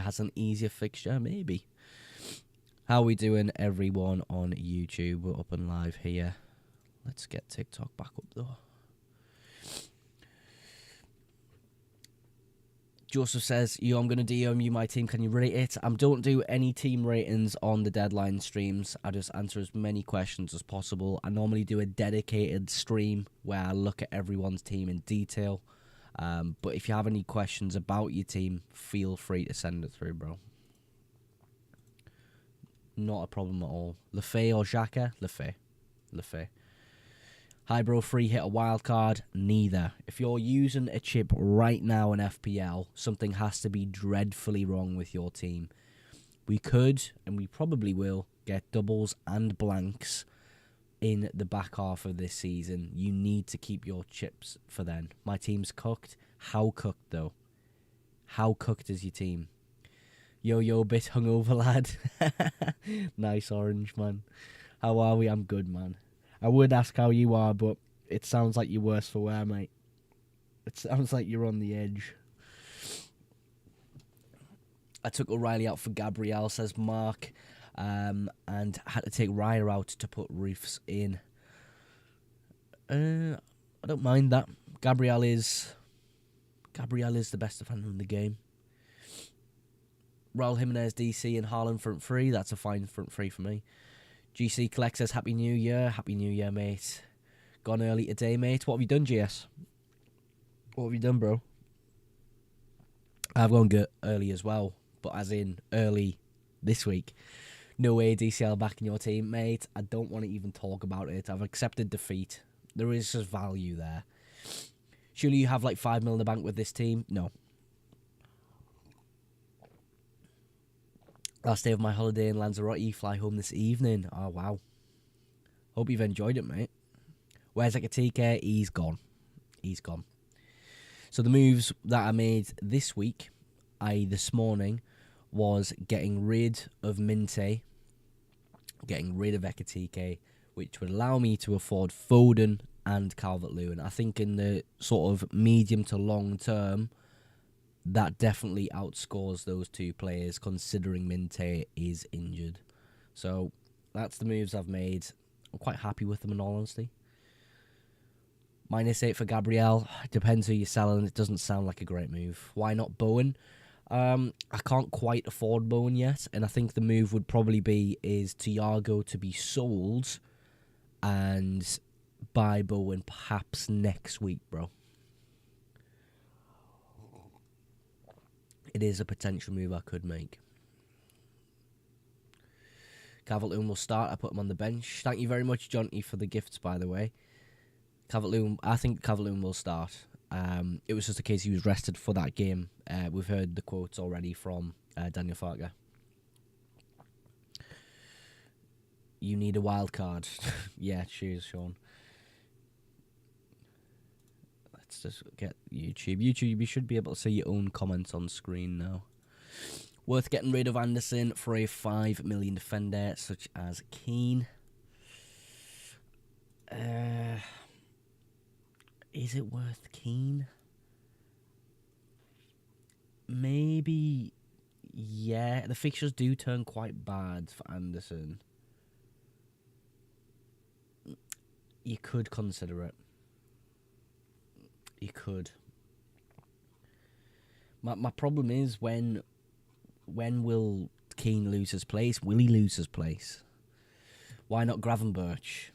has an easier fixture, maybe. How are we doing, everyone on YouTube? We're up and live here. Let's get TikTok back up, though. Joseph says, yo, I'm going to DM you my team. Can you rate it? I don't do any team ratings on the deadline streams. I just answer as many questions as possible. I normally do a dedicated stream where I look at everyone's team in detail. But if you have any questions about your team, feel free to send it through, bro. Not a problem at all. Lefay or Xhaka? Lefay. Hi, bro. Free hit a wild card? Neither. If you're using a chip right now in FPL, something has to be dreadfully wrong with your team. We could, and we probably will, get doubles and blanks in the back half of this season. You need to keep your chips for then. My team's cooked. How cooked, though? How cooked is your team? Yo, bit hungover, lad. Nice orange, man. How are we? I'm good, man. I would ask how you are, but it sounds like you're worse for wear, mate. It sounds like you're on the edge. I took O'Reilly out for Gabriel, says Mark, and had to take Raya out to put Roofs in. I don't mind that. Gabriel is the best defender in the game. Raul Jimenez, DC, and Haaland front three. That's a fine front three for me. GC Collect says, Happy New Year. Happy New Year, mate. Gone early today, mate. What have you done, GS? What have you done, bro? I've gone good early as well, but as in early this week. No way, DCL back in your team, mate. I don't want to even talk about it. I've accepted defeat. There is just value there. Surely you have like 5 mil in the bank with this team? No. Last day of my holiday in Lanzarote. Fly home this evening. Oh, wow. Hope you've enjoyed it, mate. Where's Ekatike? He's gone. He's gone. So the moves that I made this week, i.e. this morning, was getting rid of Minte, getting rid of Ekatike, which would allow me to afford Foden and Calvert-Lewin. I think in the sort of medium to long term, that definitely outscores those two players, considering Minte is injured. So that's the moves I've made. I'm quite happy with them, in all honesty. -8 for Gabriel. Depends who you're selling. It doesn't sound like a great move. Why not Bowen? I can't quite afford Bowen yet, and I think the move would probably be is Thiago to be sold and buy Bowen perhaps next week, bro. It is a potential move I could make. Calvert-Lewin will start. I put him on the bench. Thank you very much, Jonty, for the gifts, by the way. Calvert-Lewin, I think Calvert-Lewin will start. It was just a case he was rested for that game. We've heard the quotes already from Daniel Farker. You need a wild card. Yeah, cheers, Sean. Let's just get YouTube. YouTube, you should be able to see your own comments on screen now. Worth getting rid of Anderson for a 5 million defender, such as Keane. Is it worth Keane? Maybe, yeah. The fixtures do turn quite bad for Anderson. You could consider it. You could. My problem is when will Keane lose his place? Will he lose his place? Why not Gravenberch?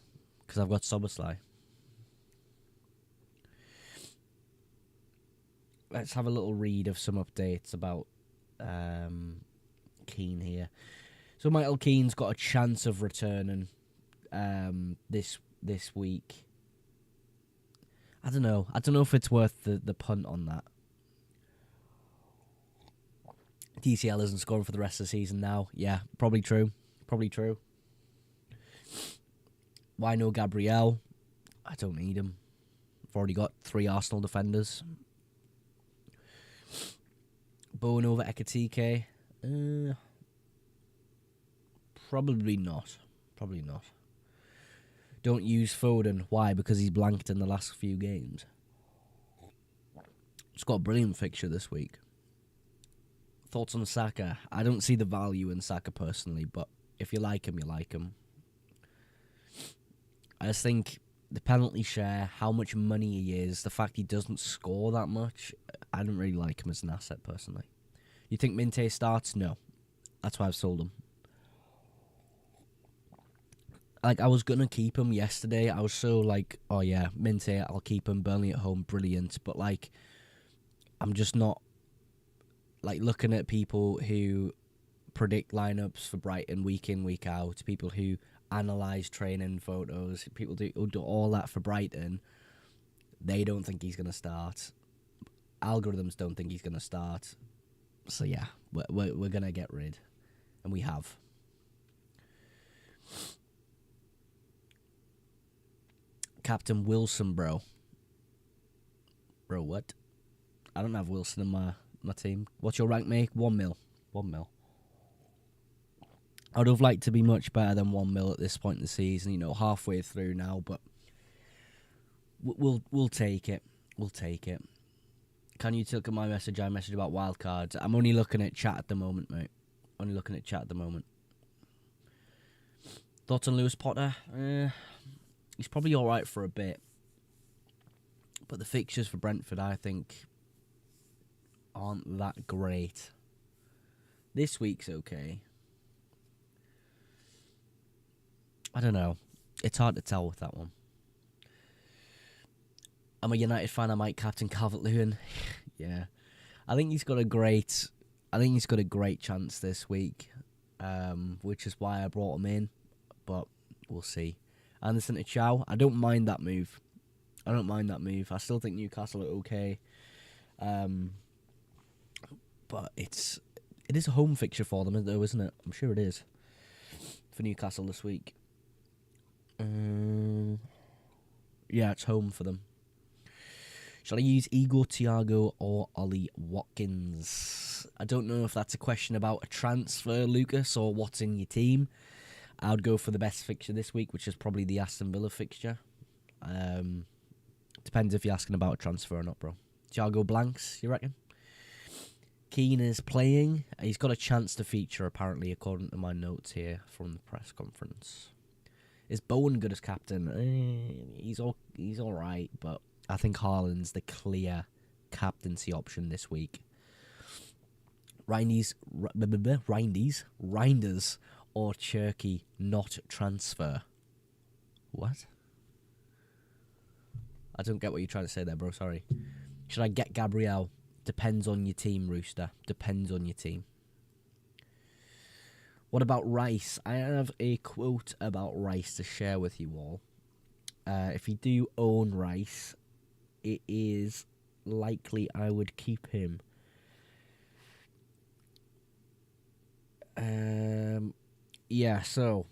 Because I've got Soboslai. Let's have a little read of some updates about Keane here. So Michael Keane's got a chance of returning this week. I don't know. I don't know if it's worth the punt on that. DCL isn't scoring for the rest of the season now. Yeah, probably true. Probably true. Why no Gabriel? I don't need him. I've already got 3 Arsenal defenders. Bowen over Ekatike? Probably not. Probably not. Don't use Foden. Why? Because he's blanked in the last few games. It's got a brilliant fixture this week. Thoughts on Saka? I don't see the value in Saka personally, but if you like him, you like him. I just think the penalty share, how much money he is, the fact he doesn't score that much, I don't really like him as an asset personally. You think Minte starts? No. That's why I've sold him. Like, I was going to keep him yesterday. I was so like, oh yeah, Minte, I'll keep him. Burnley at home, brilliant. But like, I'm just not, like, looking at people who predict lineups for Brighton week in, week out, people who analyse training photos, people who do all that for Brighton. They don't think he's going to start. Algorithms don't think he's going to start. So yeah, we're going to get rid. And we have. Captain Wilson, bro. Bro, what? I don't have Wilson in my team. What's your rank, mate? 1 mil. 1 mil. I would have liked to be much better than 1 mil at this point in the season. You know, halfway through now, but we'll take it. We'll take it. Can you look at my message? I messaged about wildcards. I'm only looking at chat at the moment, mate. Only looking at chat at the moment. Thoughts on Lewis Potter? He's probably all right for a bit. But the fixtures for Brentford, I think, aren't that great. This week's okay. I don't know. It's hard to tell with that one. I'm a United fan. I might captain Calvert-Lewin. Yeah, I think he's got a great chance this week, which is why I brought him in. But we'll see. Anderson to Chow. I don't mind that move. I still think Newcastle are okay. But it is a home fixture for them, though, isn't it? I'm sure it is. For Newcastle this week. Yeah, it's home for them. Shall I use Igor Thiago or Ollie Watkins? I don't know if that's a question about a transfer, Lucas, or what's in your team. I would go for the best fixture this week, which is probably the Aston Villa fixture. Depends if you're asking about a transfer or not, bro. Thiago blanks, you reckon? Keane is playing. He's got a chance to feature, apparently, according to my notes here from the press conference. Is Bowen good as captain? He's all right, but I think Haaland's the clear captaincy option this week. Reinders or Cherky not transfer. What? I don't get what you're trying to say there, bro. Sorry. Should I get Gabriel? Depends on your team, Rooster. Depends on your team. What about Rice? I have a quote about Rice to share with you all. If you do own Rice, it is likely I would keep him. Yeah, so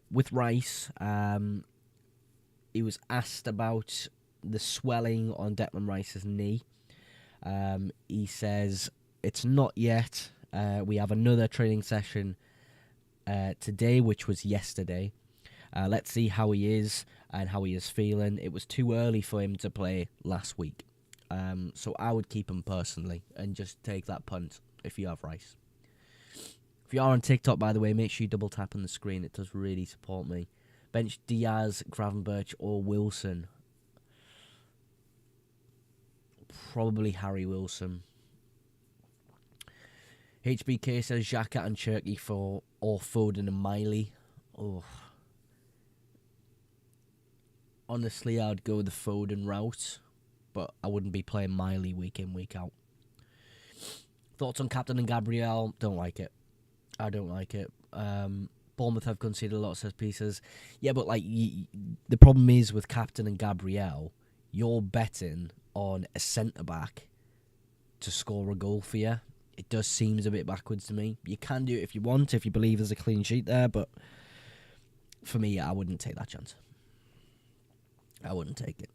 with Rice, he was asked about the swelling on Declan Rice's knee. He says it's not yet. We have another training session today, which was yesterday. Let's see how he is and how he is feeling. It was too early for him to play last week. So I would keep him personally and just take that punt if you have Rice. If you are on TikTok, by the way, make sure you double tap on the screen. It does really support me. Bench Diaz, Gravenberch or Wilson. Probably Harry Wilson. HBK says Xhaka and Cherky for or Foden and Miley. Oh. Honestly, I'd go the Foden route, but I wouldn't be playing Miley week in, week out. Thoughts on Captain and Gabriel? Don't like it. I don't like it. Bournemouth have conceded a lot of set pieces. Yeah, but like the problem is with Captain and Gabriel, you're betting on a centre-back to score a goal for you. It does seem a bit backwards to me. You can do it if you want, if you believe there's a clean sheet there, but for me, I wouldn't take that chance. I wouldn't take it.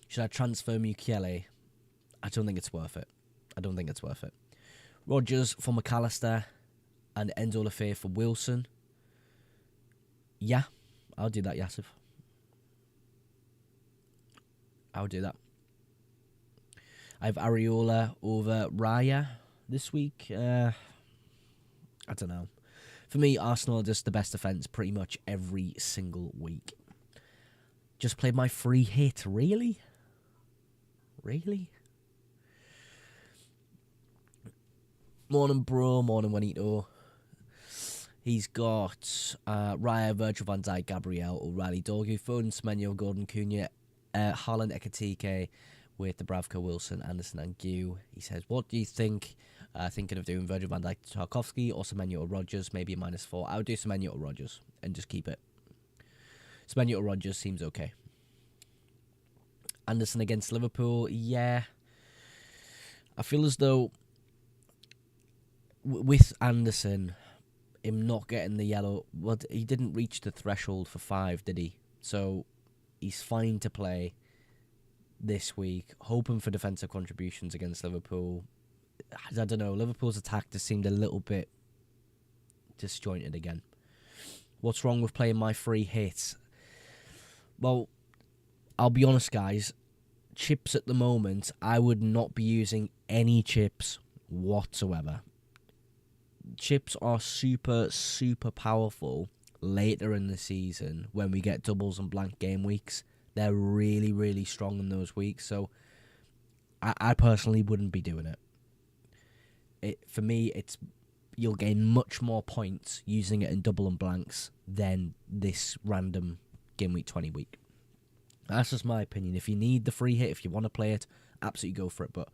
Should I transfer Mukiele? I don't think it's worth it. Rodgers for McAllister and Enzo Lefebvre for Wilson. Yeah, I'll do that, Yasif. I'll do that. I have Areola over Raya this week. I don't know. For me, Arsenal are just the best defence pretty much every single week. Just played my free hit. Really? Really? Morning, bro. Morning, Juanito. He's got Raya, Virgil van Dijk, Gabriel, O'Reilly, Dorgu, Foden, Semenyo, Gordon, Cunha, Haaland, Ekatike, with the Bravko, Wilson, Anderson, and Gu. He says, what do you think? Thinking of doing Virgil van Dijk, Tarkovsky, or Semenyo or Rodgers, maybe a -4. I would do Semenyo or Rodgers and just keep it. Semenyo or Rodgers seems okay. Anderson against Liverpool, yeah. I feel as though with Anderson, him not getting the yellow, well, he didn't reach the threshold for 5, did he? So he's fine to play this week, hoping for defensive contributions against Liverpool. I don't know, Liverpool's attack just seemed a little bit disjointed again. What's wrong with playing my free hits? Well, I'll be honest, guys. Chips at the moment, I would not be using any chips whatsoever. Chips are super, super powerful later in the season when we get doubles and blank game weeks. They're really, really strong in those weeks. So I personally wouldn't be doing it. For me, you'll gain much more points using it in double and blanks than this random game week 20 week. That's just my opinion. If you need the free hit, if you want to play it, absolutely go for it. But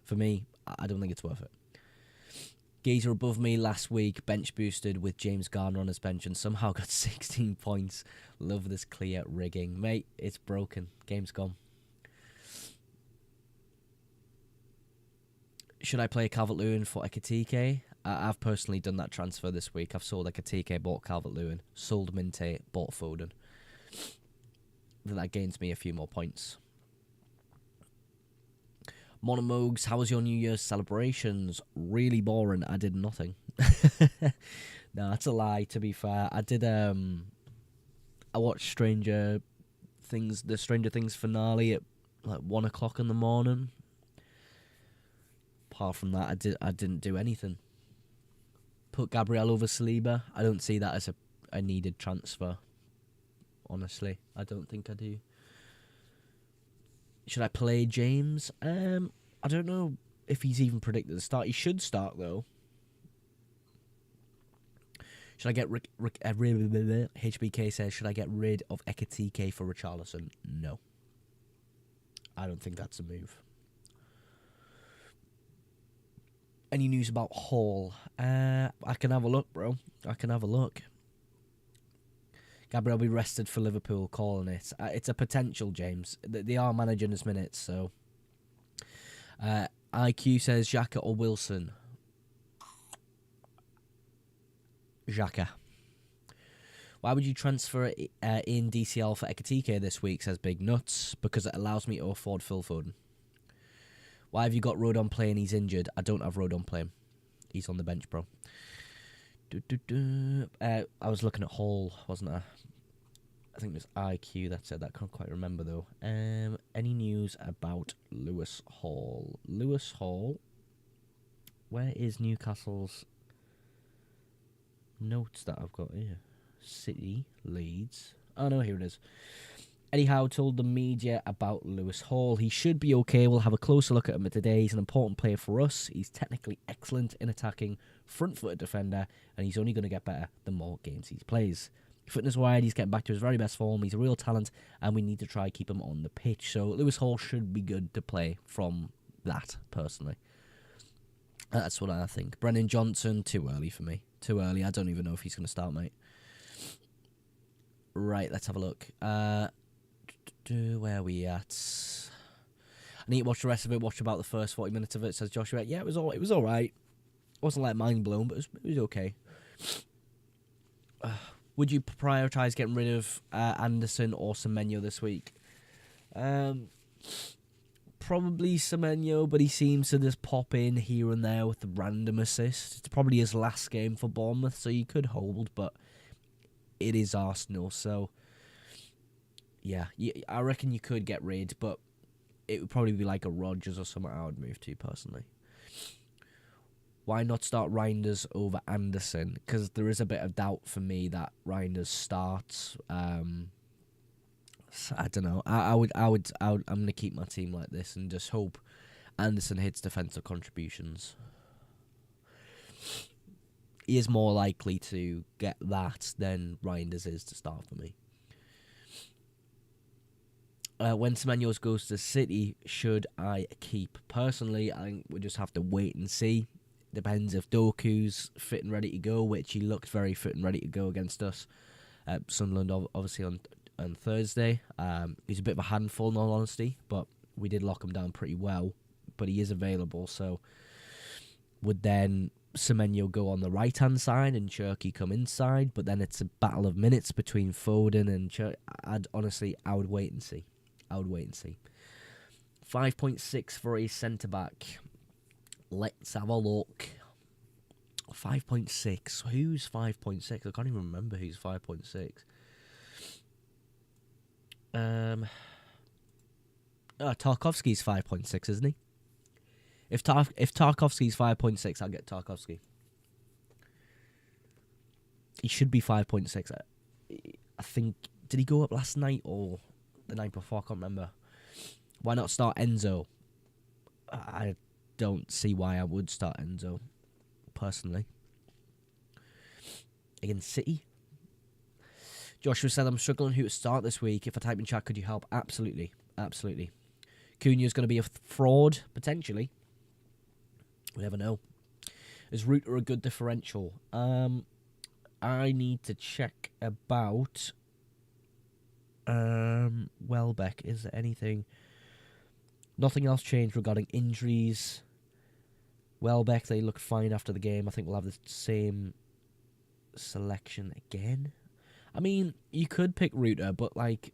for me, I don't think it's worth it. Geezer above me last week, bench boosted with James Garner on his bench and somehow got 16 points. Love this clear rigging. Mate, it's broken. Game's gone. Should I play Calvert-Lewin for Ekatike? I've personally done that transfer this week. I've sold Ekatike, bought Calvert-Lewin, sold Minte, bought Foden. Then that gains me a few more points. Monomogs, how was your New Year's celebrations? Really boring. I did nothing. No, that's a lie, to be fair. I did, I watched the Stranger Things finale at like 1 o'clock in the morning. Apart from that, I didn't do anything. Put Gabriel over Saliba. I don't see that as a needed transfer. Honestly, I don't think I do. Should I play James? I don't know if he's even predicted to start. He should start, though. Should I get HBK says, should I get rid of Ekatike for Richarlison? No. I don't think that's a move. Any news about Hall? I can have a look, bro. I can have a look. Gabriel will be rested for Liverpool, calling it. It's a potential, James. They are managing his minutes, so. IQ says Xhaka or Wilson. Xhaka. Why would you transfer in DCL for Ekatike this week, says Big Nuts? Because it allows me to afford Phil Foden. Why have you got Rodon playing? He's injured. I don't have Rodon playing. He's on the bench, bro. I was looking at Hall, wasn't I? I think it was IQ that said that. I can't quite remember, though. Any news about Lewis Hall? Lewis Hall. Where is Newcastle's notes that I've got here? City, Leeds. Oh, no, here it is. Eddie Howe told the media about Lewis Hall. He should be okay. We'll have a closer look at him today. He's an important player for us. He's technically excellent in attacking, front-footed defender, and he's only going to get better the more games he plays. Fitness-wise, he's getting back to his very best form. He's a real talent, and we need to try keep him on the pitch. So Lewis Hall should be good to play from that, personally. That's what I think. Brennan Johnson, too early for me. Too early. I don't even know if he's going to start, mate. Right, let's have a look. Where are we at? I need to watch the rest of it. Watch about the first 40 minutes of it, says Joshua. Yeah, it was all right. It wasn't like mind blown, but it was okay. Would you prioritise getting rid of Anderson or Semenyo this week? Probably Semenyo, but he seems to just pop in here and there with the random assist. It's probably his last game for Bournemouth, so you could hold, but it is Arsenal, so yeah, I reckon you could get rid, but it would probably be like a Rodgers or something I would move to personally. Why not start Reinders over Anderson? Because there is a bit of doubt for me that Reinders starts. I don't know. I'm gonna keep my team like this and just hope Anderson hits defensive contributions. He is more likely to get that than Reinders is to start for me. When Semenyo goes to City, should I keep? Personally, I think we'll just have to wait and see. Depends if Doku's fit and ready to go, which he looked very fit and ready to go against us. Sunderland, obviously, on Thursday. He's a bit of a handful, in all honesty, but we did lock him down pretty well. But he is available, so would then Semenyo go on the right-hand side and Cherky come inside, but then it's a battle of minutes between Foden and Cherky. I would wait and see. 5.6 for a centre-back. Let's have a look. 5.6. Who's 5.6? I can't even remember who's 5.6. Tarkovsky's 5.6, isn't he? If Tarkovsky's 5.6, I'll get Tarkovsky. He should be 5.6. I think, did he go up last night or the night before? I can't remember. Why not start Enzo? I don't see why I would start Enzo, personally. Against City. Joshua said, I'm struggling who to start this week. If I type in chat, could you help? Absolutely. Cunha's going to be a fraud, potentially. We never know. Is Reuter a good differential? I need to check about Welbeck. Is there anything? Nothing else changed regarding injuries. Welbeck, they look fine after the game. I think we'll have the same selection again. I mean, you could pick Reuter, but, like,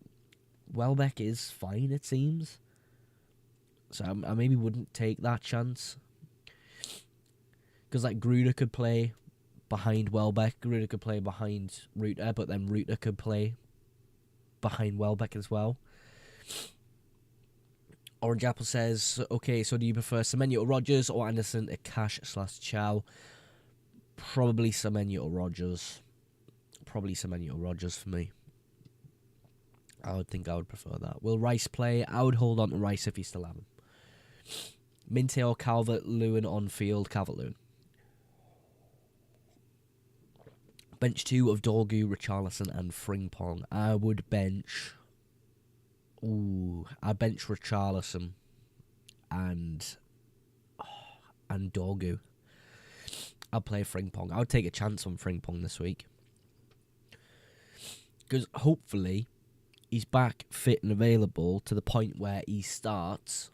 Welbeck is fine, it seems. So I maybe wouldn't take that chance. Because, like, Gruder could play behind Welbeck. Gruder could play behind Reuter, but then Reuter could play behind Welbeck as well. Orange Apple says, okay, so do you prefer Semenyo or Rodgers or Anderson to Cash/Chow? Probably Semenyo or Rodgers. Probably Semenyo or Rodgers for me. I would think I would prefer that. Will Rice play? I would hold on to Rice if you still have him. Minte or Calvert-Lewin on field? Calvert-Lewin. Bench 2 of Dorgu, Richarlison and Frimpong. I would bench... I bench Richarlison and Dorgu. I'll play Frimpong. I would take a chance on Frimpong this week. Because hopefully he's back fit and available to the point where he starts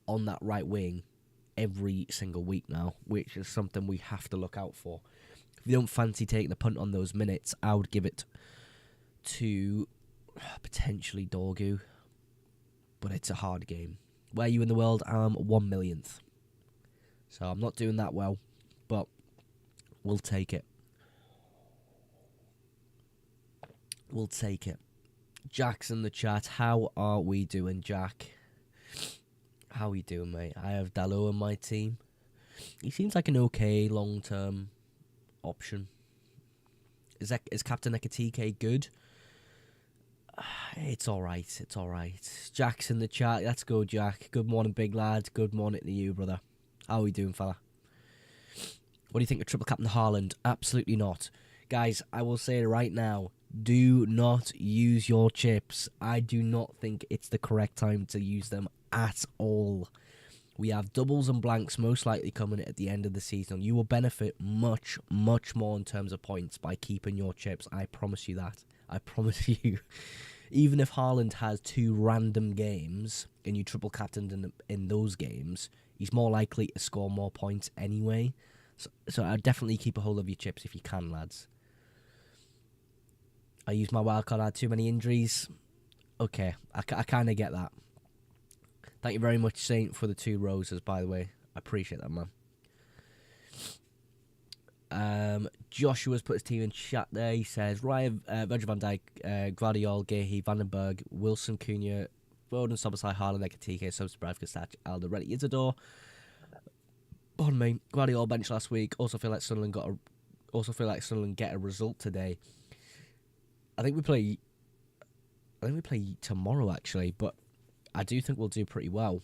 on that right wing every single week now, which is something we have to look out for. If you don't fancy taking the punt on those minutes, I would give it to potentially Dorgu. But it's a hard game. Where are you in the world? I'm 1 millionth. So I'm not doing that well, but we'll take it. We'll take it. Jack's in the chat. How are we doing, Jack? How are we doing, mate? I have Dalot in my team. He seems like an okay long-term option. Is Captain Ekatike good? It's alright. Jack's in the chat. Let's go, Jack. Good morning, big lad. Good morning to you, brother. How are we doing, fella? What do you think of triple captain Haaland? Absolutely not. Guys, I will say it right now. Do not use your chips. I do not think it's the correct time to use them at all. We have doubles and blanks most likely coming at the end of the season. You will benefit much, much more in terms of points by keeping your chips. I promise you that. I promise you. Even if Haaland has 2 random games and you triple captained in those games, he's more likely to score more points anyway. So I'd definitely keep a hold of your chips if you can, lads. I used my wildcard, I had too many injuries. Okay, I kind of get that. Thank you very much, Saint, for the 2 roses, by the way. I appreciate that, man. Joshua's put his team in chat there. He says, Ryan, Virgil van Dijk, Guardiola, Gahey, Vandenberg, Wilson, Cunha, Foden, Sobosai, Haaland, Ekatike, Subscribe, Kostach, Alderweireld, Isidore. Pardon me. Guardiola bench last week. Also feel like Sunderland get a result today. I think we play tomorrow actually, but I do think we'll do pretty well.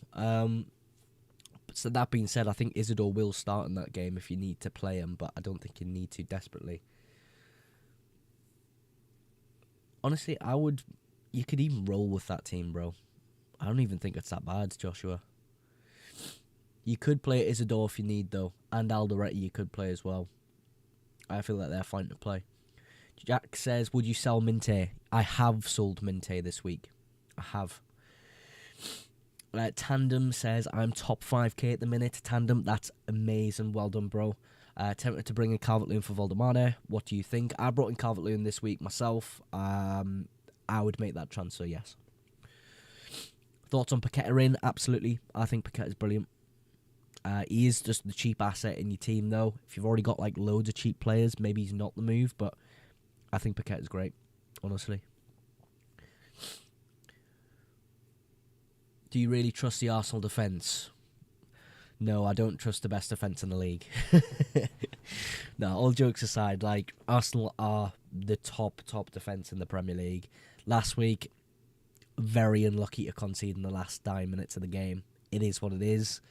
So that being said, I think Isidore will start in that game if you need to play him, but I don't think you need to desperately. Honestly, you could even roll with that team, bro. I don't even think it's that bad, Joshua. You could play Isidore if you need, though, and Alderweireld you could play as well. I feel like they're fine to play. Jack says, would you sell Minte? I have sold Minte this week. I have. Tandem says, I'm top 5k at the minute. Tandem, that's amazing. Well done, bro. Tempted to bring in Calvert-Lewin for Voldemade. What do you think? I brought in Calvert-Lewin this week myself. I would make that transfer, yes. Thoughts on Paqueta? Absolutely. I think Paqueta is brilliant. He is just the cheap asset in your team, though. If you've already got like loads of cheap players, maybe he's not the move, but I think Paqueta is great, honestly. Do you really trust the Arsenal defence? No, I don't trust the best defence in the league. No, all jokes aside, like, Arsenal are the top defence in the Premier League. Last week, very unlucky to concede in the last 9 minutes of the game. It is what it is.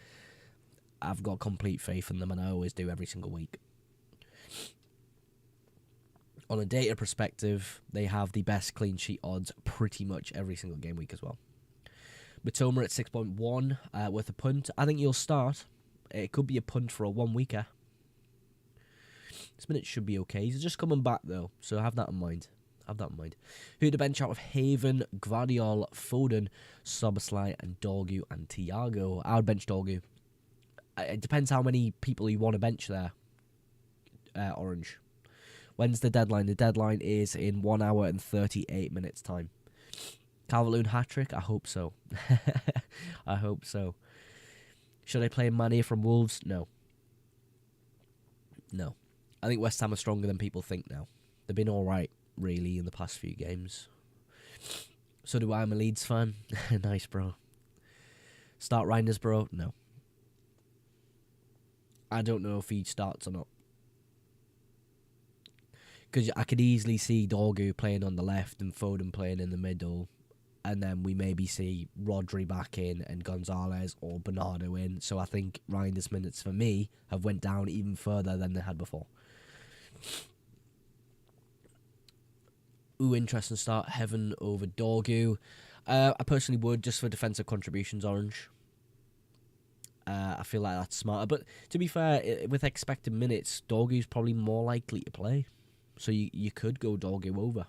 I've got complete faith in them, and I always do every single week. On a data perspective, they have the best clean sheet odds pretty much every single game week as well. Matoma at 6.1 with a punt. I think you'll start. It could be a punt for a 1 weeker. This minute should be okay. He's just coming back though, so have that in mind. Who to bench out of Haven, Gvardiol, Foden, Soboslai, and Dorgu and Thiago? I would bench Dorgu. It depends how many people you want to bench there. Orange. When's the deadline? The deadline is in 1 hour and 38 minutes time. Calvert-Lewin hat-trick? I hope so. I hope so. Should I play Mane from Wolves? No. I think West Ham are stronger than people think now. They've been alright, really, in the past few games. So do I. I'm a Leeds fan. Nice, bro. Start Reinders, bro? No. I don't know if he starts or not. Because I could easily see Dorgu playing on the left and Foden playing in the middle. And then we maybe see Rodri back in and Gonzalez or Bernardo in. So I think Reinders' minutes for me have went down even further than they had before. Ooh, interesting start. Heaven over Dorgu. I personally would, just for defensive contributions, Orange. I feel like that's smarter. But to be fair, with expected minutes, Dorgu's probably more likely to play. So you could go Dorgu over.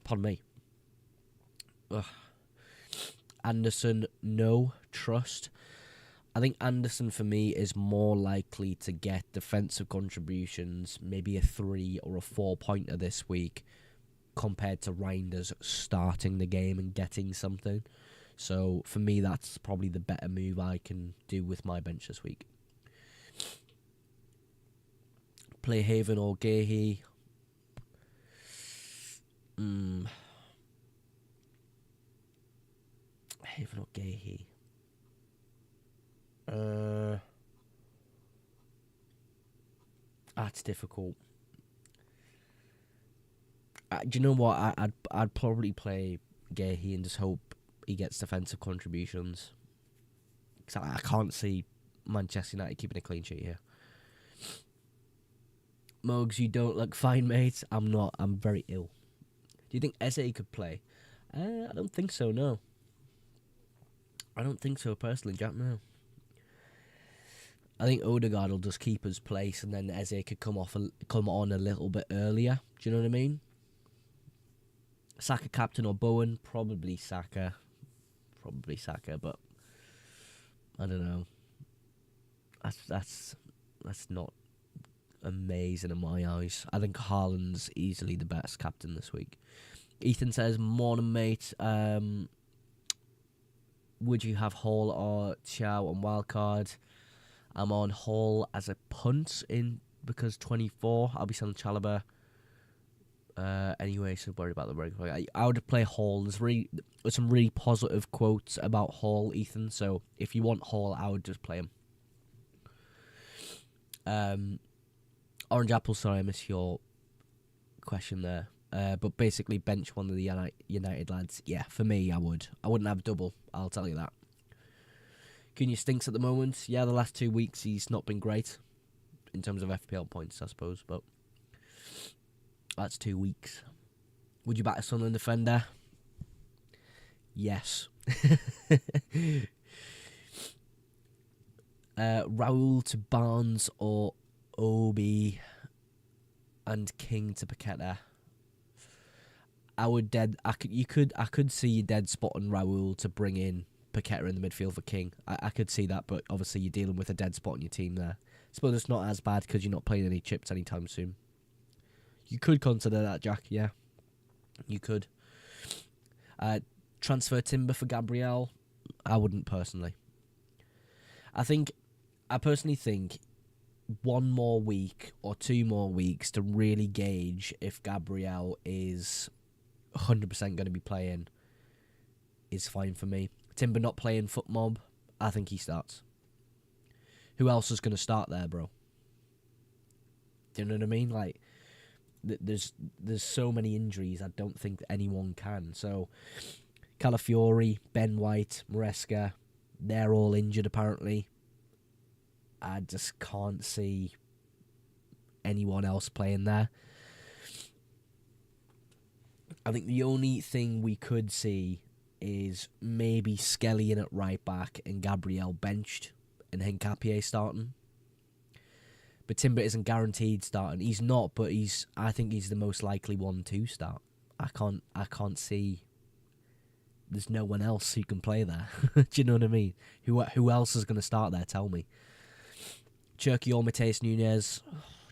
Pardon me. Ugh. Anderson, no. Trust. I think Anderson, for me, is more likely to get defensive contributions, maybe a 3 or a 4-pointer this week, compared to Reinders starting the game and getting something. So, for me, that's probably the better move I can do with my bench this week. Play Haven or Gahey. Haven or Gahey. That's difficult. Do you know what? I'd probably play Gahey and just hope he gets defensive contributions. Because I can't see Manchester United keeping a clean sheet here. Mugs, you don't look fine, mate. I'm not. I'm very ill. Do you think Eze could play? I don't think so, no. I don't think so, personally, Jack, no. I think Odegaard will just keep his place, and then Eze could come on a little bit earlier. Do you know what I mean? Saka captain or Bowen? Probably Saka. But I don't know. That's not amazing in my eyes. I think Haaland's easily the best captain this week. Ethan says, morning, mate. Would you have Hall or Chow on wildcard? I'm on Hall as a punt in because 24. I'll be selling Chalobah. Anyway, so worry about the regular. I would play Hall. There's some really positive quotes about Hall, Ethan. So if you want Hall, I would just play him. Orange Apple. Sorry, I missed your question there. But basically, bench one of the United lads. Yeah, for me, I would. I wouldn't have double. I'll tell you that. Cunha stinks at the moment. Yeah, the last 2 weeks he's not been great in terms of FPL points, I suppose. But that's 2 weeks. Would you back a Sunderland defender? Yes. Raul to Barnes or Obi and King to Paqueta. I could see you dead spot on Raul to bring in Paqueta in the midfield for King. I could see that, but obviously you're dealing with a dead spot in your team there. I suppose it's not as bad because you're not playing any chips anytime soon. You could consider that, Jack. Yeah, you could. Transfer Timber for Gabriel. I wouldn't personally. I personally think 1 more week or 2 more weeks to really gauge if Gabriel is 100% going to be playing is fine for me. Timber not playing foot mob, I think he starts. Who else is going to start there, bro? Do you know what I mean? Like, there's so many injuries, I don't think that anyone can. So, Calafiori, Ben White, Maresca, they're all injured apparently. I just can't see anyone else playing there. I think the only thing we could see is maybe Skelly in at right back and Gabriel benched and Hincapié starting. But Timber isn't guaranteed starting. He's not, but I think he's the most likely one to start. I can't see there's no one else who can play there. Do you know what I mean? Who else is going to start there? Tell me. Cherky or Mateus Nunes?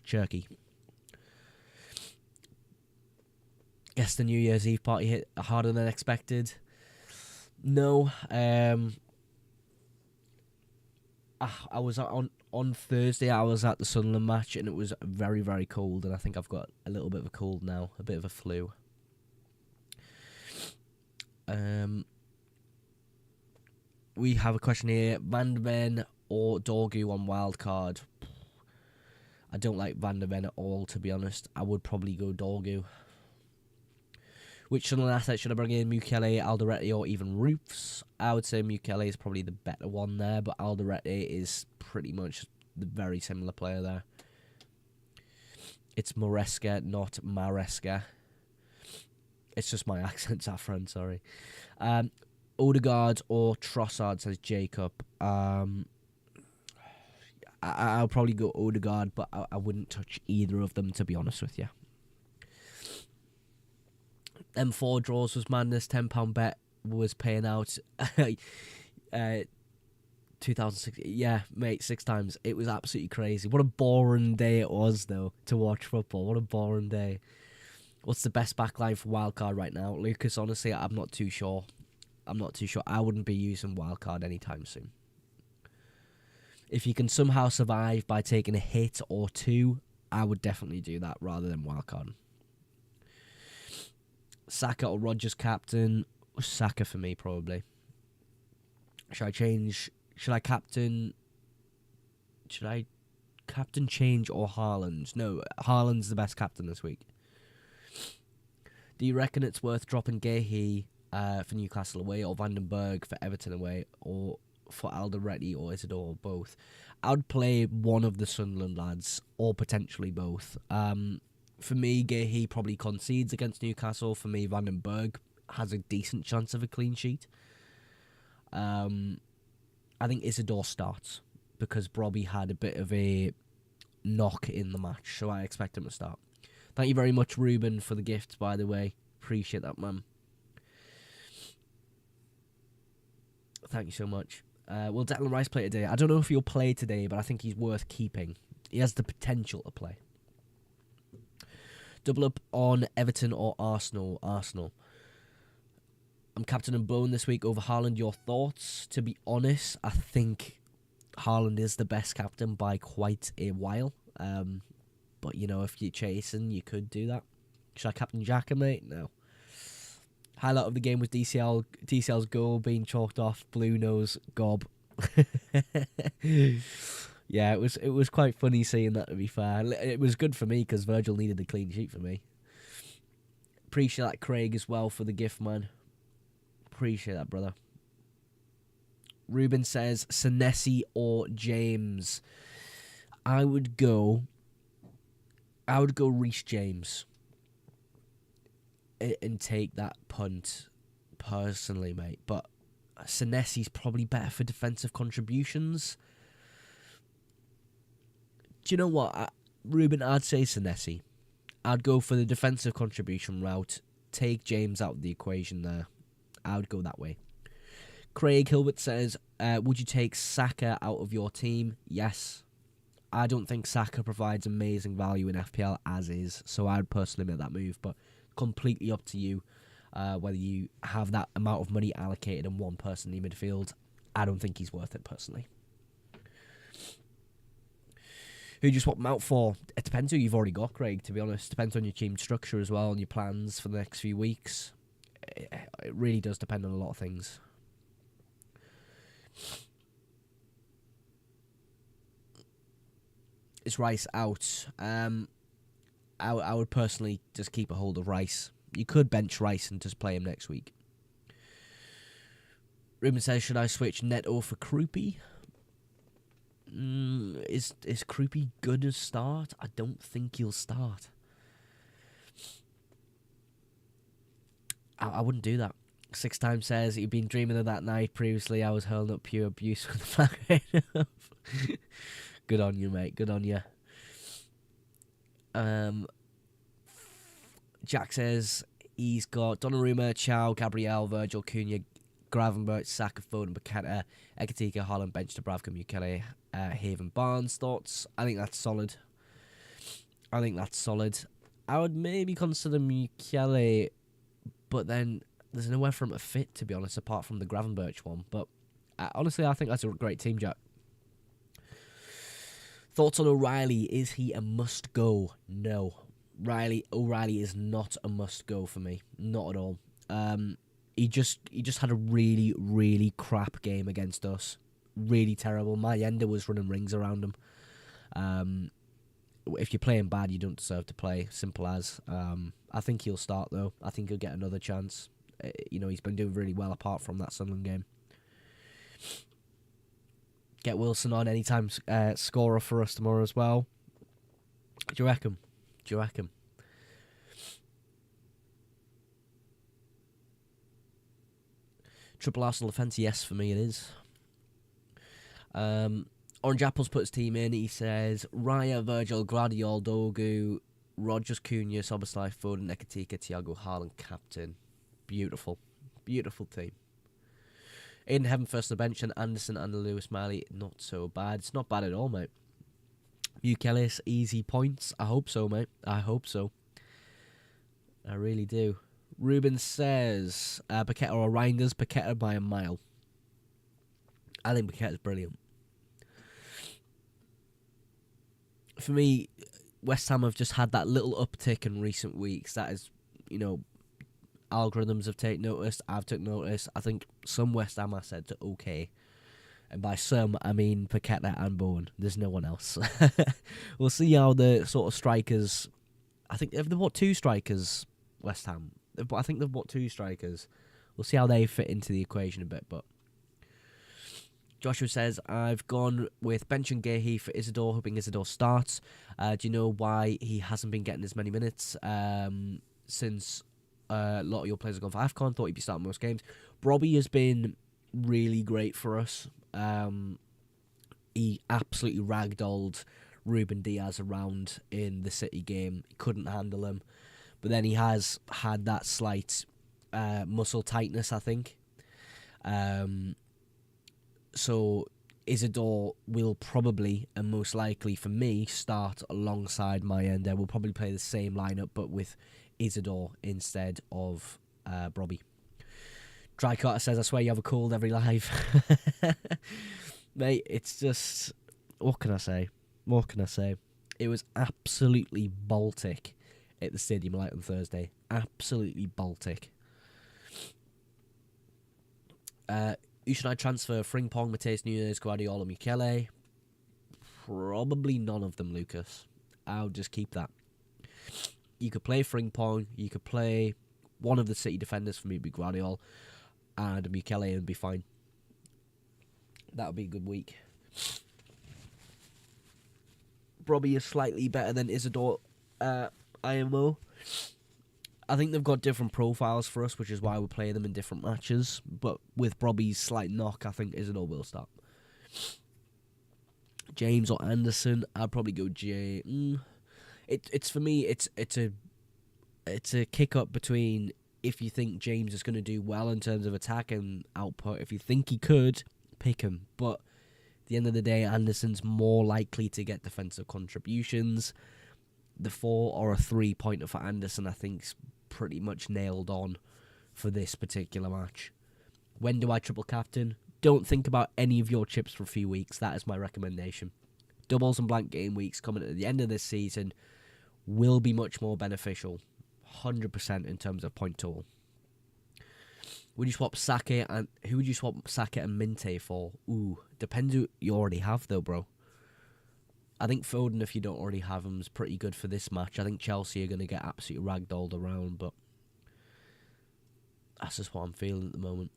Cherky. Guess the New Year's Eve party hit harder than expected. No. I was on Thursday. I was at the Sunderland match and it was very, very cold. And I think I've got a little bit of a cold now, a bit of a flu. We have a question here: Van der Ven or Dorgu on wildcard? I don't like Van der Ven at all, to be honest. I would probably go Dorgu. Which Sunderland asset should I bring in? Mukele, Alderete, or even Roofs? I would say Mukele is probably the better one there, but Alderete is pretty much the very similar player there. It's Maresca, not Maresca. It's just my accent, Saffron, sorry. Odegaard or Trossard, says Jacob. I'll probably go Odegaard, but I wouldn't touch either of them, to be honest with you. M4 draws was madness. £10 bet was paying out. 2006. Yeah, mate, 6 times. It was absolutely crazy. What a boring day it was, though, to watch football. What a boring day. What's the best backline for wildcard right now? Lucas, honestly, I'm not too sure. I wouldn't be using wildcard anytime soon. If you can somehow survive by taking a hit or 2, I would definitely do that rather than wildcard. Saka or Rodgers captain? Saka for me, probably. Should I captain change or Haaland? No, Haaland's the best captain this week. Do you reckon it's worth dropping Gehi for Newcastle away, or Vandenberg for Everton away, or for Alderete or Isidore, or both? I would play one of the Sunderland lads, or potentially both. For me, Gehi probably concedes against Newcastle. For me, Vandenberg has a decent chance of a clean sheet. I think Isidore starts because Brobby had a bit of a knock in the match, so I expect him to start. Thank you very much, Ruben, for the gift, by the way. Appreciate that, man. Thank you so much. Will Declan Rice play today? I don't know if he'll play today, but I think he's worth keeping. He has the potential to play. Double up on Everton or Arsenal? Arsenal. I'm captaining Bone this week over Haaland. Your thoughts? To be honest, I think Haaland is the best captain by quite a while. But, you know, if you're chasing, you could do that. Should I captain Xhaka, mate? No. Highlight of the game was DCL's goal being chalked off. Blue nose gob. Yeah, it was quite funny seeing that, to be fair. It was good for me because Virgil needed a clean sheet for me. Appreciate that, Craig, as well, for the gift, man. Appreciate that, brother. Ruben says Senesi or James. I would go Reece James and take that punt personally, mate. But Senesi's probably better for defensive contributions. Do you know what, Ruben? I'd say Senesi. I'd go for the defensive contribution route. Take James out of the equation there. I would go that way. Craig Hilbert says, would you take Saka out of your team? Yes. I don't think Saka provides amazing value in FPL as is, so I'd personally make that move, but completely up to you whether you have that amount of money allocated in one person in the midfield. I don't think he's worth it, personally. Who do you swap him out for? It depends who you've already got, Craig, to be honest. Depends on your team structure as well and your plans for the next few weeks. It really does depend on a lot of things. Is Rice out? I would personally just keep a hold of Rice. You could bench Rice and just play him next week. Ruben says, should I switch Neto for Kroopy? Is Kroopy good to start? I don't think he'll start. I wouldn't do that. 6 times says, you've been dreaming of that night previously. I was hurling up pure abuse with the flag. Good on you, mate. Good on you. Jack says he's got Donnarumma, Chow, Gabriel, Virgil, Cunha, Gravenberch, Saka, Foden, Paqueta, Ekatika, Haaland, bench to Bravka, Mukele, Haven, Barnes. Thoughts? I think that's solid. I would maybe consider Mukele, but then there's nowhere for him to fit, to be honest, apart from the Gravenberch one. But honestly, I think that's a great team, Jack. Thoughts on O'Reilly? Is he a must-go? No. O'Reilly is not a must-go for me. Not at all. He just had a really, really crap game against us. Really terrible. Mayenda was running rings around him. If you're playing bad, you don't deserve to play. Simple as. I think he'll start, though. I think he'll get another chance. He's been doing really well apart from that Sunderland game. Get Wilson on anytime scorer for us tomorrow as well. Do you reckon? Triple Arsenal defence, yes, for me it is. Orange Apples put his team in. He says, Raya, Virgil, Guardiol, Dogu, Rodgers, Cunha, Soboslai, Foden, Ekatika, Thiago, Haaland, captain. Beautiful. Beautiful team. Aiden Heaven first on the bench, and Anderson and Lewis Miley, not so bad. It's not bad at all, mate. Eukelis, easy points. I hope so, mate. I hope so. I really do. Ruben says, Paqueta or Reinders, Paqueta by a mile. I think Paqueta's brilliant. For me, West Ham have just had that little uptick in recent weeks. That is, algorithms have taken notice. I've took notice. I think some West Ham assets are okay. And by some, I mean Paqueta and Bowen. There's no one else. We'll see how the sort of strikers... I think they've bought 2 strikers, West Ham. I think they've bought 2 strikers. We'll see how they fit into the equation a bit. But Joshua says, I've gone with bench and Gehi for Isidore, hoping Isidore starts. Do you know why he hasn't been getting as many minutes since a lot of your players have gone for AFCON? Thought he'd be starting most games. Robbie has been really great for us. He absolutely ragdolled Ruben Diaz around in the City game. He couldn't handle him. But then he has had that slight muscle tightness, I think. So Isidore will probably, and most likely for me, start alongside Mayenda. We'll probably play the same lineup, but with Isidore instead of Robbie. Dry Carter says, I swear you have a cold every live. Mate, it's just... What can I say? It was absolutely Baltic at the Stadium Light on Thursday. Absolutely Baltic. Who should I transfer? Frimpong, Mateus Nunes, Guardiola, Michele? Probably none of them, Lucas. I'll just keep that. You could play Frimpong. You could play one of the City defenders for me, be Guardiola, and Michele, and be fine. That would be a good week. Robbie is slightly better than Isidore IMO. I think they've got different profiles for us, which is why we play them in different matches. But with Robbie's slight knock, I think Isidore will start. James or Anderson, I'd probably go James. It's for me. It's a kick up between if you think James is going to do well in terms of attack and output. If you think he could, pick him. But at the end of the day, Anderson's more likely to get defensive contributions. The 4 or a 3-pointer for Anderson, I think, is pretty much nailed on for this particular match. When do I triple captain? Don't think about any of your chips for a few weeks. That is my recommendation. Doubles and blank game weeks coming at the end of this season will be much more beneficial. 100% in terms of point total. Would you swap Sake and who would you swap Sake and Minte for? Ooh, depends who you already have though, bro. I think Foden, if you don't already have him, is pretty good for this match. I think Chelsea are going to get absolutely ragdolled around, but that's just what I'm feeling at the moment.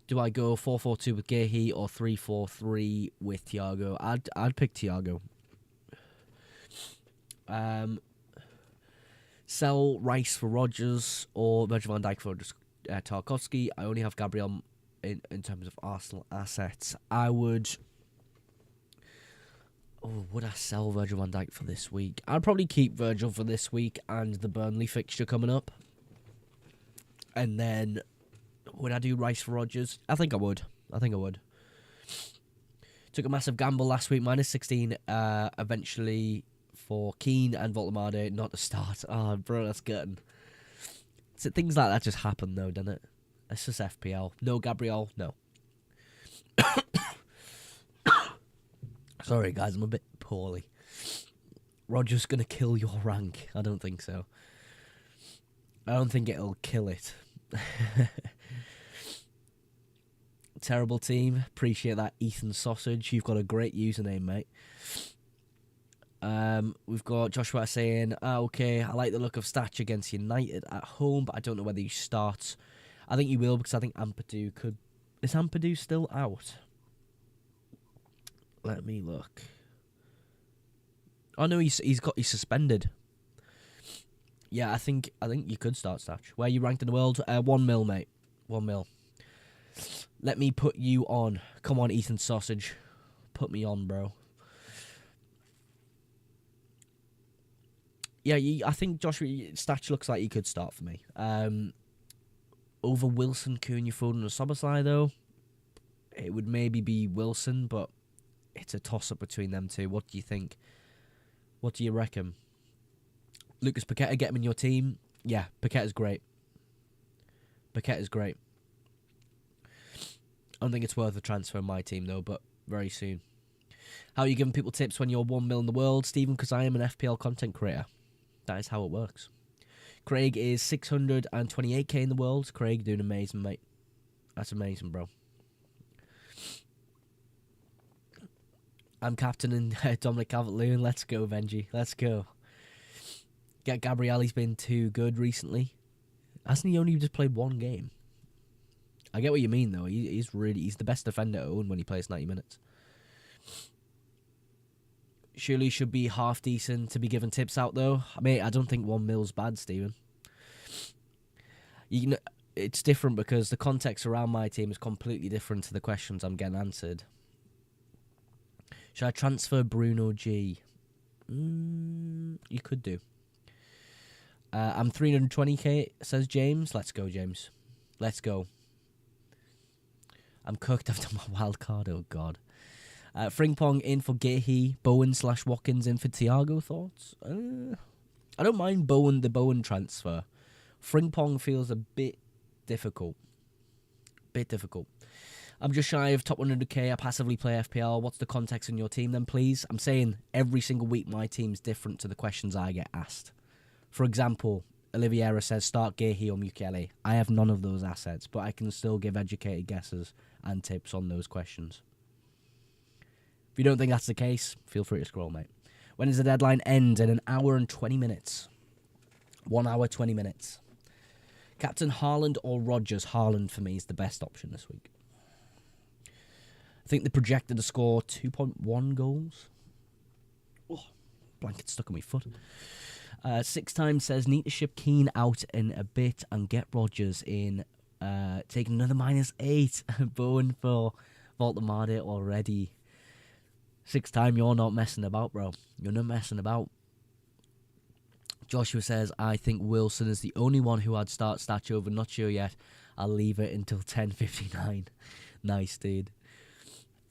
Do I go 4-4-2 with Gehi or 3-4-3 with Thiago? I'd pick Thiago. Sell Rice for Rodgers or Virgil van Dijk for Tarkowski. I only have Gabriel in terms of Arsenal assets. I would... Oh, would I sell Virgil van Dijk for this week? I'd probably keep Virgil for this week and the Burnley fixture coming up. And then, would I do Rice for Rodgers? I think I would. Took a massive gamble last week, -16, eventually for Keane and Voltemade not to start. Oh, bro, that's good. So things like that just happen, though, doesn't it? It's just FPL. No Gabriel, no. Sorry, guys, I'm a bit poorly. Rodgers going to kill your rank? I don't think so. I don't think it'll kill it. Terrible team. Appreciate that, Ethan Sausage. You've got a great username, mate. We've got Joshua saying, okay, I like the look of Statch against United at home, but I don't know whether he starts. I think he will because I think Ampadu could... Is Ampadu still out? Let me look. Oh no, he's suspended. Yeah, I think you could start Statch. Where are you ranked in the world? 1 mil, mate. 1 mil. Let me put you on. Come on, Ethan Sausage. Put me on, bro. Yeah, I think Joshua Statch looks like he could start for me. Over Wilson, Cunha, Foden, and Szoboszlai, though, it would maybe be Wilson, but it's a toss-up between them two. What do you think? What do you reckon? Lucas Paqueta, get him in your team. Yeah, Paqueta's great. Paqueta's great. I don't think it's worth a transfer in my team, though, but very soon. How are you giving people tips when you're 1 mil in the world, Stephen? Because I am an FPL content creator. That is how it works. Craig is 628k in the world. Craig doing amazing, mate. That's amazing, bro. I'm captaining Dominic Calvert-Lewin. Let's go, Benji. Let's go. Get Gabriel. He's been too good recently. Hasn't he only just played 1 game? I get what you mean, though. He's the best defender to own when he plays 90 minutes. Surely should be half decent to be given tips out, though. Mate, I don't think 1 mil's bad, Stephen. You know, it's different because the context around my team is completely different to the questions I'm getting answered. Should I transfer Bruno G? You could do. I'm 320k, says James. Let's go, James. Let's go. I'm cooked after my wild card. Oh, God. Frimpong in for Gehi. Bowen/Watkins in for Thiago. Thoughts? I don't mind the Bowen transfer. Frimpong feels a bit difficult. I'm just shy of top 100k. I passively play FPL. What's the context in your team then, please? I'm saying every single week my team's different to the questions I get asked. For example, Oliviera says start Gehi or Mukiele. I have none of those assets, but I can still give educated guesses and tips on those questions. If you don't think that's the case, feel free to scroll, mate. When does the deadline end? In an hour and 20 minutes. 1 hour, 20 minutes. Captain Haaland or Rodgers? Haaland, for me, is the best option this week. I think they projected to score 2.1 goals. Oh, blanket stuck on my foot. 6 times says need to ship Keane out in a bit and get Rodgers in. Taking another -8. Bowen for Voltemade already. 6 time, you're not messing about, bro. You're not messing about. Joshua says, I think Wilson is the only one who I'd start Statue over. Not sure yet. I'll leave it until 10:59. Nice, dude.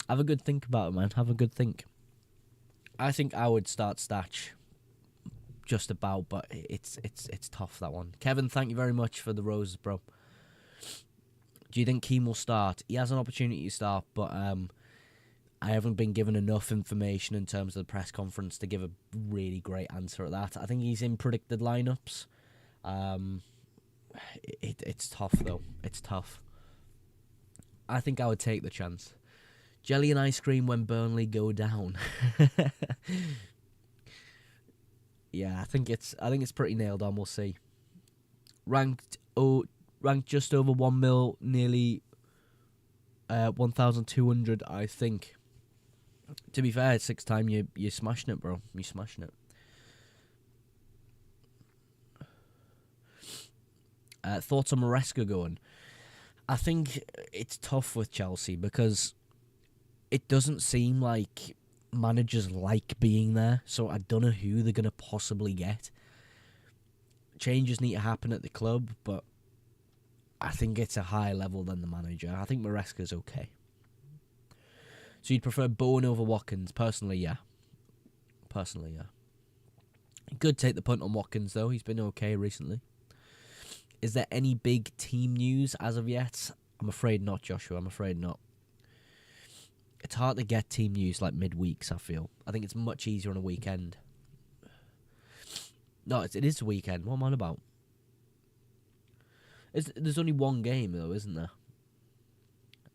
Have a good think about it, man. Have a good think. I think I would start Statch just about, but it's tough, that one. Kevin, thank you very much for the roses, bro. Do you think Keane will start? He has an opportunity to start, but I haven't been given enough information in terms of the press conference to give a really great answer at that. I think he's in predicted lineups. It's tough, though. It's tough. I think I would take the chance. Jelly and ice cream when Burnley go down. Yeah, I think it's pretty nailed on. We'll see. Ranked just over 1 mil, nearly 1,200, I think. To be fair, 6 time you're smashing it, bro. You're smashing it. Thoughts on Maresca going? I think it's tough with Chelsea because it doesn't seem like managers like being there, so I don't know who they're going to possibly get. Changes need to happen at the club, but I think it's a higher level than the manager. I think Maresca's okay. So you'd prefer Bowen over Watkins? Personally, yeah. He could take the punt on Watkins, though. He's been okay recently. Is there any big team news as of yet? I'm afraid not, Joshua. I'm afraid not. It's hard to get team news like midweeks, I feel. I think it's much easier on a weekend. No, it is a weekend. What am I on about? There's only one game, though, isn't there?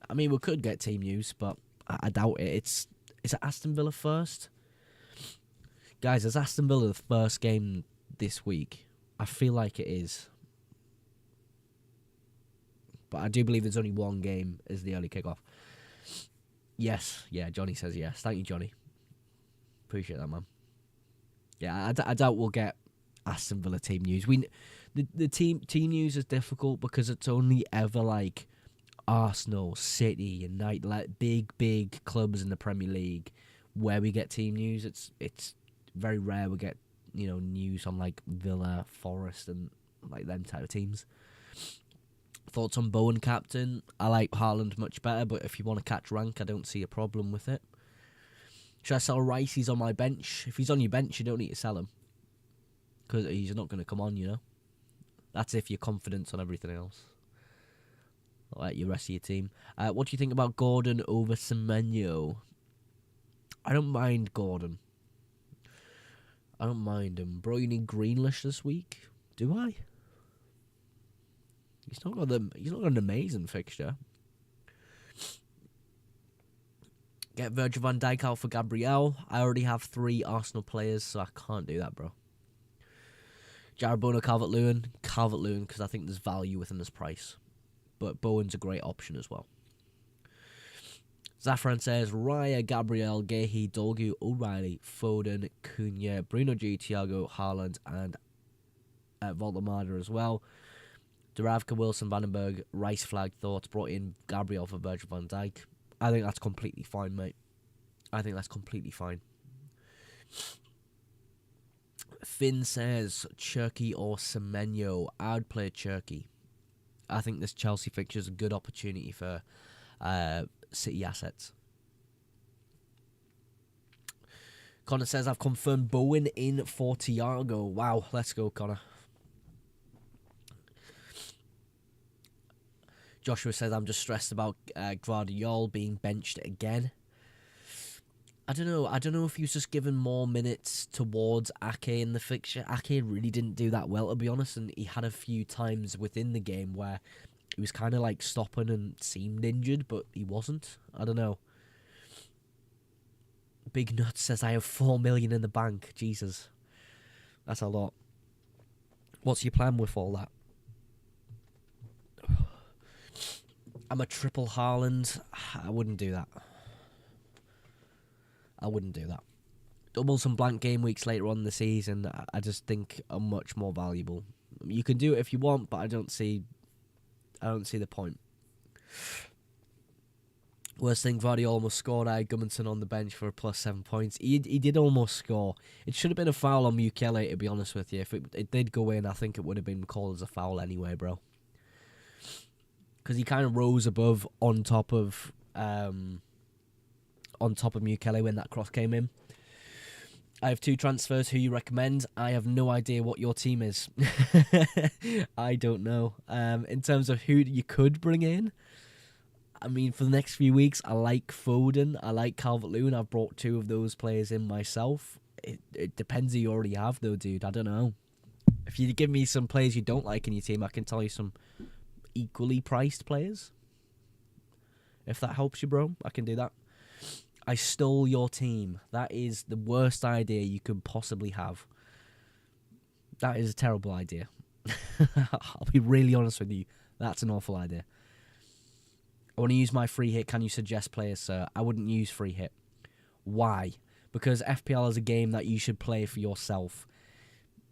I mean, we could get team news, but I doubt it. Is it Aston Villa first? Guys, is Aston Villa the first game this week? I feel like it is. But I do believe there's only one game as the early kickoff. Yes. Yeah, Johnny says yes. Thank you, Johnny. Appreciate that, man. Yeah, I doubt we'll get Aston Villa team news. The team news is difficult because it's only ever like Arsenal, City, United, like big clubs in the Premier League where we get team news. It's very rare we get news on like Villa, Forest, and like them type of teams. Thoughts on Bowen captain? I like Haaland much better, but if you want to catch rank, I don't see a problem with it. Should I sell Rice? He's on my bench. If he's on your bench, you don't need to sell him because he's not going to come on. That's if you're confident on everything else. Like your rest of your team. What do you think about Gordon over Semenyo? I don't mind Gordon. I don't mind him. Bro, you need Greenish this week? Do I? He's not got an amazing fixture. Get Virgil van Dijk out for Gabriel. I already have 3 Arsenal players, so I can't do that, bro. Jared Bowen or Calvert-Lewin? Calvert-Lewin, because I think there's value within this price. But Bowen's a great option as well. Zafran says, Raya, Gabriel, Gehi, Dolgu, O'Reilly, Foden, Cunha, Bruno G, Thiago, Haaland, and Voltemade as well. Duravka, Wilson, Vandenberg, Rice flag thoughts, brought in Gabriel for Virgil van Dijk. I think that's completely fine, mate. I think that's completely fine. Finn says, Cherky or Semenyo? I'd play Cherky. I think this Chelsea fixture is a good opportunity for City assets. Connor says, I've confirmed Bowen in for Thiago. Wow, let's go, Connor. Joshua says, I'm just stressed about Gvardiol being benched again. I don't know. I don't know if he was just given more minutes towards Ake in the fixture. Ake really didn't do that well, to be honest, and he had a few times within the game where he was kind of like stopping and seemed injured, but he wasn't. I don't know. Big Nuts says, I have 4 million in the bank. Jesus. That's a lot. What's your plan with all that? I'm a triple Haaland. I wouldn't do that. I wouldn't do that. Doubles and blank game weeks later on in the season, I just think are much more valuable. You can do it if you want, but I don't see the point. Worst thing, Vardy almost scored. I had Gumminson on the bench for a +7 points. He did almost score. It should have been a foul on Mukele, to be honest with you. If it did go in, I think it would have been called as a foul anyway, bro. Because he kind of rose above on top of Mukele when that cross came in. I have 2 transfers. Who you recommend? I have no idea what your team is. I don't know. In terms of who you could bring in, I mean, for the next few weeks, I like Foden. I like Calvert-Lewin. I've brought 2 of those players in myself. It depends who you already have, though, dude. I don't know. If you give me some players you don't like in your team, I can tell you some equally priced players. If that helps you, bro, I can do that. I stole your team. That is the worst idea you could possibly have. That is a terrible idea. I'll be really honest with you. That's an awful idea. I want to use my free hit. Can you suggest players, sir? I wouldn't use free hit. Why? Because FPL is a game that you should play for yourself.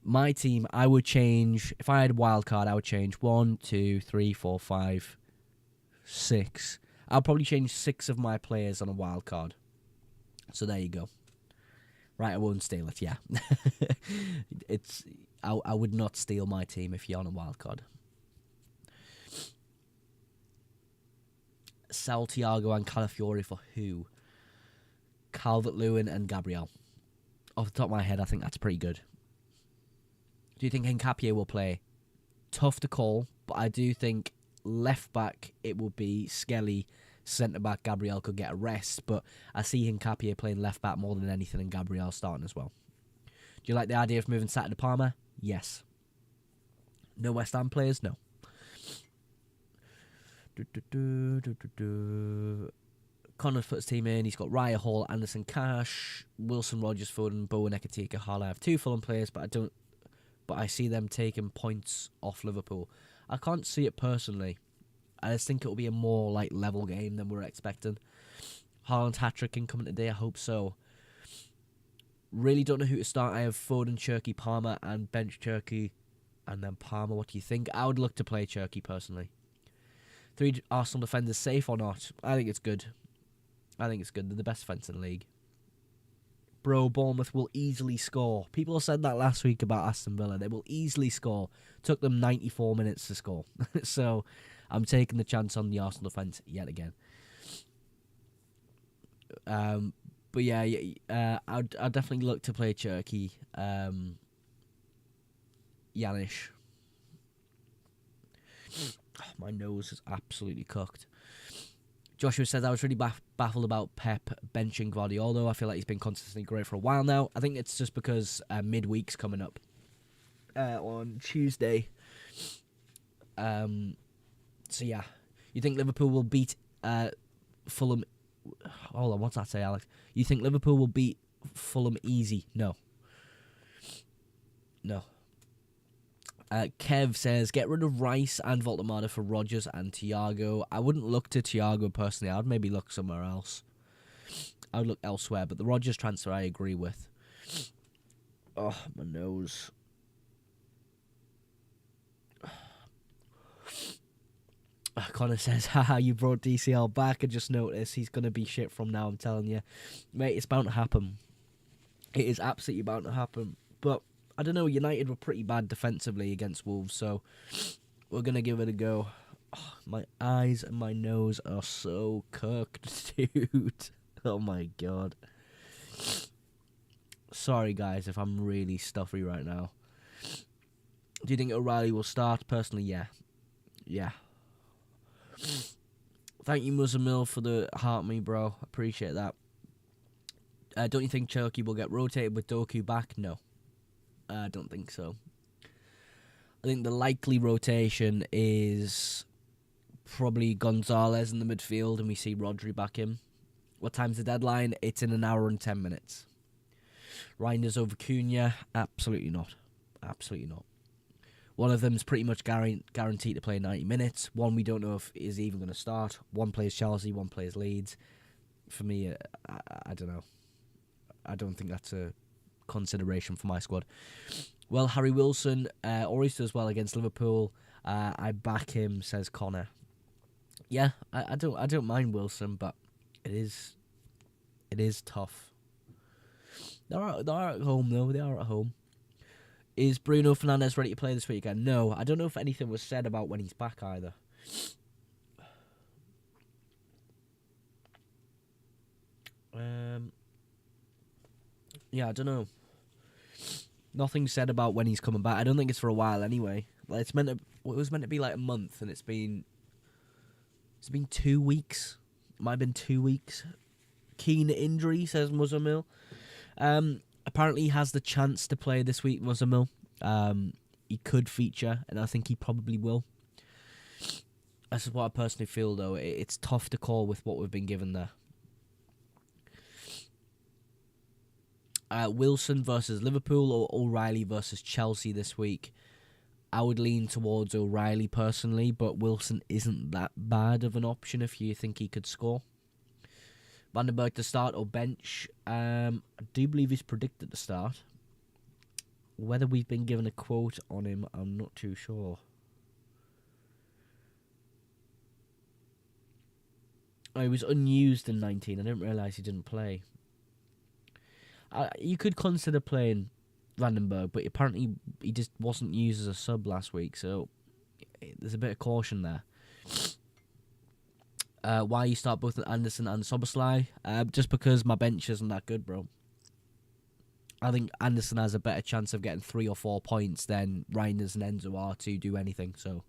My team, I would change. If I had a wild card, I would change 1, 2, 3, 4, 5, 6. I'll probably change 6 of my players on a wild card. So there you go. Right, I won't steal it. Yeah, I would not steal my team if you're on a wild card. Sell Thiago and Calafiori for who? Calvert-Lewin and Gabriel. Off the top of my head, I think that's pretty good. Do you think Nkapie will play? Tough to call, but I do think left back it will be Skelly. Centre back Gabriel could get a rest, but I see Nkapie playing left back more than anything, and Gabriel starting as well. Do you like the idea of moving Saka to Palmer? Yes. No West Ham players? No. Connor's put his team in. He's got Raya, Hall, Anderson, Cash, Wilson, Rogers, Foden, Bowen, Ekatika, Hall. I have 2 Fulham players, but I see them taking points off Liverpool. I can't see it personally. I just think it'll be a more like level game than we're expecting. Haaland hat-trick incoming today. I hope so. Really don't know who to start. I have Foden, Cherky, Palmer, and bench Cherky, and then Palmer. What do you think? I would look to play Cherky personally. 3 Arsenal defenders safe or not? I think it's good. They're the best defence in the league. Bro, Bournemouth will easily score. People said that last week about Aston Villa. They will easily score. Took them 94 minutes to score. So I'm taking the chance on the Arsenal defence yet again. But yeah, I'd definitely look to play Cherky. Yanish. Oh, my nose is absolutely cooked. Joshua says, I was really baffled about Pep benching Guardiola. I feel like he's been consistently great for a while now. I think it's just because midweek's coming up on Tuesday. So yeah. You think Liverpool will beat Fulham? Hold on, what's that say, Alex? You think Liverpool will beat Fulham easy? No. Kev says, get rid of Rice and Voltemada for Rodgers and Thiago. I wouldn't look to Thiago personally. I would maybe look somewhere else. I would look elsewhere. But the Rodgers transfer I agree with. Oh, my nose. Connor says, haha, you brought DCL back. I just noticed he's going to be shit from now, I'm telling you. Mate, it's bound to happen. It is absolutely bound to happen. But I don't know, United were pretty bad defensively against Wolves, so we're going to give it a go. Oh, my eyes and my nose are so cooked, dude. Oh my god. Sorry, guys, if I'm really stuffy right now. Do you think O'Reilly will start? Personally, yeah. Yeah. Thank you, Muzzamil, for the heart me, bro. Appreciate that. Don't you think Cherokee will get rotated with Doku back? No. I don't think so. I think the likely rotation is probably Gonzalez in the midfield and we see Rodri back in. What time's the deadline? It's in an hour and 10 minutes. Reinders over Cunha? Absolutely not. Absolutely not. One of them's pretty much guaranteed to play 90 minutes. One we don't know if is even going to start. One plays Chelsea, one plays Leeds. For me, I don't know. I don't think that's a consideration for my squad. Well, Harry Wilson always does well against Liverpool. I back him, says Connor. Yeah, I don't mind Wilson, but it is tough. They are at home though. They are at home. Is Bruno Fernandes ready to play this weekend? No, I don't know if anything was said about when he's back either. Yeah, I don't know. Nothing said about when he's coming back. I don't think it's for a while anyway. Like it was meant to be like a month, and it's been 2 weeks. It might have been 2 weeks. Keen injury, says Muzammil. Apparently he has the chance to play this week, Muzammil. He could feature, and I think he probably will. That's what I personally feel, though. It's tough to call with what we've been given there. Wilson versus Liverpool or O'Reilly versus Chelsea this week. I would lean towards O'Reilly personally, but Wilson isn't that bad of an option if you think he could score. Vandenberg to start or bench. I do believe he's predicted to start. Whether we've been given a quote on him, I'm not too sure. Oh, he was unused in 19. I didn't realise he didn't play. You could consider playing Vandenberg, but apparently he just wasn't used as a sub last week, so there's a bit of caution there. Why you start both Anderson and Szoboszlai? Just because my bench isn't that good, bro. I think Anderson has a better chance of getting 3 or 4 points than Reinders and Enzo are to do anything. So,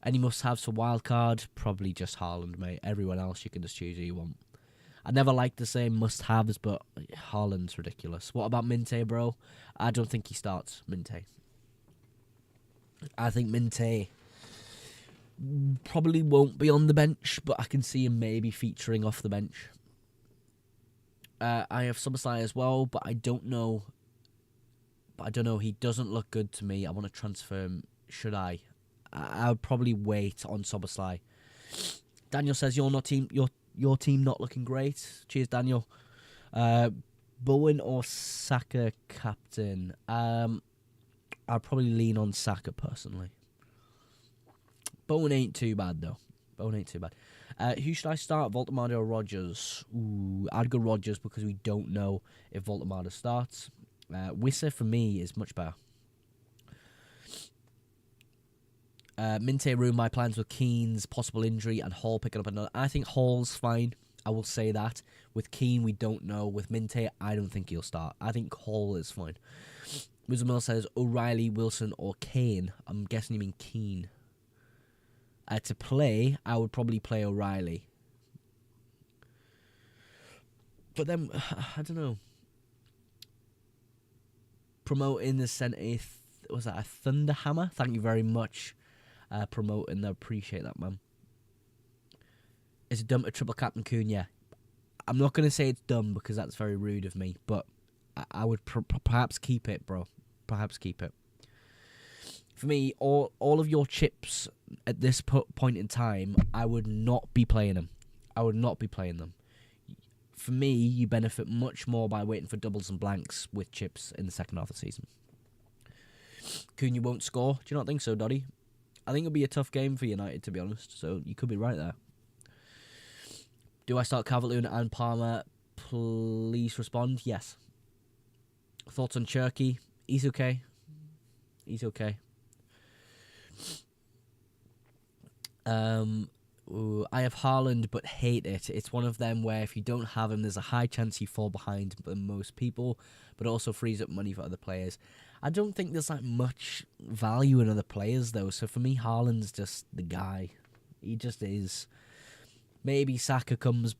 any must-haves for wildcard? Probably just Haaland, mate. Everyone else you can just choose who you want. I never like to say must-haves, but Haaland's ridiculous. What about Minte, bro? I don't think he starts Minte. I think Minte probably won't be on the bench, but I can see him maybe featuring off the bench. I have Szoboszlai as well, but I don't know. He doesn't look good to me. I want to transfer him. Should I? I would probably wait on Szoboszlai. Daniel says your team not looking great. Cheers, Daniel. Bowen or Saka captain? I'd probably lean on Saka personally. Bowen ain't too bad though. Who should I start, Voltemade or Rodgers? I'd go Rodgers because we don't know if Voltemade starts. Wissa for me is much better. Minte ruined my plans with Keane's possible injury and Hall picking up another. I think Hall's fine. I will say that. With Keane, we don't know. With Minte, I don't think he'll start. I think Hall is fine. Muzamil says O'Reilly, Wilson, or Kane. I'm guessing you mean Keane. To play, I would probably play O'Reilly. But then, I don't know. Promoting the centre, was that a Thunderhammer? Thank you very much. Promoting, I appreciate that, man. Is it dumb to triple captain Cunha? I'm not going to say it's dumb because that's very rude of me, but I would perhaps keep it, bro. Perhaps keep it. For me, all of your chips at this point in time, I would not be playing them. For me, you benefit much more by waiting for doubles and blanks with chips in the second half of the season. Cunha won't score. Do you not think so, Doddy? I think it'll be a tough game for United, to be honest, so you could be right there. Do I start Calvert-Lewin and Palmer? Please respond. Yes. Thoughts on Cherky? He's okay. I have Haaland but hate it. It's one of them where if you don't have him, there's a high chance you fall behind than most people, but it also frees up money for other players. I don't think there's like much value in other players though, so for me Haaland's just the guy. He just is. Maybe Salah comes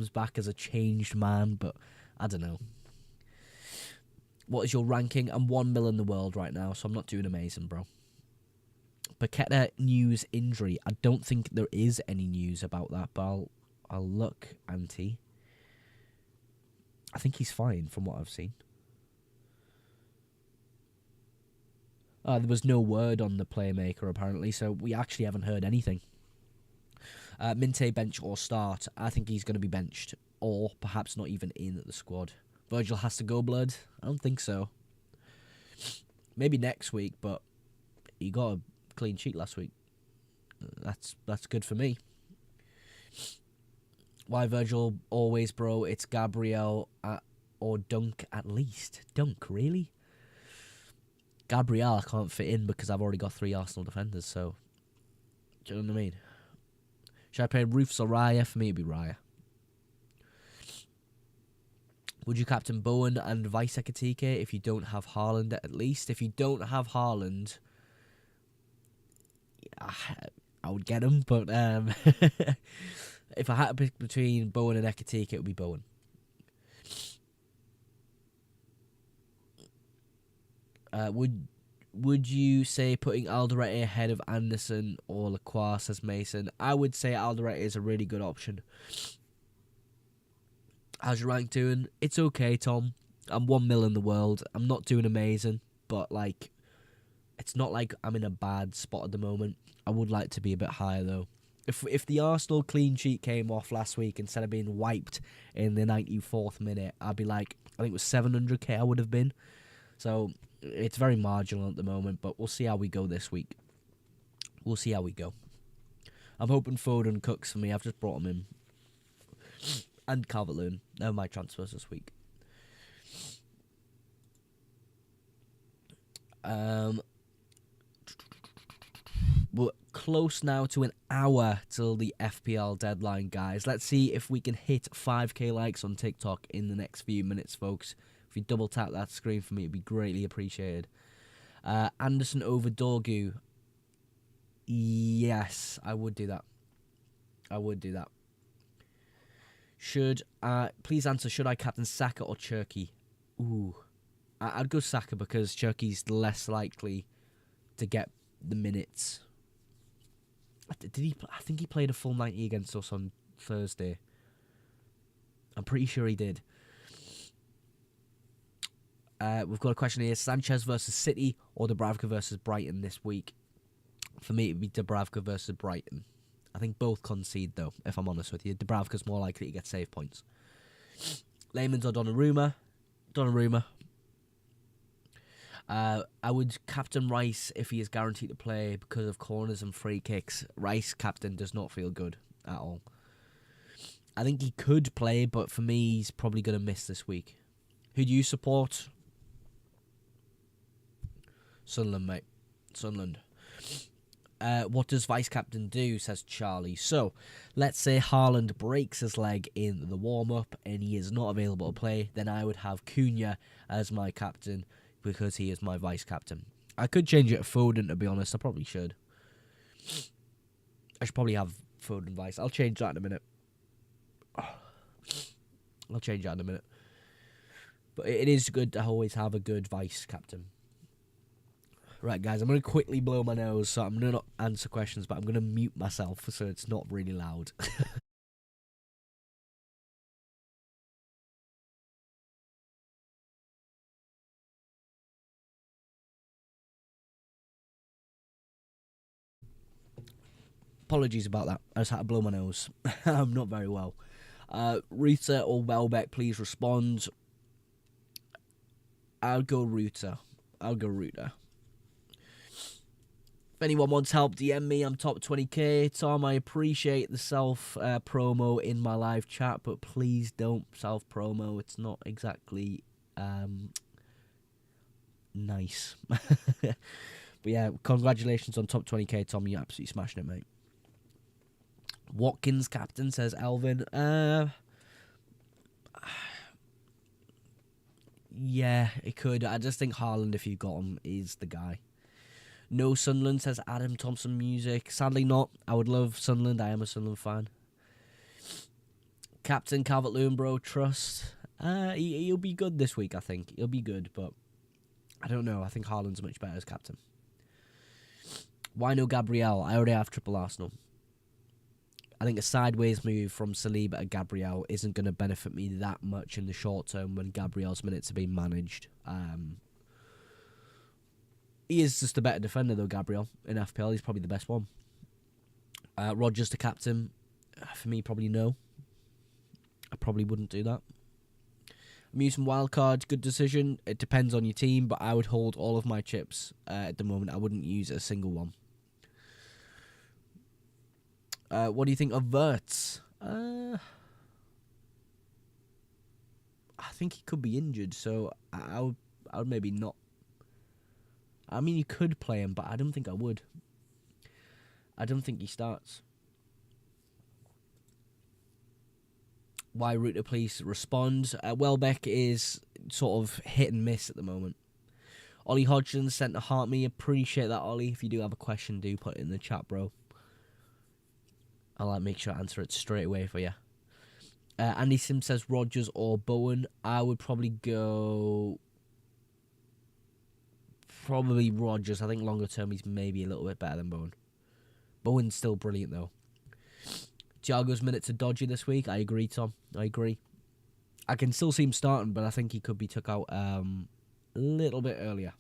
back as a changed man, but I don't know. What is your ranking? I'm 1 mil in the world right now, so I'm not doing amazing, bro. Paqueta news injury. I don't think there is any news about that, but I'll look, Auntie. I think he's fine from what I've seen. There was no word on the playmaker, apparently, so we actually haven't heard anything. Minte bench or start? I think he's going to be benched, or perhaps not even in the squad. Virgil has to go, blood? I don't think so. Maybe next week, but he got a clean sheet last week. That's good for me. Why Virgil always, bro? It's Gabriel or Dunk at least. Dunk, really? Gabriel I can't fit in because I've already got 3 Arsenal defenders, so... Do you know what I mean? Should I play Roofs or Raya? For me, it'd be Raya. Would you captain Bowen and vice Ekatike if you don't have Haaland at least? If you don't have Haaland, I would get him, but if I had to pick between Bowen and Ekatike, it would be Bowen. Would you say putting Alderete ahead of Anderson or Lacroix, says Mason? I would say Alderete is a really good option. How's your rank doing? It's okay, Tom. I'm 1 mil in the world. I'm not doing amazing, but like, it's not like I'm in a bad spot at the moment. I would like to be a bit higher though. If the Arsenal clean sheet came off last week instead of being wiped in the 94th minute, I'd be like, I think it was 700k I would have been. So it's very marginal at the moment, but we'll see how we go this week. We'll see how we go. I'm hoping Foden cooks for me. I've just brought him in. And Calvert-Lewin. They're my transfers this week. We're close now to an hour till the FPL deadline, guys. Let's see if we can hit 5k likes on TikTok in the next few minutes, folks. If you double tap that screen for me, it'd be greatly appreciated. Anderson over Dorgu. Yes, I would do that. I would do that. Please answer, should I captain Saka or Cherky? Ooh. I'd go Saka because Cherky's less likely to get the minutes. Did he? I think he played a full 90 against us on Thursday. I'm pretty sure he did. We've got a question here. Sanchez versus City or Dubravka versus Brighton this week? For me, it would be Dubravka versus Brighton. I think both concede, though, if I'm honest with you. Dubravka's more likely to get save points. Layman's or Donnarumma? Donnarumma. I would captain Rice if he is guaranteed to play because of corners and free kicks. Rice captain does not feel good at all. I think he could play, but for me, he's probably going to miss this week. Who do you support? Sunderland, mate. Sunderland. What does vice-captain do, says Charlie. So, let's say Haaland breaks his leg in the warm-up and he is not available to play, then I would have Cunha as my captain because he is my vice-captain. I could change it to Foden, to be honest. I probably should. I should probably have Foden vice. I'll change that in a minute. I'll change that in a minute. But it is good to always have a good vice-captain. Right, guys, I'm going to quickly blow my nose, so I'm going to not answer questions, but I'm going to mute myself so it's not really loud. Apologies about that. I just had to blow my nose. I'm not very well. Rita or Welbeck, please respond. I'll go Rita. If anyone wants help, DM me. I'm top 20k. Tom, I appreciate the self-promo in my live chat, but please don't self-promo. It's not exactly nice. But yeah, congratulations on top 20k, Tom. You're absolutely smashing it, mate. Watkins captain, says Elvin. Yeah, it could. I just think Haaland, if you got him, is the guy. No Sunderland, says Adam Thompson Music. Sadly not. I would love Sunderland. I am a Sunderland fan. Captain Calvert-Lewin, bro. Trust. He'll be good this week, I think. He'll be good, but I don't know. I think Haaland's much better as captain. Why no Gabriel? I already have triple Arsenal. I think a sideways move from Saliba to Gabriel isn't going to benefit me that much in the short term when Gabriel's minutes are being managed. He is just a better defender, though, Gabriel. In FPL, he's probably the best one. Rodgers to captain. For me, probably no. I probably wouldn't do that. I'm using wildcard. Good decision. It depends on your team, but I would hold all of my chips at the moment. I wouldn't use a single one. What do you think of Wirtz? I think he could be injured, so I would maybe not. I mean, you could play him, but I don't think I would. I don't think he starts. Why Router, please respond. Welbeck is sort of hit and miss at the moment. Ollie Hodgson sent to heart me. Appreciate that, Ollie. If you do have a question, do put it in the chat, bro. I'll make sure I answer it straight away for you. Andy Sim says Rodgers or Bowen. I would probably go... Probably Rodgers. I think longer term he's maybe a little bit better than Bowen. Bowen's still brilliant, though. Thiago's minutes are dodgy this week. I agree, Tom. I agree. I can still see him starting, but I think he could be took out a little bit earlier.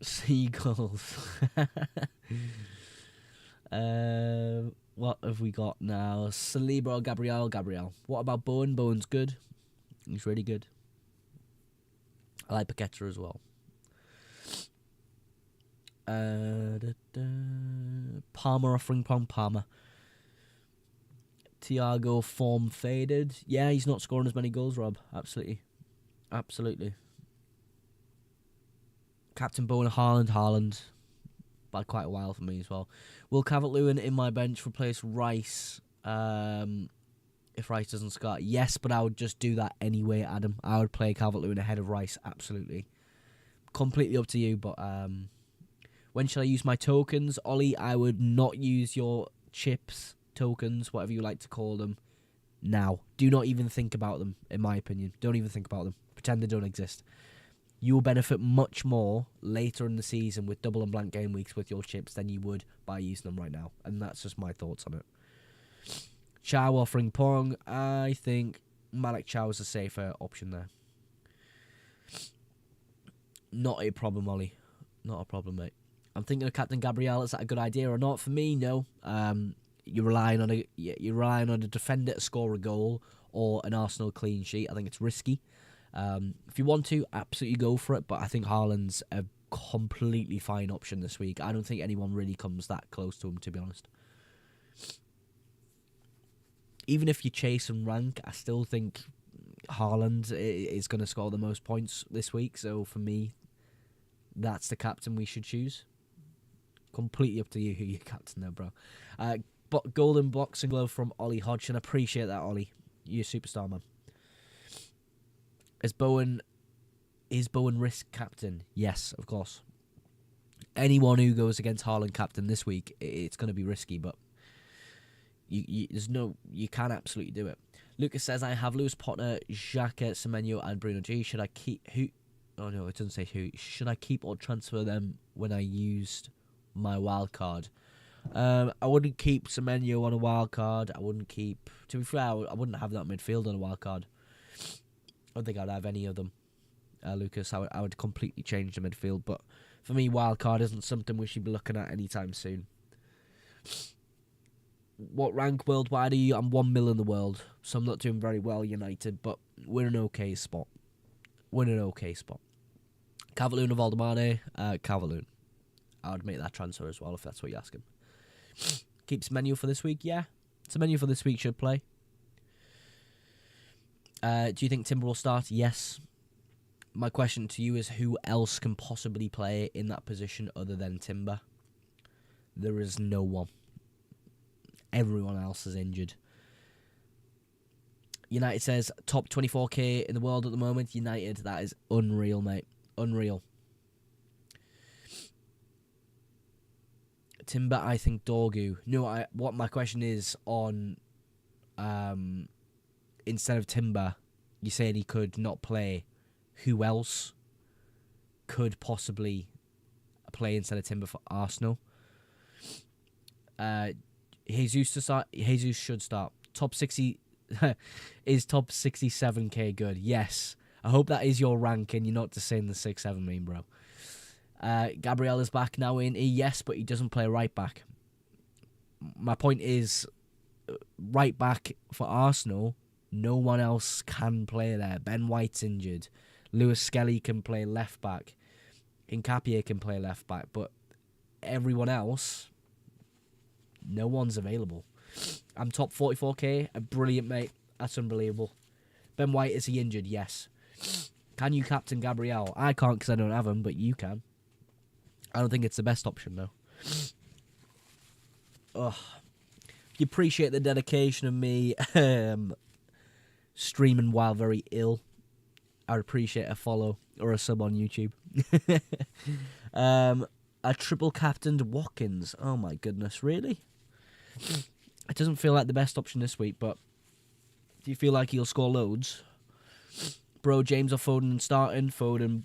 Seagulls. What have we got now? Saliba or Gabriel? Gabriel. What about Bowen? Bowen's good. He's really good. I like Paqueta as well. Palmer offering Palmer. Thiago form faded. Yeah, he's not scoring as many goals, Rob. Absolutely. Absolutely. Captain Bowen, Haaland. By quite a while for me as well. Will Calvert-Lewin in my bench replace Rice if Rice doesn't start? Yes, but I would just do that anyway, Adam. I would play Calvert-Lewin ahead of Rice, absolutely. Completely up to you, but when shall I use my tokens? Ollie, I would not use your chips, tokens, whatever you like to call them, now. Do not even think about them, in my opinion. Don't even think about them. Pretend they don't exist. You will benefit much more later in the season with double and blank game weeks with your chips than you would by using them right now. And that's just my thoughts on it. Chow offering Pong. I think Malik Chow is a safer option there. Not a problem, Ollie. Not a problem, mate. I'm thinking of Captain Gabriel. Is that a good idea or not? For me, no. You're relying on a defender to score a goal or an Arsenal clean sheet. I think it's risky. If you want to, absolutely go for it. But I think Haaland's a completely fine option this week. I don't think anyone really comes that close to him, to be honest. Even if you chase and rank, I still think Haaland is going to score the most points this week. So for me, that's the captain we should choose. Completely up to you who your captain there, bro. But golden boxing glove from Ollie Hodgson. Appreciate that, Ollie. You're a superstar, man. Is Bowen risk captain? Yes, of course. Anyone who goes against Haaland captain this week, it's going to be risky, but you can absolutely do it. Lucas says, I have Lewis Potter, Xhaka, Semenyo, and Bruno G. Should I keep who? Oh no, it doesn't say who. Should I keep or transfer them when I used my wild card? I wouldn't keep Semenyo on a wild card. I wouldn't keep. To be fair, I wouldn't have that midfield on a wild card. I don't think I'd have any of them, Lucas. I would completely change the midfield. But for me, wild card isn't something we should be looking at anytime soon. What rank worldwide are you? I'm 1 mil in the world, so I'm not doing very well, United, but we're in an okay spot. Calvert-Lewin of Valdemane, Calvert-Lewin. I would make that transfer as well if that's what you're asking. Keeps menu for this week, yeah. It's a menu for this week, should play. Do you think Timber will start? Yes. My question to you is, who else can possibly play in that position other than Timber? There is no one. Everyone else is injured. United says top 24k in the world at the moment. United, that is unreal, mate. Unreal. Timber, I think Dorgu. No, what my question is on, instead of Timber, you saying he could not play. Who else could possibly play instead of Timber for Arsenal? Jesus to start. Jesus should start. Top 60 is top 67k good. Yes. I hope that is your rank and you're not just saying the 6-7 meme, bro. Gabriel is back now in. Yes, but he doesn't play right back. My point is, right back for Arsenal, no one else can play there. Ben White's injured. Lewis Skelly can play left back. Nkapie can play left back. But everyone else, no one's available. I'm top 44k. Brilliant, mate. That's unbelievable. Ben White, is he injured? Yes. Can you captain Gabriel? I can't because I don't have him, but you can. I don't think it's the best option, though. Ugh. If you appreciate the dedication of me streaming while very ill, I'd appreciate a follow or a sub on YouTube. A triple captained Watkins. Oh my goodness, really? It doesn't feel like the best option this week, but do you feel like he'll score loads? Bro, James or Foden starting? Foden.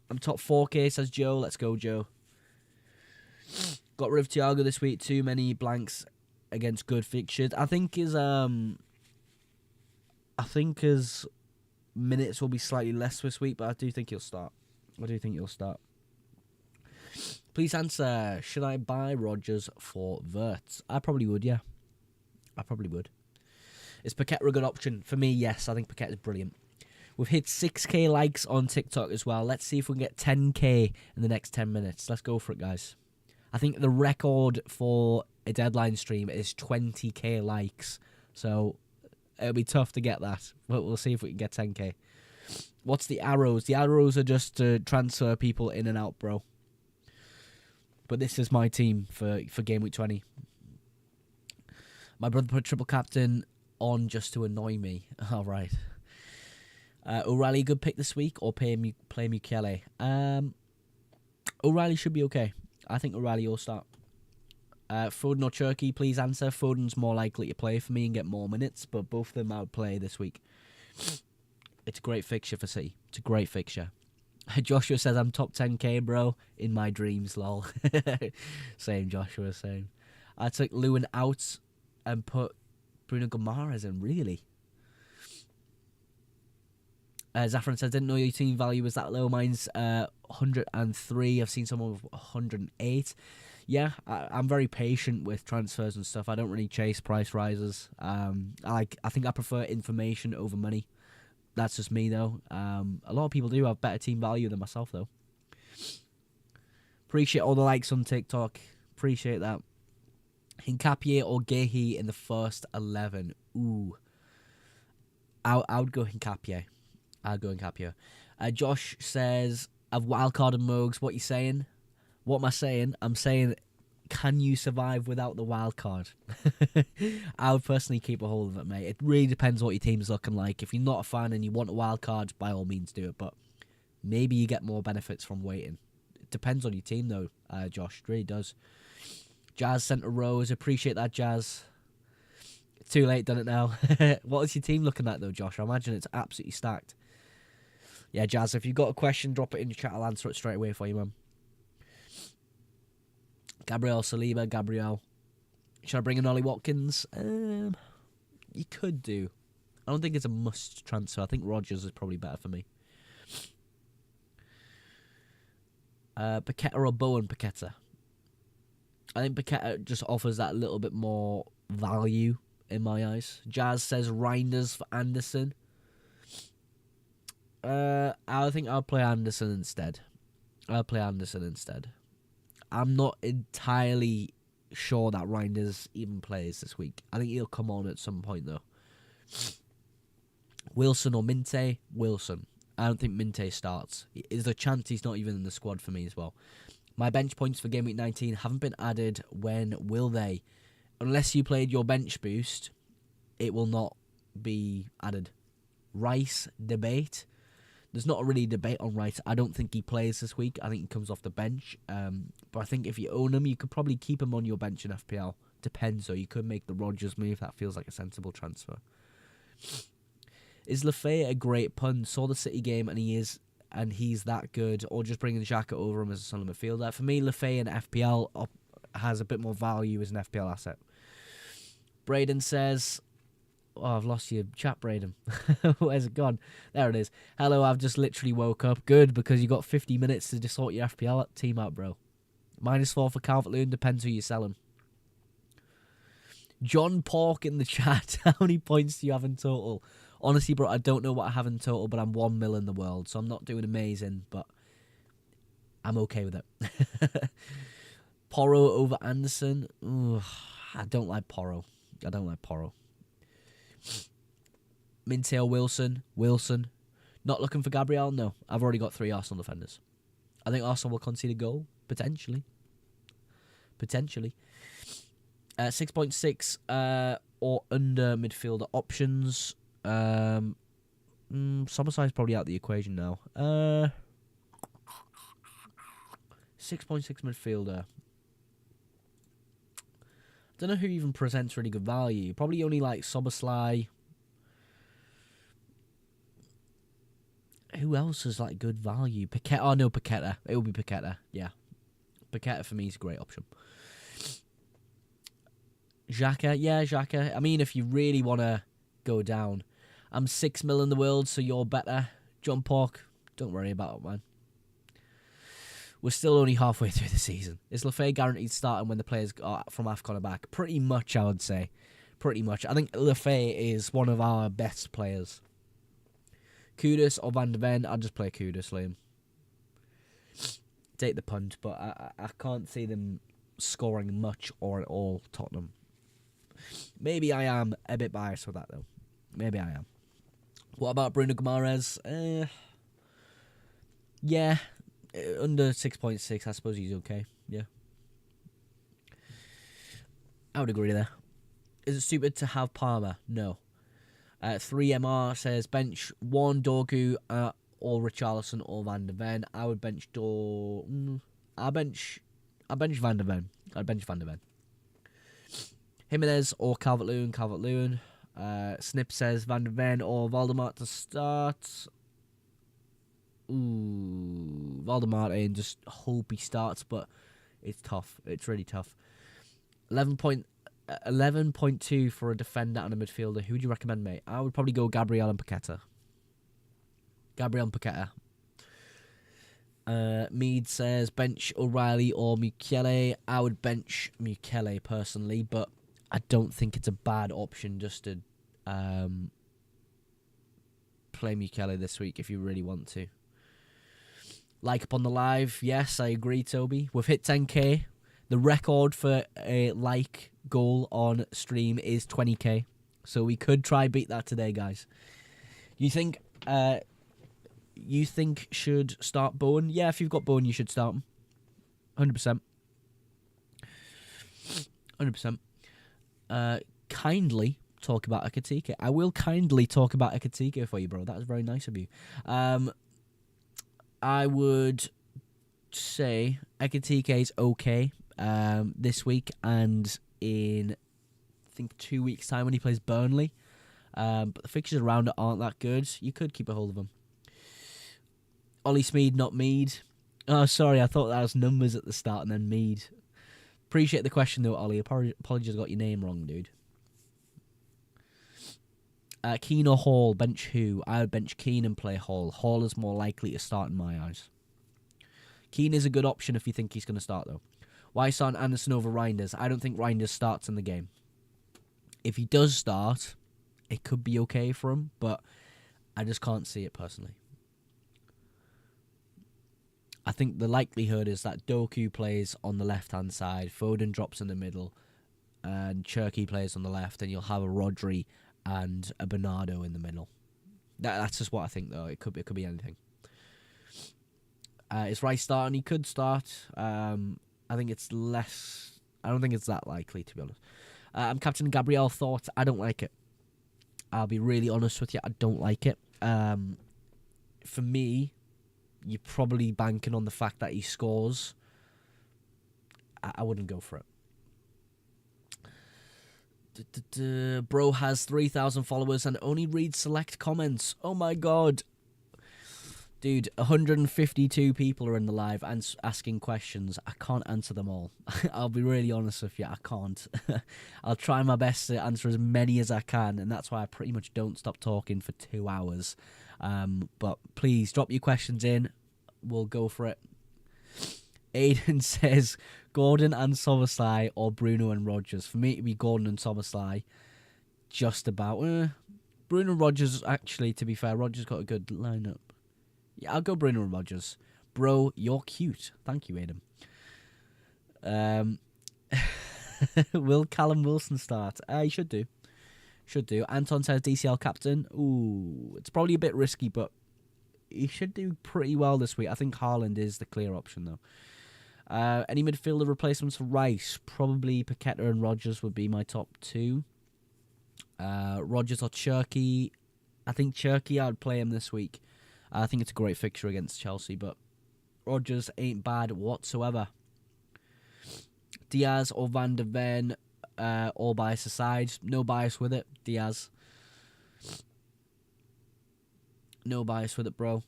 I'm top 4k, says Joe. Let's go, Joe. Got rid of Thiago this week. Too many blanks against good fixtures. I think his minutes will be slightly less this week, but I do think he'll start. Please answer, should I buy Rodgers for Wirtz? I probably would, yeah. I probably would. Is Paquette a good option? For me, yes. I think Paquette is brilliant. We've hit 6k likes on TikTok as well. Let's see if we can get 10k in the next 10 minutes. Let's go for it, guys. I think the record for a deadline stream is 20k likes. So it'll be tough to get that. But we'll see if we can get 10k. What's the arrows? The arrows are just to transfer people in and out, bro. But this is my team for Game Week 20. My brother put triple captain on just to annoy me. All right. O'Reilly, good pick this week, or play Mukele? O'Reilly should be okay. I think O'Reilly will start. Foden or Cherky, please answer. Foden's more likely to play for me and get more minutes, but both of them I would play this week. It's a great fixture for City. It's a great fixture. Joshua says, I'm top 10k, bro. In my dreams, lol. Same, Joshua, same. I took Lewin out and put Bruno Guimaraes in, really? Zafran says, didn't know your team value was that low. Mine's 103. I've seen someone with 108. Yeah, I'm very patient with transfers and stuff. I don't really chase price rises. I think I prefer information over money. That's just me, though. A lot of people do have better team value than myself, though. Appreciate all the likes on TikTok. Appreciate that. Nkapie or Gehi in the first 11. Ooh. I would go Nkapie. I'll go Nkapie. Josh says, I've wildcarded Mogs. What you saying? What am I saying? I'm saying, can you survive without the wildcard? I would personally keep a hold of it, mate. It really depends what your team's looking like. If you're not a fan and you want a wildcard, by all means do it. But maybe you get more benefits from waiting. It depends on your team, though, Josh. It really does. Jazz sent a rose. Appreciate that, Jazz. Too late, done it now. What is your team looking like, though, Josh? I imagine it's absolutely stacked. Yeah, Jazz, if you've got a question, drop it in the chat. I'll answer it straight away for you, man. Gabriel Saliba, Gabriel. Should I bring in Ollie Watkins? You could do. I don't think it's a must transfer. I think Rodgers is probably better for me. Paqueta or Bowen Paqueta? I think Paqueta just offers that little bit more value in my eyes. Jazz says Reinders for Anderson. I think I'll play Anderson instead. I'm not entirely sure that Reinders even plays this week. I think he'll come on at some point, though. Wilson or Minte? Wilson. I don't think Minte starts. There's a chance he's not even in the squad for me as well. My bench points for Game Week 19 haven't been added. When will they? Unless you played your bench boost, it will not be added. Rice debate. There's not really a debate on Rice. I don't think he plays this week. I think he comes off the bench. But I think if you own him, you could probably keep him on your bench in FPL. Depends, though. You could make the Rodgers move. That feels like a sensible transfer. Is Lafay a great pun? Saw the City game and he's that good. Or just bringing Xhaka over him as a solid midfielder. For me, Lafay in FPL has a bit more value as an FPL asset. Braden says... Oh, I've lost your chat, Braden. Where's it gone? There it is. Hello, I've just literally woke up. Good, because you got 50 minutes to just sort your FPL team out, bro. -4 for Calvert-Lewin. Depends who you're selling. John Pork in the chat. How many points do you have in total? Honestly, bro, I don't know what I have in total, but I'm 1 mil in the world, so I'm not doing amazing, but I'm okay with it. Porro over Anderson. Ooh, I don't like Porro. Mintail Wilson. Not looking for Gabriel? No. I've already got 3 Arsenal defenders. I think Arsenal will concede a goal. Potentially. 6.6 or under midfielder options. Summerside's probably out the equation now. 6.6 midfielder. I don't know who even presents really good value. Probably only like Soboslai. Who else is like good value? Paqueta. Oh, no, Paqueta. It will be Paqueta. Yeah. Paqueta for me is a great option. Xhaka. Yeah, Xhaka. I mean, if you really want to go down. I'm 6 mil in the world, so you're better. John Pork. Don't worry about it, man. We're still only halfway through the season. Is Lafay guaranteed starting when the players from AFCON are back? Pretty much, I would say. Pretty much. I think Lafay is one of our best players. Kudus or Van de Ven? I'll just play Kudus, Liam. Take the punt, but I can't see them scoring much or at all, Tottenham. Maybe I am a bit biased with that, though. Maybe I am. What about Bruno Guimaraes? Yeah. Under 6.6, I suppose he's okay. Yeah. I would agree there. Is it stupid to have Palmer? No. 3MR says bench 1 Dorgu or Richarlison or Van de Ven. I would bench I'll bench Van de Ven. I'd bench Van de Ven. Jimenez or Calvert-Lewin. Snip says Van de Ven or Valdemar to start. Ooh, Valdemar and just hope he starts, but it's tough. It's really tough. 11.2 for a defender and a midfielder. Who would you recommend, mate? I would probably go Gabriel and Paqueta. Mead says bench O'Reilly or Mukiele. I would bench Mukiele personally, but I don't think it's a bad option just to play Mukiele this week if you really want to. Like up on the live, yes, I agree, Toby. We've hit 10k. The record for a like goal on stream is 20k. So we could try beat that today, guys. You think should start Bowen? Yeah, if you've got Bowen, you should start him. 100%. 100%. Kindly talk about Ekitike. I will kindly talk about Ekitike for you, bro. That is very nice of you. I would say Ekitike is okay this week and in, I think, 2 weeks' time when he plays Burnley. But the fixtures around it aren't that good. You could keep a hold of him. Ollie Smeed, not Mead. Oh, sorry, I thought that was numbers at the start and then Mead. Appreciate the question, though, Ollie. Apologies, I got your name wrong, dude. Keane or Hall, bench who? I would bench Keane and play Hall. Hall is more likely to start in my eyes. Keane is a good option if you think he's going to start, though. Why start Anderson over Reinders? I don't think Reinders starts in the game. If he does start, it could be okay for him, but I just can't see it personally. I think the likelihood is that Doku plays on the left-hand side, Foden drops in the middle, and Cherky plays on the left, and you'll have a Rodri and a Bernardo in the middle. That's just what I think, though. It could be anything. Is Rice starting? He could start. I think it's less. I don't think it's that likely, to be honest. I'm Captain Gabriel. Thoughts? I don't like it. I'll be really honest with you. I don't like it. for me, you're probably banking on the fact that he scores. I wouldn't go for it. Bro has 3,000 followers and only reads select comments. Oh my god. Dude, 152 people are in the live and asking questions. I can't answer them all. I'll be really honest with you, I can't. I'll try my best to answer as many as I can, and that's why I pretty much don't stop talking for 2 hours. But please, drop your questions in. We'll go for it. Aiden says, Gordon and Somersley or Bruno and Rodgers. For me, it'd be Gordon and Somersley. Just about. Bruno and Rodgers, actually, to be fair, Rodgers got a good lineup. Yeah, I'll go Bruno and Rodgers. Bro, you're cute. Thank you, Adam. Will Callum Wilson start? He should do. Should do. Anton says DCL captain. Ooh, it's probably a bit risky, but he should do pretty well this week. I think Haaland is the clear option, though. Any midfielder replacements for Rice? Probably Paqueta and Rodgers would be my top 2. Rodgers or Cherky? I think Cherky, I'd play him this week. I think it's a great fixture against Chelsea, but Rodgers ain't bad whatsoever. Diaz or Van der Ven, all bias aside. No bias with it. Diaz. No bias with it, bro.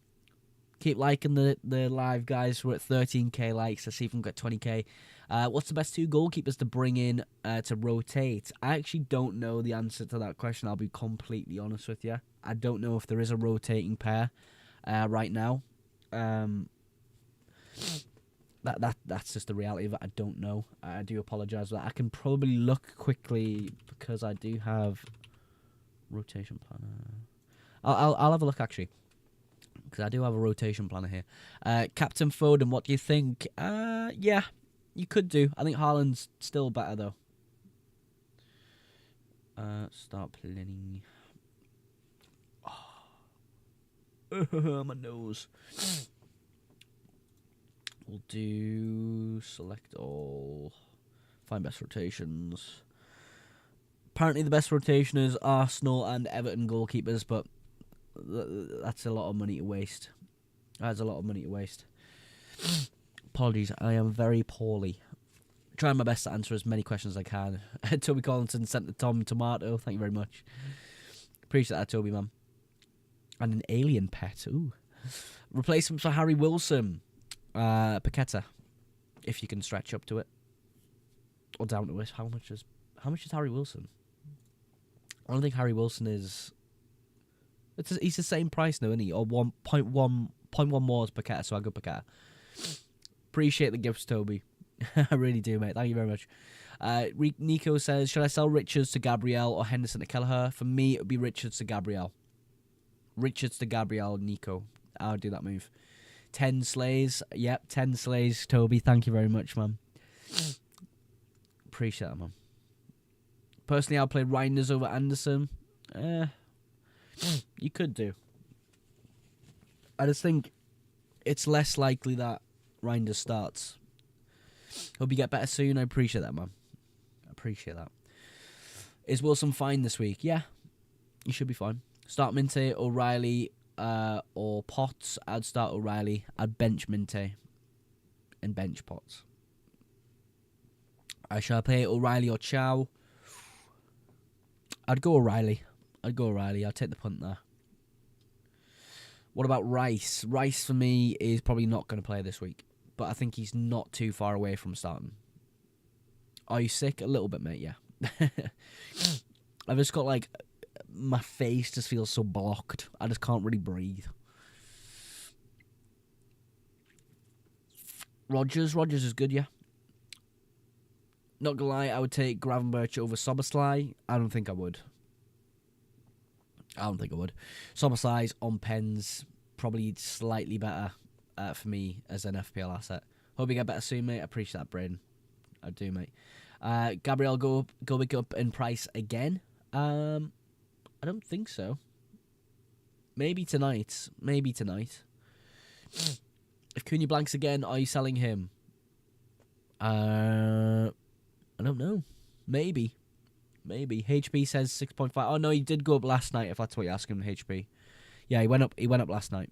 Keep liking the live, guys. We're at 13k likes. Let's see if we can get 20k. What's the best 2 goalkeepers to bring in to rotate? I actually don't know the answer to that question. I'll be completely honest with you. I don't know if there is a rotating pair right now. That's just the reality of it. I don't know. I do apologise for that. I can probably look quickly because I do have rotation planner. I'll have a look actually, because I do have a rotation planner here. Captain Foden, what do you think? Yeah, you could do. I think Haaland's still better though. Start planning. Oh, my nose. We'll do select all. Find best rotations. Apparently the best rotation is Arsenal and Everton goalkeepers, but that's a lot of money to waste. That's a lot of money to waste. Apologies, I am very poorly. Trying my best to answer as many questions as I can. Toby Collinson sent the Tom Tomato. Thank you very much. Appreciate that, Toby, man. And an alien pet. Ooh. Replacement for Harry Wilson. Paqueta. If you can stretch up to it. Or down to it. How much is Harry Wilson? I don't think Harry Wilson is... He's the same price now, isn't he? Or 1.1 more as Paqueta, so I'll go Paqueta. Appreciate the gifts, Toby. I really do, mate. Thank you very much. Nico says, should I sell Richards to Gabriel or Henderson to Kelleher? For me, it would be Richards to Gabriel. Richards to Gabriel, Nico. I'll do that move. 10 slays. Yep, 10 slays, Toby. Thank you very much, man. Appreciate that, man. Personally, I'll play Reinders over Anderson. You could do. I just think it's less likely that Reinders starts. Hope you get better soon. I appreciate that, man. I appreciate that. Is Wilson fine this week? Yeah, he should be fine. Start Minte, O'Reilly, or Potts. I'd start O'Reilly. I'd bench Minte and bench Potts. I shall play O'Reilly or Chow. I'd go O'Reilly. I'd take the punt there. What about Rice? Rice, for me, is probably not going to play this week. But I think he's not too far away from starting. Are you sick? A little bit, mate, yeah. I've just got, like... My face just feels so blocked. I just can't really breathe. Rodgers is good, yeah. Not gonna lie, I would take Gravenberch over Sobersley. I don't think I would. Sobersley's on pens, probably slightly better for me as an FPL asset. Hope you get better soon, mate. I appreciate that, Braden. I do, mate. Gabriel go back up in price again. I don't think so. Maybe tonight. If Cunha blanks again, are you selling him? I don't know. Maybe. HP says 6.5. Oh no, he did go up last night. If that's what you're asking, HP. Yeah, he went up last night.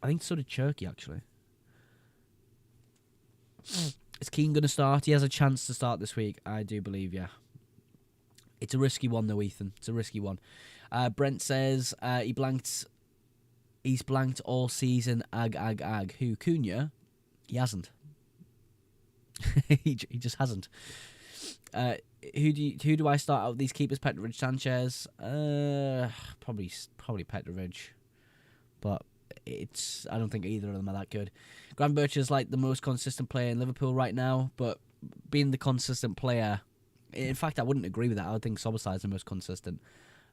I think so did Cherky, actually. Is Keane going to start? He has a chance to start this week, I do believe, yeah. It's a risky one, though, Ethan. It's a risky one. Brent says he's blanked all season. Ag. Who? Cunha? He hasn't. he just hasn't. Who do I start out with these keepers? Petrovic, Sanchez? Probably Petrovic. But I don't think either of them are that good. Gravenberch is like the most consistent player in Liverpool right now, but being the consistent player, in fact, I wouldn't agree with that. I would think Szoboszlai is the most consistent.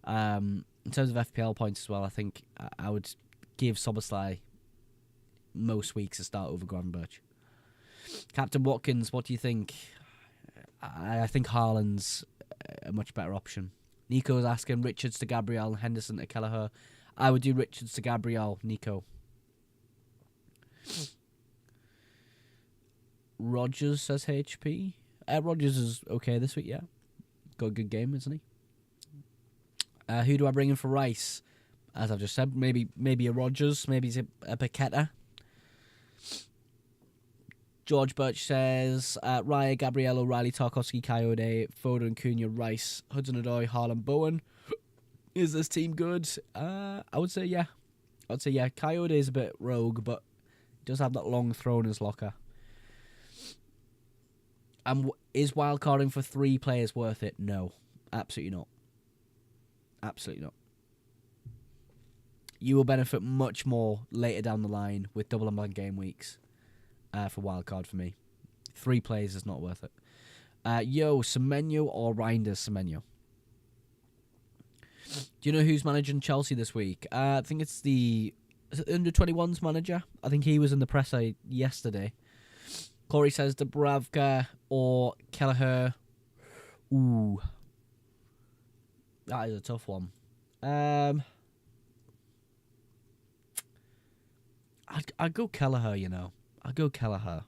In terms of FPL points as well, I think I would give Szoboszlai most weeks a start over Gravenberch. Captain Watkins, what do you think? I think Haaland's a much better option. Nico's asking Richards to Gabriel, Henderson to Kelleher. I would do Richards to Gabriel, Nico. Rogers says HP. Rogers is okay this week, yeah. Got a good game, isn't he? Who do I bring in for Rice? As I've just said, maybe a Rogers, maybe a Paqueta. George Birch says Raya, Gabriel, O'Reilly, Tarkowski, Coyote, Foden, Cunha, Rice, Hudson-Odoi, Haaland, Bowen. Is this team good? I would say yeah. Coyote is a bit rogue, but he does have that long throw in his locker. Is wildcarding for 3 players worth it? No. Absolutely not. Absolutely not. You will benefit much more later down the line with double and blank game weeks for wildcard for me. 3 players is not worth it. Semenyo or Reinders Semenyo? Do you know who's managing Chelsea this week? I think it's the under-21s manager. I think he was in the presser yesterday. Corey says Dubravka or Kelleher. Ooh. That is a tough one. I'd go Kelleher, you know. I'd go Kelleher.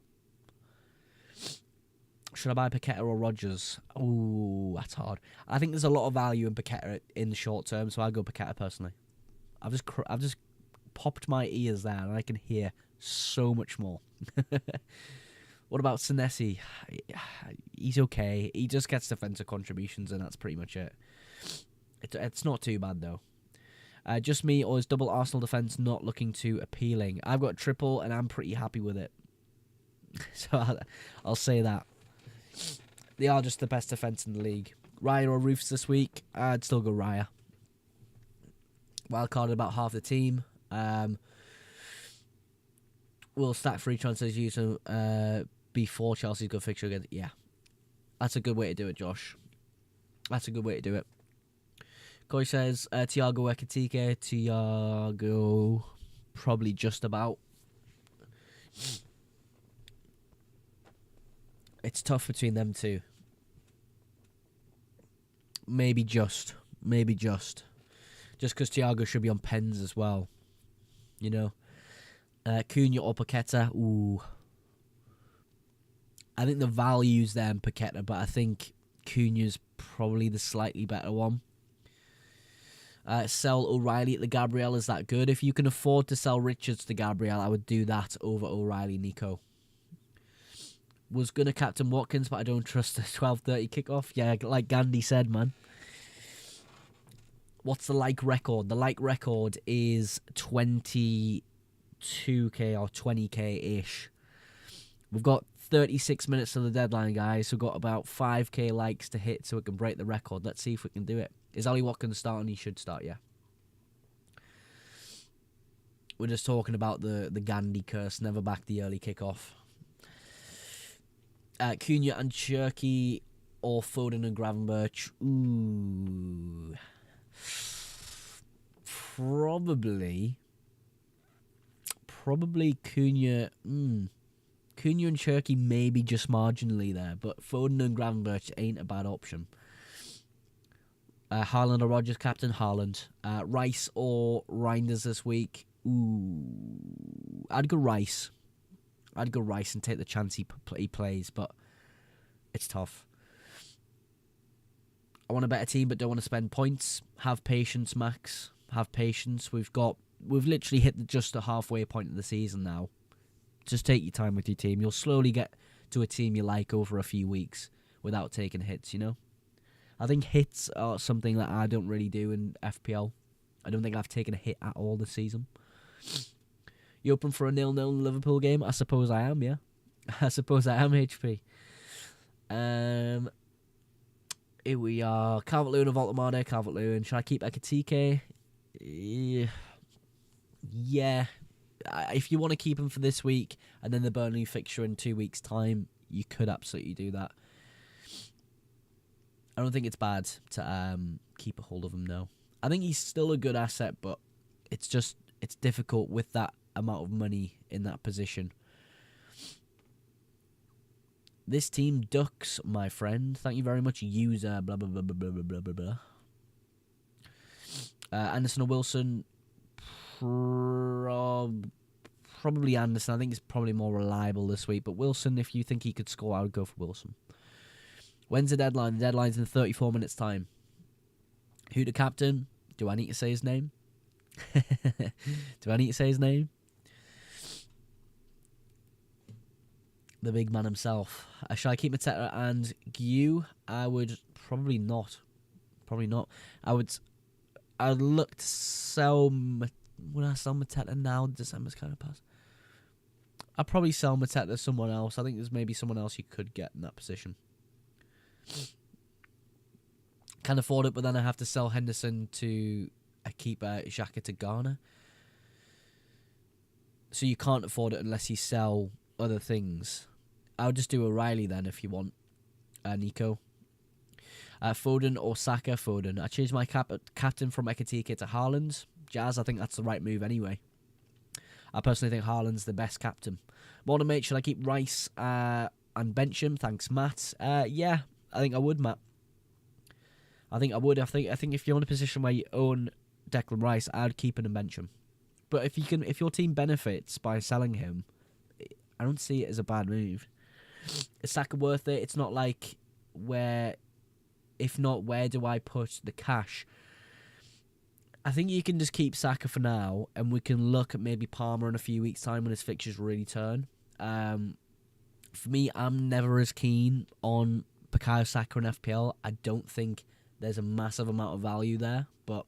Should I buy Paqueta or Rogers? Ooh, that's hard. I think there's a lot of value in Paqueta in the short term, so I'll go Paqueta personally. I've just popped my ears there, and I can hear so much more. What about Senesi? He's okay. He just gets defensive contributions, and that's pretty much it. It's not too bad, though. Just me, or is double Arsenal defence not looking too appealing? I've got triple, and I'm pretty happy with it. So I'll say that. They are just the best defence in the league. Raya or Roofs this week? I'd still go Raya. Wildcarded about half the team. Will stack free transfers used before Chelsea's good fixture again? Yeah. That's a good way to do it, Josh. That's a good way to do it. Corey says Thiago Ekitike. Thiago, probably just about. It's tough between them two. Maybe just. Just because Thiago should be on pens as well. You know. Cunha or Paqueta. Ooh. I think the value's there in Paqueta, but I think Cunha's probably the slightly better one. Sell O'Reilly at the Gabriel. Is that good? If you can afford to sell Richards to Gabriel, I would do that over O'Reilly, Nico. Was going to captain Watkins, but I don't trust the 12:30 kickoff. Yeah, like Gandhi said, man. What's the like record? The like record is 22k or 20k-ish. We've got 36 minutes to the deadline, guys. We've got about 5k likes to hit so we can break the record. Let's see if we can do it. Is Ollie Watkins starting? He should start, yeah. We're just talking about the Gandhi curse. Never back the early kickoff. Cunha and Cherky or Foden and Gravenberch. Ooh. Probably Cunha. Cunha and Cherky maybe just marginally there, but Foden and Gravenberch ain't a bad option. Haaland or Rogers, captain Haaland. Rice or Reinders this week. Ooh. I'd go Rice. And take the chance he plays, but it's tough. I want a better team, but don't want to spend points. Have patience, Max. Have patience. We've got we've literally hit just the halfway point of the season now. Just take your time with your team. You'll slowly get to a team you like over a few weeks without taking hits, you know? I think hits are something that I don't really do in FPL. I don't think I've taken a hit at all this season. You open for a 0-0 Liverpool game? I suppose I am, yeah. I suppose I am, HP. Here we are. Calvert-Lewin and Voltemade. Calvert-Lewin. Should I keep Ekatike? Yeah. If you want to keep him for this week and then the Burnley fixture in 2 weeks' time, you could absolutely do that. I don't think it's bad to keep a hold of him, no. I think he's still a good asset, but it's difficult with that amount of money in that position. This team ducks, my friend. Thank you very much, user. Blah, blah, blah, blah, blah, blah, blah, blah. Anderson or Wilson? Probably Anderson. I think it's probably more reliable this week. But Wilson, if you think he could score, I would go for Wilson. When's the deadline? The deadline's in 34 minutes' time. Who the captain? Do I need to say his name? Do I need to say his name? The big man himself. Shall I keep Mateta and Gu? I would probably not. Probably not. I'd look to sell. Would I sell Mateta now? December's kind of passed. I'd probably sell Mateta to someone else. I think there's maybe someone else you could get in that position. Can't afford it, but then I have to sell Henderson to keep Xhaka to Ghana. So you can't afford it unless you sell other things. I'll just do O'Reilly then if you want, Nico. Foden or Saka? Foden. I changed my captain from Ekatike to Haaland. Jazz, I think that's the right move anyway. I personally think Haaland's the best captain. Morning, mate. Should I keep Rice and bench him? Thanks, Matt. Yeah, I think I would, Matt. I think I would. I think if you're in a position where you own Declan Rice, I'd keep him and bench him. But if your team benefits by selling him, I don't see it as a bad move. Is Saka worth it? It's not like if not, where do I put the cash? I think you can just keep Saka for now, and we can look at maybe Palmer in a few weeks' time when his fixtures really turn. For me, I'm never as keen on Bukayo Saka in FPL. I don't think there's a massive amount of value there, but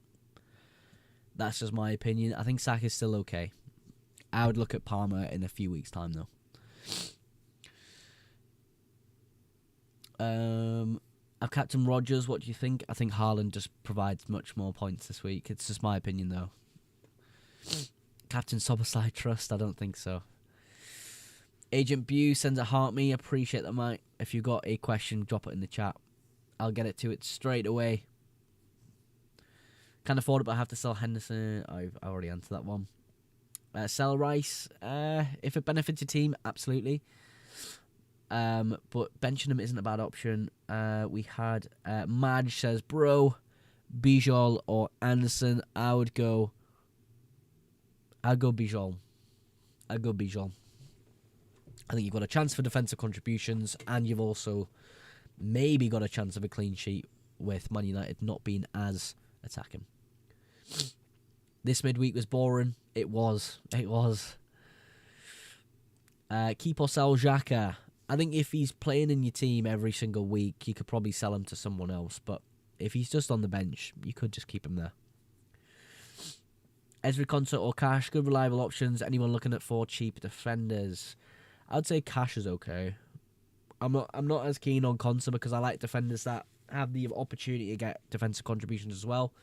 that's just my opinion. I think Saka's still okay. I would look at Palmer in a few weeks' time, though. I've Captain Rodgers. What do you think? I think Haaland just provides much more points this week. It's just my opinion, though. Captain Soberside Trust? I don't think so. Agent Bew sends a heart me. Appreciate that, mate. If you got a question, drop it in the chat. I'll get it to it straight away. Can't afford it, but I have to sell Henderson. I've already answered that one. Sell Rice. If it benefits your team, absolutely. But benching him isn't a bad option. We had Madge says, bro, Bijol or Anderson. I'd go Bijol. I'd go Bijol. I think you've got a chance for defensive contributions, and you've also maybe got a chance of a clean sheet with Man United not being as attacking. This midweek was boring. It was. Keep or sell Xhaka. I think if he's playing in your team every single week, you could probably sell him to someone else. But if he's just on the bench, you could just keep him there. Ezri Konsa or Cash, good reliable options. Anyone looking at 4 cheap defenders? I'd say Cash is okay. I'm not as keen on Konsa because I like defenders that have the opportunity to get defensive contributions as well.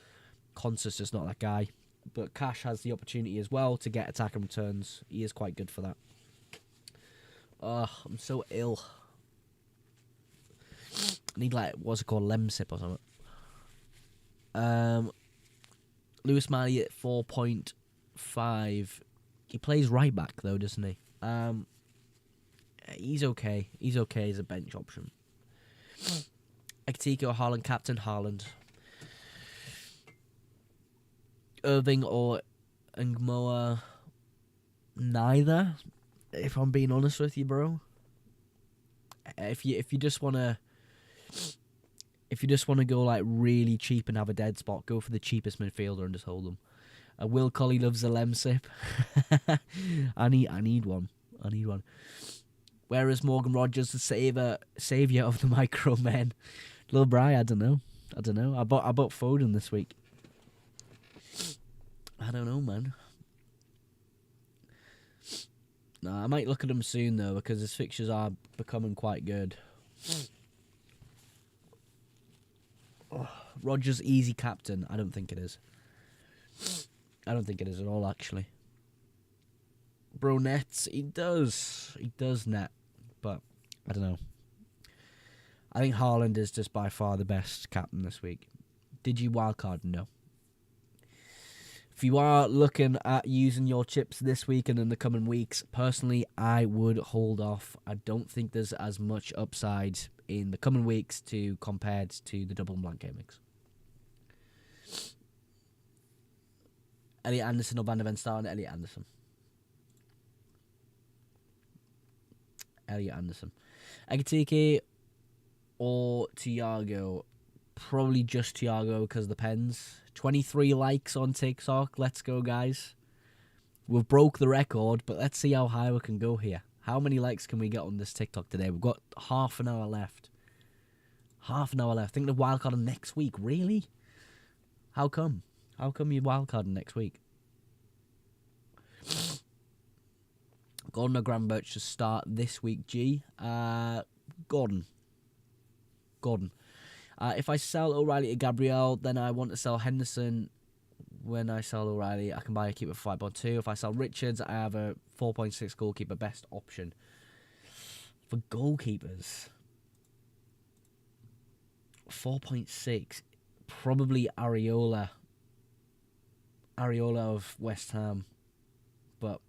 Konsa's just not that guy. But Cash has the opportunity as well to get attack and returns. He is quite good for that. Oh, I'm so ill. I need what's it called, Lemsip or something. Lewis Miley at 4.5. He plays right back though, doesn't he? He's okay. He's okay as a bench option. Ekatike or Haaland, captain Haaland. Irving or Ngmoa, neither. If I'm being honest with you, bro. If you just wanna go like really cheap and have a dead spot, go for the cheapest midfielder and just hold them. Will Collie loves a Lemsip. I need one. I need one. Where is Morgan Rogers, the saviour of the micro men? Little Bri, I don't know. I bought Foden this week. I don't know, man. No, I might look at him soon though, because his fixtures are becoming quite good. Oh, Rogers easy captain. I don't think it is. I don't think it is at all, actually. Bro nets, he does net, but I don't know. I think Haaland is just by far the best captain this week. Did you wildcard? No. If you are looking at using your chips this week and in the coming weeks, personally, I would hold off. I don't think there's as much upside in the coming weeks compared to the double and blank game weeks. Elliot Anderson or Van der Ven starting? Elliot Anderson. Ekitike or Thiago? Probably just Thiago because the pens. 23 likes on TikTok. Let's go, guys. We've broke the record, but let's see how high we can go here. How many likes can we get on this TikTok today? We've got half an hour left. I think the wildcard next week. Really? How come? How come you wildcard next week? Gordon or Gravenberch to start this week, G. Gordon. If I sell O'Reilly to Gabriel, then I want to sell Henderson. When I sell O'Reilly, I can buy a keeper for 5.2. If I sell Richards, I have a 4.6 goalkeeper best option. For goalkeepers, 4.6, probably Areola. Areola of West Ham. But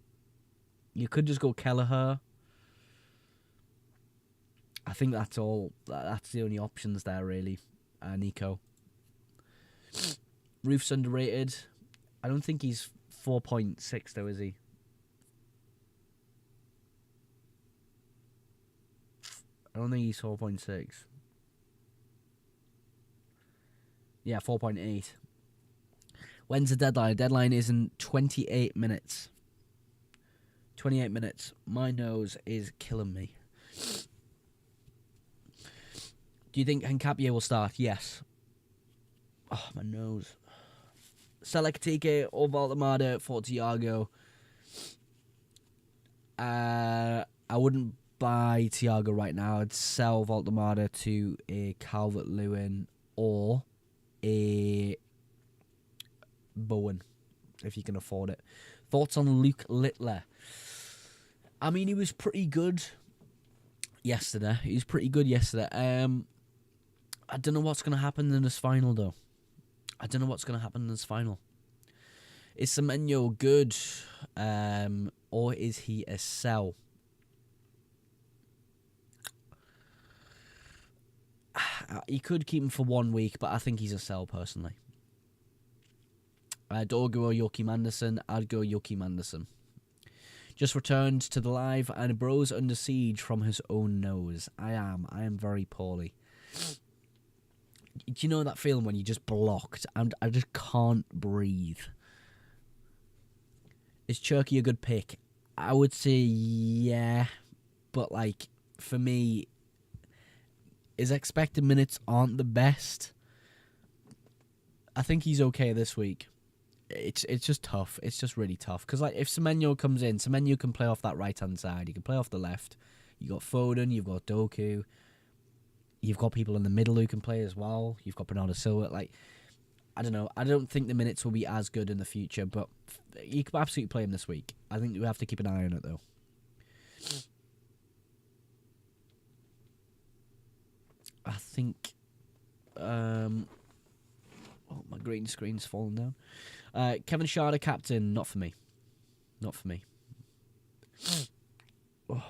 you could just go Kelleher. I think that's all. That's the only options there, really. Nico. Roof's underrated. I don't think he's 4.6 though, is he? I don't think he's 4.6. Yeah, 4.8. When's the deadline? Deadline is in 28 minutes. 28 minutes. My nose is killing me. Do you think Nkapie will start? Yes. Oh, my nose. Selekatike or Valdemada for Thiago. I wouldn't buy Thiago right now. I'd sell Valdemada to a Calvert-Lewin or a Bowen, if you can afford it. Thoughts on Luke Littler? I mean, he was pretty good yesterday. I don't know what's going to happen in this final, though. Is Semenyo good, or is he a sell? You could keep him for 1 week, but I think he's a sell, personally. Dorgu or Joachim Anderson? I'd go Joachim Anderson. Just returned to the live, and bro's under siege from his own nose. I am very poorly. Do you know that feeling when you're just blocked and I just can't breathe? Is Cherky a good pick? I would say yeah, but like for me, his expected minutes aren't the best. I think he's okay this week. It's just tough. It's just really tough because like if Semenyo comes in, Semenyo can play off that right hand side. He can play off the left. You got Foden. You've got Doku. You've got people in the middle who can play as well. You've got Bernardo Silva. Like, I don't know. I don't think the minutes will be as good in the future, but you can absolutely play him this week. I think we have to keep an eye on it, though. I think... oh, my green screen's fallen down. Kevin Schade, captain. Not for me. Oh.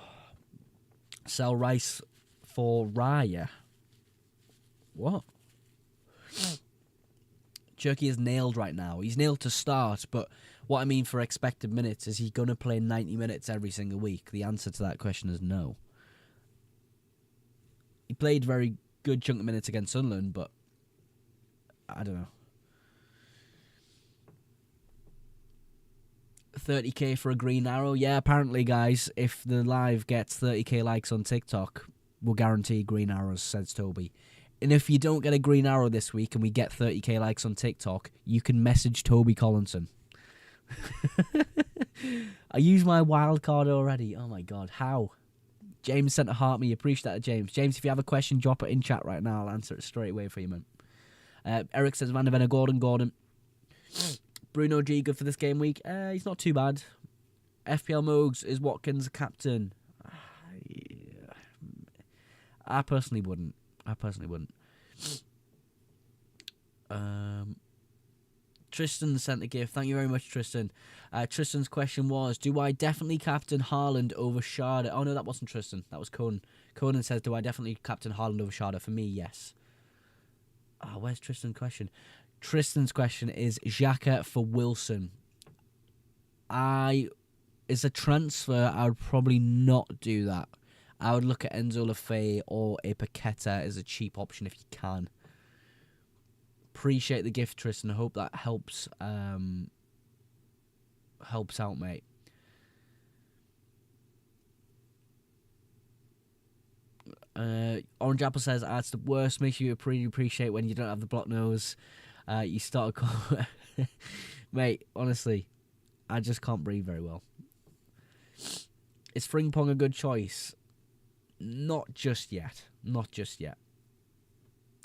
Sell Rice for Raya. What? Cherky is nailed right now. He's nailed to start, but what I mean for expected minutes, is he going to play 90 minutes every single week? The answer to that question is no. He played very good chunk of minutes against Sunderland, but I don't know. 30k for a green arrow. Yeah, apparently, guys, if the live gets 30k likes on TikTok, we'll guarantee green arrows, says Toby. And if you don't get a green arrow this week and we get 30k likes on TikTok, you can message Toby Collinson. I used my wild card already. Oh my god, how? James sent a heart me. Appreciate that, James. James, if you have a question, drop it in chat right now. I'll answer it straight away for you, man. Eric says Van de Ven, Gordon. Bruno G, good for this game week. He's not too bad. FPL Mogs, is Watkins captain? I personally wouldn't. Tristan sent a gift. Thank you very much, Tristan. Tristan's question was, do I definitely captain Haaland over Sharda? Oh, no, that wasn't Tristan. That was Conan. Conan says, do I definitely captain Haaland over Sharda? For me, yes. Where's Tristan's question? Tristan's question is Xhaka for Wilson. As a transfer, I would probably not do that. I would look at Enzo Lefebvre or a Paqueta as a cheap option if you can. Appreciate the gift, Tristan. I hope that helps out, mate. Orange Apple says, that's the worst. Makes you appreciate when you don't have the block nose. You start a call. Mate, honestly, I just can't breathe very well. Is Frimpong a good choice? Not just yet.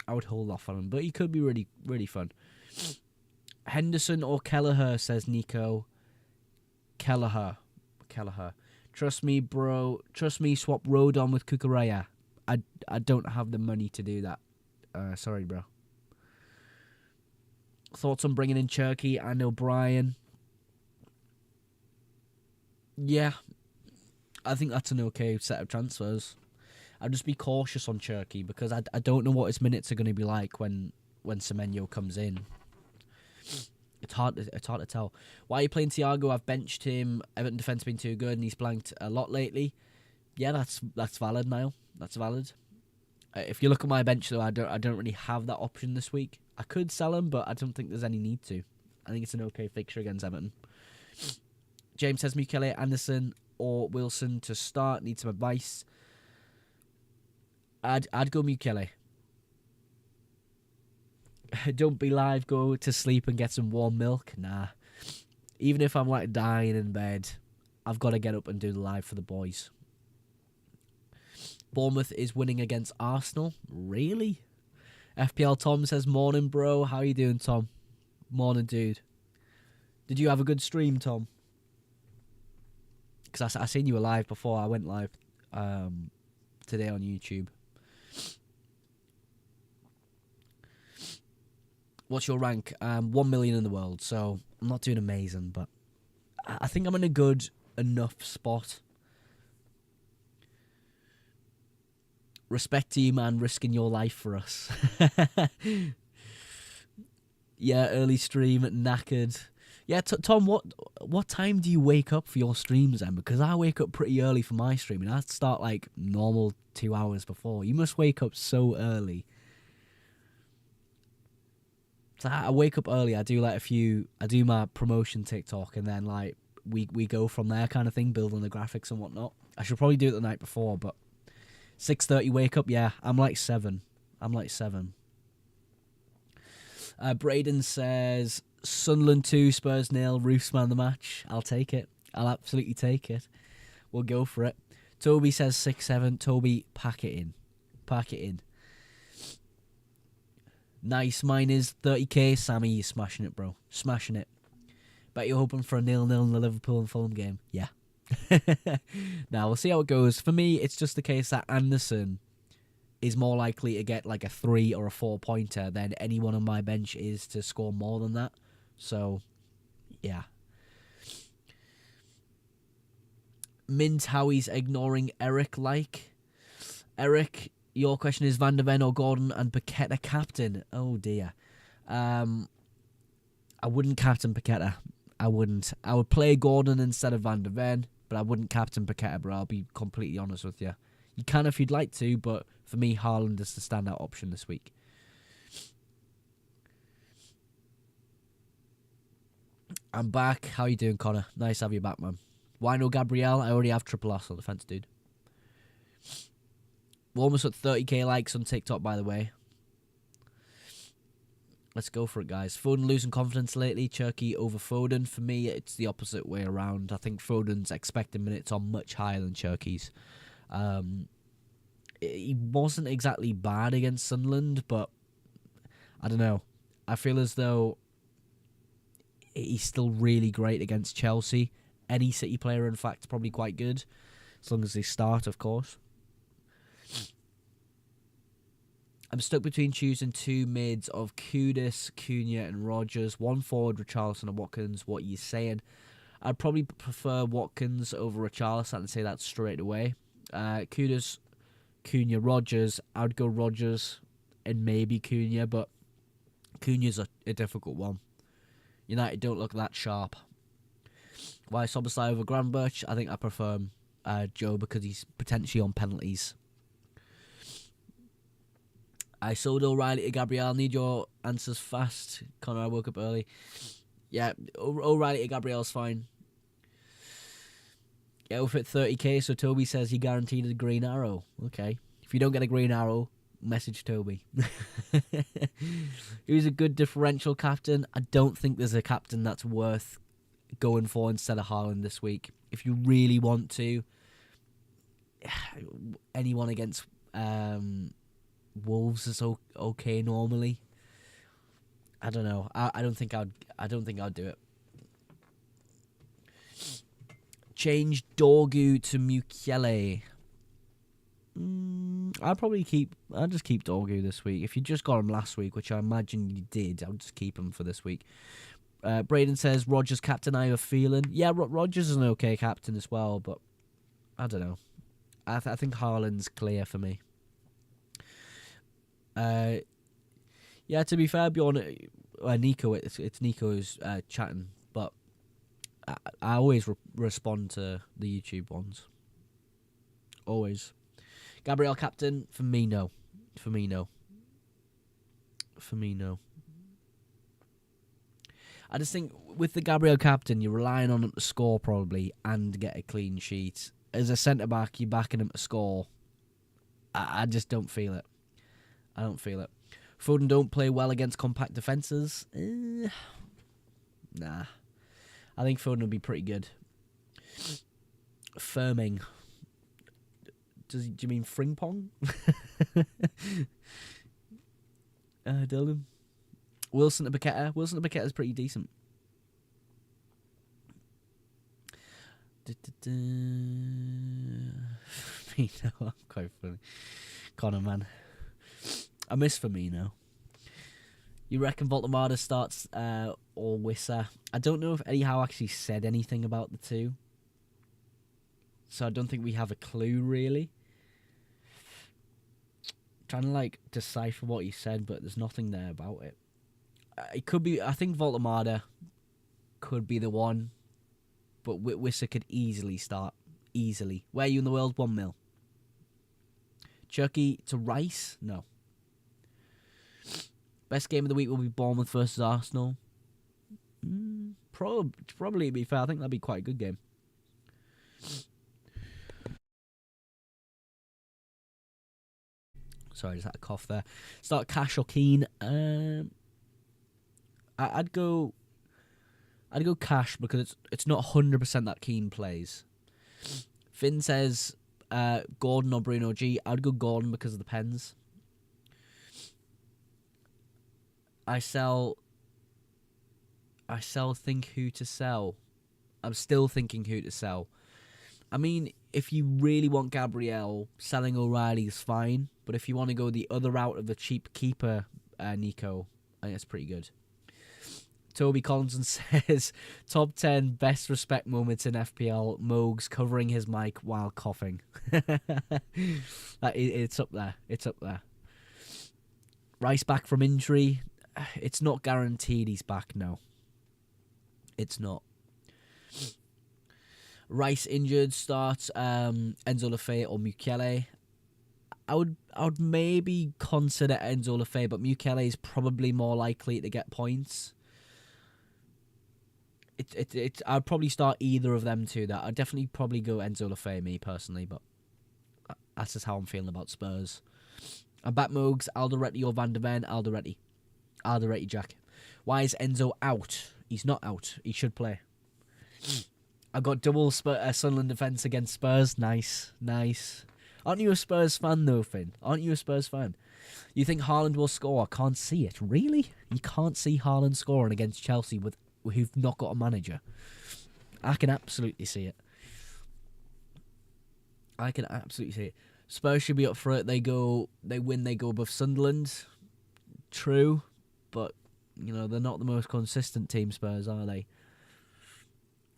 I would hold off on him, but he could be really, really fun. Henderson or Kelleher, says Nico. Kelleher. Trust me, bro. Trust me, swap Rodon with Kukureya. I don't have the money to do that. Sorry, bro. Thoughts on bringing in Cherky and O'Brien? Yeah, I think that's an okay set of transfers. I'll just be cautious on Cherky because I don't know what his minutes are going to be like when Semenyo comes in. It's hard to tell. Why are you playing Thiago? I've benched him. Everton defence has been too good and he's blanked a lot lately. Yeah, that's valid, Niall. That's valid. If you look at my bench though, I don't really have that option this week. I could sell him, but I don't think there's any need to. I think it's an okay fixture against Everton. James says Michele Anderson or Wilson to start. Need some advice. I'd go Michele. Don't be live, go to sleep and get some warm milk. Nah. Even if I'm like dying in bed, I've got to get up and do the live for the boys. Bournemouth is winning against Arsenal. Really? FPL Tom says, morning, bro. How you doing, Tom? Morning, dude. Did you have a good stream, Tom? Because I seen you were live before I went live today on YouTube. What's your rank? 1 million in the world, so I'm not doing amazing, but I think I'm in a good enough spot. Respect to you, man, risking your life for us. Yeah, early stream, knackered. Yeah, Tom, what time do you wake up for your streams then? Because I wake up pretty early for my stream, and I start like normal 2 hours before. You must wake up so early. So I wake up early. I do my promotion TikTok, and then like we go from there, kind of thing, building the graphics and whatnot. I should probably do it the night before, but 6:30 wake up. Yeah, I'm like 7. Braden says Sunderland 2, Spurs 0, Roofs man the match. I'll take it. I'll absolutely take it. We'll go for it. Toby says 6-7. Toby, pack it in. Nice. Mine is 30k. Sammy, you're smashing it, bro. Smashing it. Bet you're hoping for a 0-0 in the Liverpool and Fulham game. Yeah. Now, we'll see how it goes. For me, it's just the case that Anderson is more likely to get like a 3 or a 4-pointer than anyone on my bench is to score more than that. So, yeah. Mint how he's ignoring Eric like. Eric, your question is Van de Ven or Gordon and Paqueta captain. Oh dear. I wouldn't captain Paqueta. I wouldn't. I would play Gordon instead of Van de Ven, but I wouldn't captain Paqueta, bro. I'll be completely honest with you. You can if you'd like to, but for me, Haaland is the standout option this week. I'm back. How you doing, Connor? Nice to have you back, man. Why no Gabrielle? I already have triple S on the fence, dude. We're almost at 30k likes on TikTok, by the way. Let's go for it, guys. Foden losing confidence lately. Cherky over Foden. For me, it's the opposite way around. I think Foden's expected minutes are much higher than Cherky's. He wasn't exactly bad against Sunderland, but I don't know. I feel as though he's still really great against Chelsea. Any City player, in fact, is probably quite good, as long as they start, of course. I'm stuck between choosing two mids of Kudus, Cunha and Rodgers. One forward, Richarlison and Watkins. What are you saying? I'd probably prefer Watkins over Richarlison and say that straight away. Kudus, Cunha, Rodgers. I would go Rodgers and maybe Cunha, but Cunha's a difficult one. United don't look that sharp. Why Soboslai over Gravenberch? I think I prefer Joe because he's potentially on penalties. I sold O'Reilly to Gabriel. Need your answers fast. Connor, I woke up early. Yeah, O'Reilly to Gabriel's fine. Yeah, we've hit 30k, so Toby says he guaranteed a green arrow. Okay. If you don't get a green arrow, message Toby. Who's a good differential captain? I don't think there's a captain that's worth going for instead of Haaland this week. If you really want to, anyone against Wolves is okay normally. I don't know. I don't think I'd do it. Change Dorgu to Mukiele. I'll just keep Dorgu this week. If you just got him last week, which I imagine you did, I'll just keep him for this week. Braden says Rodgers captain. I have a feeling. Yeah, Rodgers is an okay captain as well, but I don't know. I think Haaland's clear for me. Yeah, to be fair, Bjorn, Nico, it's Nico who's chatting, but I always respond to the YouTube ones. Always. Gabriel captain, for me, no. For me, no. I just think with the Gabriel captain, you're relying on him to score probably and get a clean sheet. As a centre-back, you're backing him to score. I just don't feel it. I don't feel it. Foden don't play well against compact defences. Nah. I think Foden will be pretty good. Firming. Do you mean Frimpong? Dylan. Wilson to Paqueta. Wilson to Paqueta is pretty decent. Firmino, I'm quite funny. Connor, man. I miss Firmino. You reckon Voltemada starts or Wissa? I don't know if Eddie Howe actually said anything about the two. So I don't think we have a clue, really. Trying to, decipher what he said, but there's nothing there about it. It could be... I think Voltemada could be the one, but Wissa could easily start. Easily. Where are you in the world? 1 mil. Chucky to Rice? No. Best game of the week will be Bournemouth versus Arsenal. Probably, to be fair, I think that'd be quite a good game. Sorry, I just had a cough there. Start Cash or Keane. I'd go Cash because it's not 100% that Keane plays. Finn says Gordon or Bruno G. I'd go Gordon because of the pens. I sell think who to sell. I'm still thinking who to sell. I mean, if you really want Gabriel, selling O'Reilly is fine. But if you want to go the other route of the cheap keeper, Nico, I think that's pretty good. Toby Collinson says, top 10 best respect moments in FPL. Mogs covering his mic while coughing. It's up there. It's up there. Rice back from injury. It's not guaranteed he's back, no. It's not. Rice injured starts Enzo Lefebvre or Mukiele. I would maybe consider Enzo Lefebvre, but Mukiele is probably more likely to get points. I'd probably start either of them two. That I'd definitely probably go Enzo Lefebvre, me personally, but that's just how I'm feeling about Spurs. And back Mogs, Alderete or Van de Ven, Alderete. Alderete, Jack. Why is Enzo out? He's not out. He should play. I got double Sunderland defence against Spurs. Nice. Aren't you a Spurs fan, though, Finn? Aren't you a Spurs fan? You think Haaland will score? I can't see it. Really? You can't see Haaland scoring against Chelsea who've not got a manager? I can absolutely see it. Spurs should be up for it. They win, they go above Sunderland. True, but they're not the most consistent team, Spurs, are they?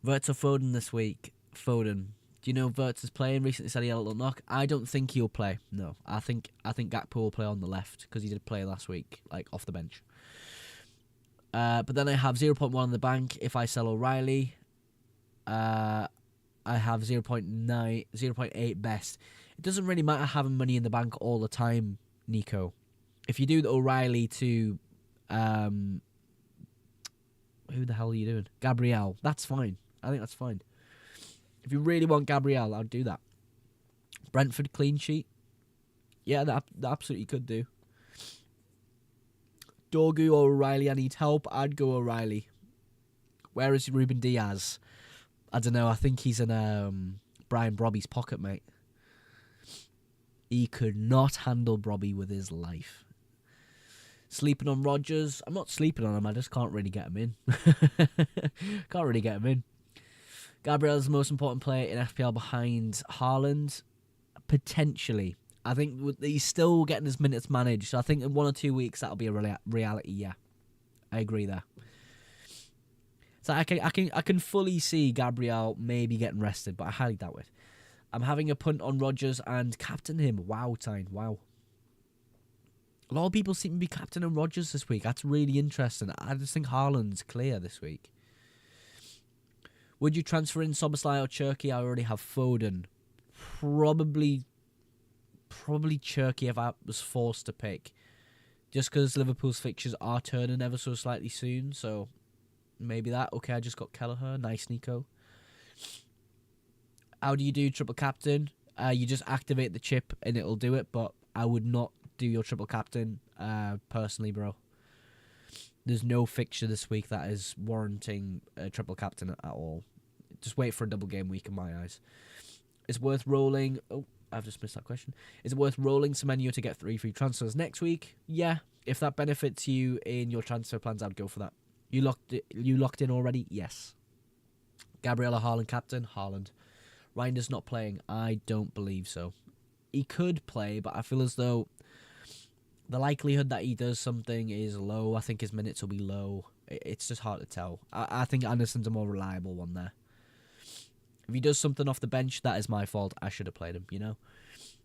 Wirtz or Foden this week? Foden. Do you know Wirtz is playing? Recently said he had a little knock. I don't think he'll play. No, I think Gakpo will play on the left because he did play last week, like off the bench. But then I have 0.1 on the bank if I sell O'Reilly. I have 0.8 best. It doesn't really matter having money in the bank all the time, Nico. If you do the O'Reilly to, who the hell are you doing? Gabriel. That's fine. I think that's fine. If you really want Gabriel, I'd do that. Brentford clean sheet. Yeah, that absolutely could do. Dorgu or O'Reilly, I need help. I'd go O'Reilly. Where is Ruben Diaz? I don't know. I think he's in Brian Brobby's pocket, mate. He could not handle Brobby with his life. Sleeping on Rodgers. I'm not sleeping on him. I just can't really get him in. Gabriel's the most important player in FPL behind Haaland. Potentially. I think he's still getting his minutes managed. So I think in 1 or 2 weeks that'll be a reality. Yeah, I agree there. So I can fully see Gabriel maybe getting rested, but I highly doubt it. I'm having a punt on Rodgers and captain him. Wow, Tyne. Wow. A lot of people seem to be captaining Rodgers this week. That's really interesting. I just think Haaland's clear this week. Would you transfer in Szoboszlai or Cherky? I already have Foden. Probably Cherky if I was forced to pick. Just because Liverpool's fixtures are turning ever so slightly soon. So maybe that. Okay, I just got Kelleher. Nice, Nico. How do you do triple captain? You just activate the chip and it'll do it. But I would not do your triple captain personally, bro. There's no fixture this week that is warranting a triple captain at all. Just wait for a double game week in my eyes. It's worth rolling. Oh, I've just missed that question. Is it worth rolling Semenyo to get 3 free transfers next week? Yeah. If that benefits you in your transfer plans, I'd go for that. You locked in already? Yes. Gabriella Haaland captain? Haaland. Reinder's not playing? I don't believe so. He could play, but I feel as though the likelihood that he does something is low. I think his minutes will be low. It's just hard to tell. I think Anderson's a more reliable one there. If he does something off the bench, that is my fault. I should have played him,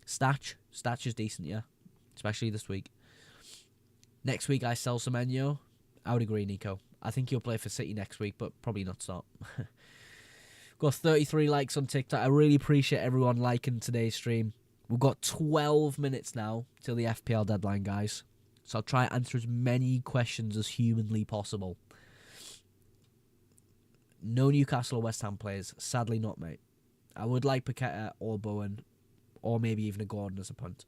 Statch is decent, yeah. Especially this week. Next week, I sell Semenyo. I would agree, Nico. I think he'll play for City next week, but probably not start. Got 33 likes on TikTok. I really appreciate everyone liking today's stream. We've got 12 minutes now till the FPL deadline, guys. So I'll try and answer as many questions as humanly possible. No Newcastle or West Ham players. Sadly not, mate. I would like Paqueta or Bowen, or maybe even a Gordon as a punt.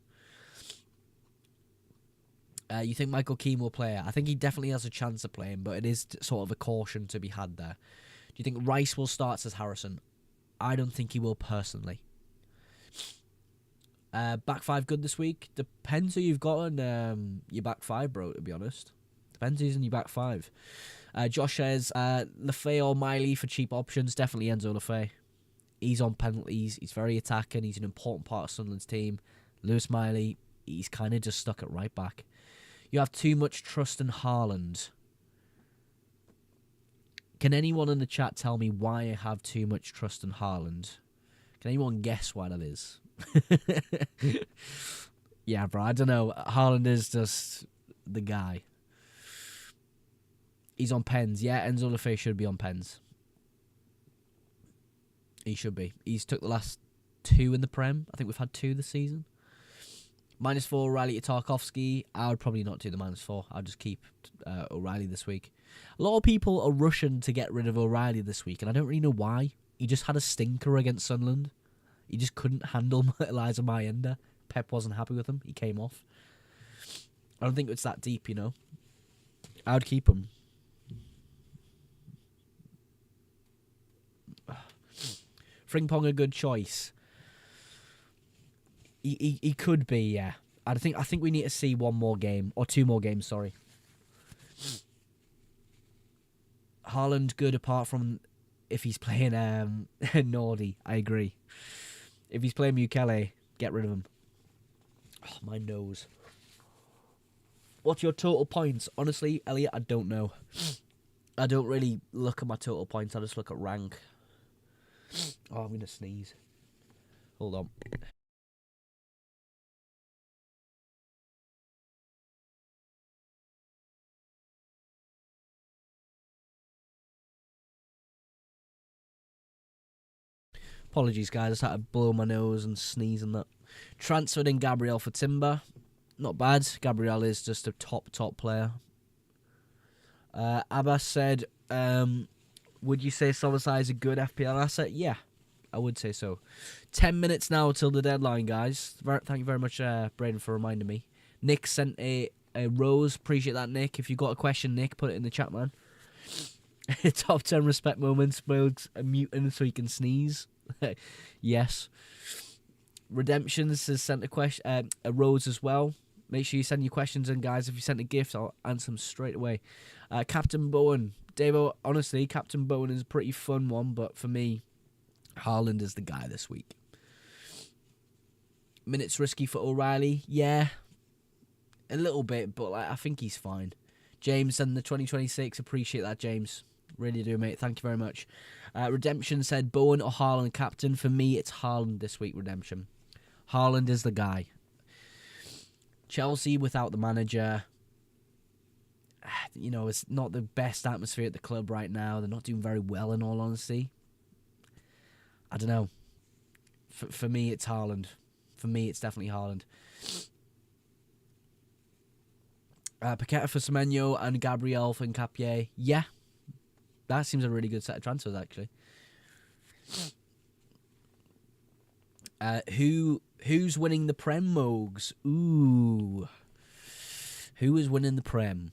You think Michael Keane will play? I think he definitely has a chance of playing, but it is sort of a caution to be had there. Do you think Rice will start, says Harrison? I don't think he will personally. Back 5 good this week? Depends who you've got on your back 5, bro, to be honest. Depends who's in your back 5. Josh says, Lefebvre or Miley for cheap options. Definitely Enzo Lefebvre. He's on penalties. He's very attacking. He's an important part of Sunderland's team. Lewis Miley, he's kind of just stuck at right back. You have too much trust in Haaland. Can anyone in the chat tell me why I have too much trust in Haaland? Can anyone guess why that is? Yeah, bro, I don't know. Haaland is just the guy. He's on pens. Yeah, Enzo Lefebvre should be on pens. He should be. He's took the last 2 in the Prem. I think we've had 2 this season. -4 O'Reilly to Tarkovsky. I would probably not do the -4. I'd just keep O'Reilly this week. A lot of people are rushing to get rid of O'Reilly this week, and I don't really know why. He just had a stinker against Sunderland. He just couldn't handle Eliza Mayenda. Pep wasn't happy with him. He came off. I don't think it's that deep, you know. I would keep him. Frimpong a good choice. He could be, yeah. I think we need to see one more game or 2 more games. Sorry. Haaland good apart from if he's playing Nordy. I agree. If he's playing Mukele, get rid of him. Oh, my nose. What's your total points? Honestly, Elliot, I don't know. I don't really look at my total points. I just look at rank. Oh, I'm going to sneeze. Hold on. Apologies, guys. I just had to blow my nose and sneeze and that. Transferred in Gabriel for Timber. Not bad. Gabriel is just a top player. Abbas said, would you say Solskjaer is a good FPL asset? Yeah, I would say so. 10 minutes now till the deadline, guys. Thank you very much, Braden, for reminding me. Nick sent a rose. Appreciate that, Nick. If you got a question, Nick, put it in the chat, man. Top 10 respect moments. Spurgs a mutant so he can sneeze. Yes. Redemptions has sent a question, a rose as well. Make sure you send your questions in, guys. If you sent a gift, I'll answer them straight away. Captain Bowen. Davo, honestly, Captain Bowen is a pretty fun one, but for me, Haaland is the guy this week. Minutes risky for O'Reilly. Yeah, a little bit, but I think he's fine. James and the 2026. Appreciate that, James. Really do, mate. Thank you very much. Redemption said Bowen or Haaland captain. For me, it's Haaland this week, Redemption. Haaland is the guy. Chelsea without the manager. You know, it's not the best atmosphere at the club right now. They're not doing very well, in all honesty. I don't know. For me, it's Haaland. For me, it's definitely Haaland. Paqueta for Semenyo and Gabriel for Nkapie. Yeah. That seems a really good set of transfers, actually. Who's winning the Prem, Mogs? Ooh. Who is winning the Prem?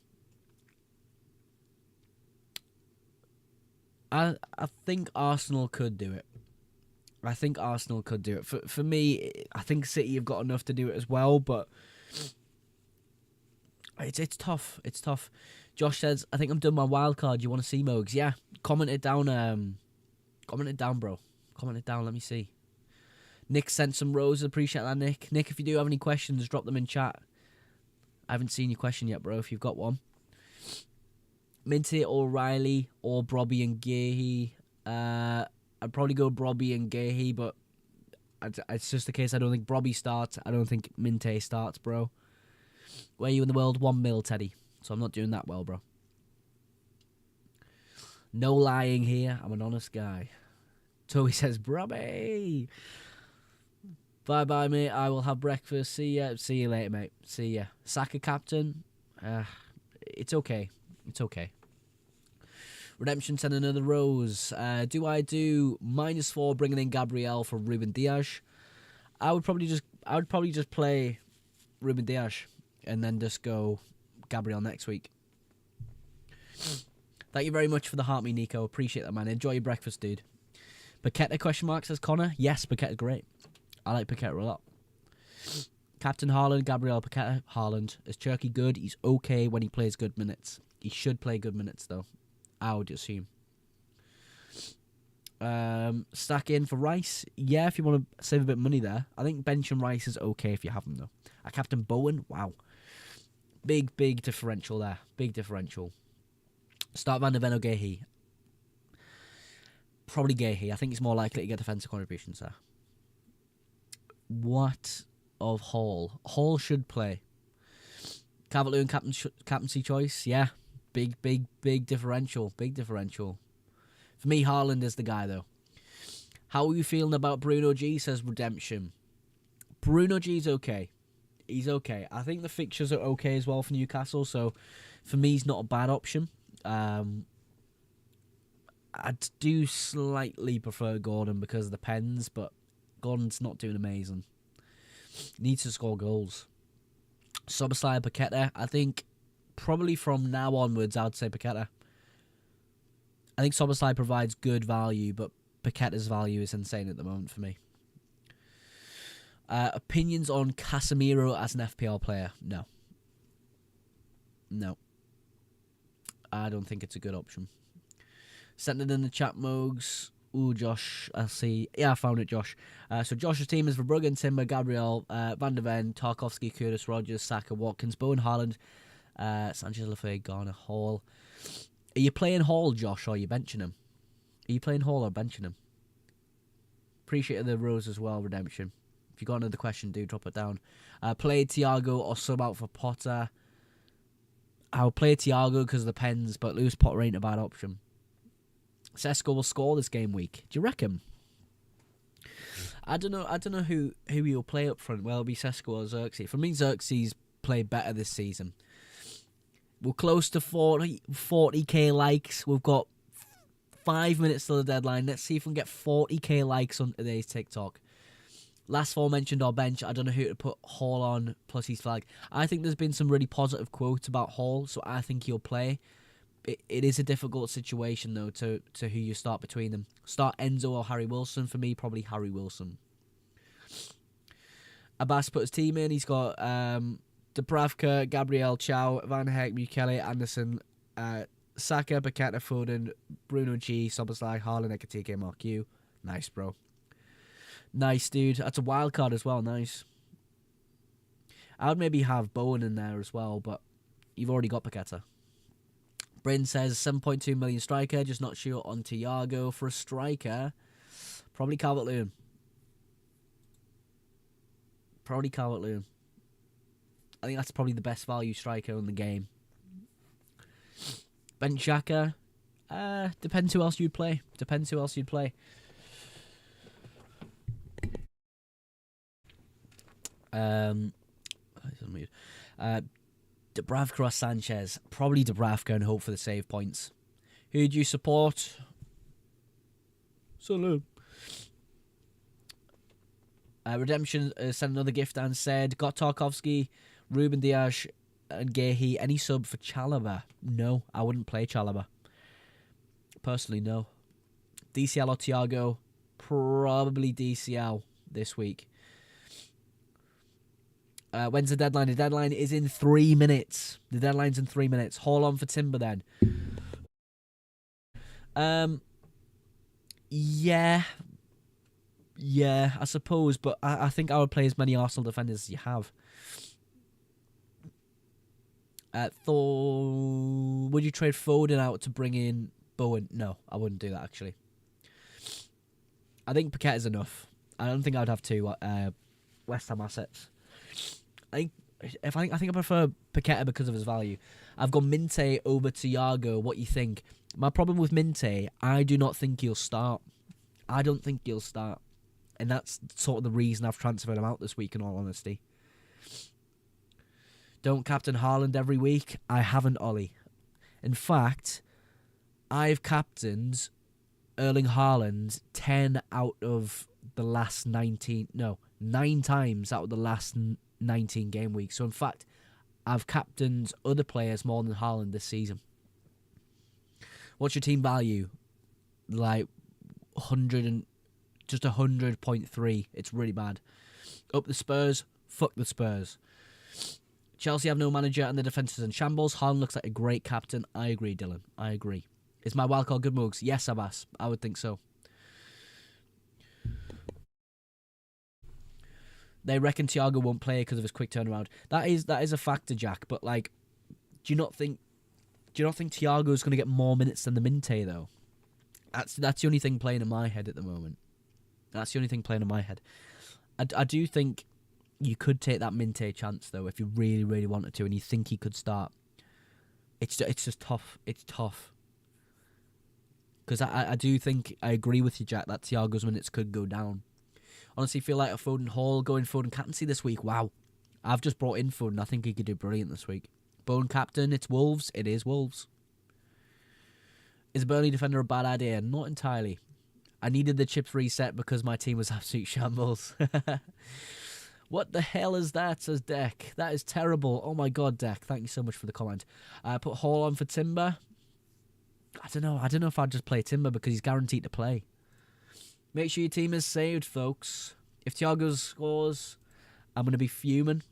I think Arsenal could do it. I think Arsenal could do it. For me, I think City have got enough to do it as well, but it's tough. It's tough. Josh says, I think I'm done my wild card. You want to see Mogs? Yeah. Comment it down. Comment it down, bro. Comment it down. Let me see. Nick sent some roses. Appreciate that, Nick. Nick, if you do have any questions, drop them in chat. I haven't seen your question yet, bro, if you've got one. Minty, O'Reilly, or Brobby and Gahey. I'd probably go Brobby and Gahey, but it's just the case I don't think Brobby starts. I don't think Minte starts, bro. Where are you in the world? 1 mil, Teddy. So I'm not doing that well, bro. No lying here. I'm an honest guy. Toby says, Brobby. Bye-bye, mate. I will have breakfast. See ya. See you later, mate. See ya. Saka captain. It's okay. It's okay. Redemption sent another rose. Do I do -4 bringing in Gabriel for Ruben Dias? I would probably just play Ruben Dias and then just go Gabriel next week. Thank you very much for the heart, me Nico. Appreciate that, man. Enjoy your breakfast, dude. Paqueta question mark says Connor. Yes, Paqueta's great. I like Paqueta a lot. Captain Haaland, Gabriel Paqueta, Haaland. Is Cherky good? He's okay when he plays good minutes. He should play good minutes, though. I would assume. Stack in for Rice. Yeah, if you want to save a bit of money there. I think bench and Rice is okay if you have them, though. Captain Bowen. Wow. Big differential there. Big differential. Start Van de Ven or Gahey. Probably Gahey. I think it's more likely to get defensive contributions there. What of Hall? Hall should play. Calvert-Lewin captaincy choice. Yeah. Big differential. Big differential. For me, Haaland is the guy, though. How are you feeling about Bruno G? Says Redemption. Bruno G's okay. He's okay. I think the fixtures are okay as well for Newcastle, so for me, he's not a bad option. I do slightly prefer Gordon because of the pens, but Gordon's not doing amazing. Needs to score goals. Szoboszlai, Paqueta. I think probably from now onwards, I'd say Paqueta. I think Szoboszlai provides good value, but Paqueta's value is insane at the moment for me. Opinions on Casemiro as an FPL player? No. No. I don't think it's a good option. Send it in the chat, Mogs. Ooh, Josh, I see. Yeah, I found it, Josh. So Josh's team is Verbruggen, Timber, Gabriel, Van de Ven, Tarkowski, Curtis, Rogers, Saka, Watkins, Bowen, Haaland, Sanchez, Lafay, Garner, Hall. Are you playing Hall, Josh, or are you benching him? Are you playing Hall or benching him? Appreciate the rose as well, Redemption. If you got another question, do drop it down. Play Thiago or sub out for Potter. I'll play Thiago because of the pens, but lose Potter ain't a bad option. Sesko will score this game week. Do you reckon? I don't know who he'll play up front. Well, it'll be Sesko or Xerxes. For me, Xerxes played better this season. We're close to 40k likes. We've got 5 minutes till the deadline. Let's see if we can get 40k likes on today's TikTok. Last four mentioned our bench. I don't know who to put Hall on, plus he's flagged. I think there's been some really positive quotes about Hall, so I think he'll play. It is a difficult situation, though, to who you start between them. Start Enzo or Harry Wilson. For me, probably Harry Wilson. Abbas put his team in. He's got Dubravka, Gabriel, Chow, Van Heck, Mukele, Anderson, Saka, Paqueta, Foden, Bruno G, Szoboszlai, Haaland, Ekatike, Mark U. Nice, bro. Nice, dude. That's a wild card as well. Nice. I would maybe have Bowen in there as well, but you've already got Paqueta. Bryn says 7.2 million striker, just not sure on Thiago. For a striker, probably Calvert-Lewin. Probably Calvert-Lewin. I think that's probably the best value striker in the game. Bench Xhaka, depends who else you'd play. Depends who else you'd play. Dubravka or Sanchez? Probably Dubravka and hope for the save points. Who do you support? Salute. Redemption sent another gift and said, got Tarkowski, Ruben Dias and Gehi. Any sub for Chalobah? No, I wouldn't play Chalobah. Personally, no. DCL or Thiago? Probably DCL this week. When's the deadline? The deadline is in 3 minutes. The deadline's in 3 minutes. Haul on for Timber then. Yeah, I suppose, but I think I would play as many Arsenal defenders as you have. Would you trade Foden out to bring in Bowen? No, I wouldn't do that, actually. I think Paquette is enough. I don't think I would have two West Ham assets. I think I prefer Paqueta because of his value. I've got Minte over Thiago. What you think? My problem with Minte, I do not think he'll start. I don't think he'll start. And that's sort of the reason I've transferred him out this week, in all honesty. Don't captain Haaland every week. I haven't, Ollie. In fact, I've captained Erling Haaland 10 out of the last 19... No, 9 times out of the last 19 game weeks. So, in fact, I've captained other players more than Haaland this season. What's your team value? Like 100.3. It's really bad. Up the Spurs. Fuck the Spurs. Chelsea have no manager and the defence is in shambles. Haaland looks like a great captain. I agree, Dylan. I agree. Is my wildcard good, Mugs? Yes, Abbas. I would think so. They reckon Thiago won't play because of his quick turnaround. That is a factor, Jack. But like, do you not think Thiago is going to get more minutes than the Minte though? That's the only thing playing in my head at the moment. That's the only thing playing in my head. I do think you could take that Minte chance though if you really, really wanted to, and you think he could start. It's just tough. It's tough. Because I do think I agree with you, Jack, that Thiago's minutes could go down. Honestly, feel like a Foden Hall going Foden captaincy this week. Wow. I've just brought in Foden. I think he could do brilliant this week. Bone captain, it's Wolves. It is Wolves. Is a Burnley defender a bad idea? Not entirely. I needed the chips reset because my team was absolute shambles. What the hell is that, says Deck? That is terrible. Oh my god, Deck. Thank you so much for the comment. Put Hall on for Timber. I don't know. I don't know if I'd just play Timber because he's guaranteed to play. Make sure your team is saved, folks. If Thiago scores, I'm going to be fuming.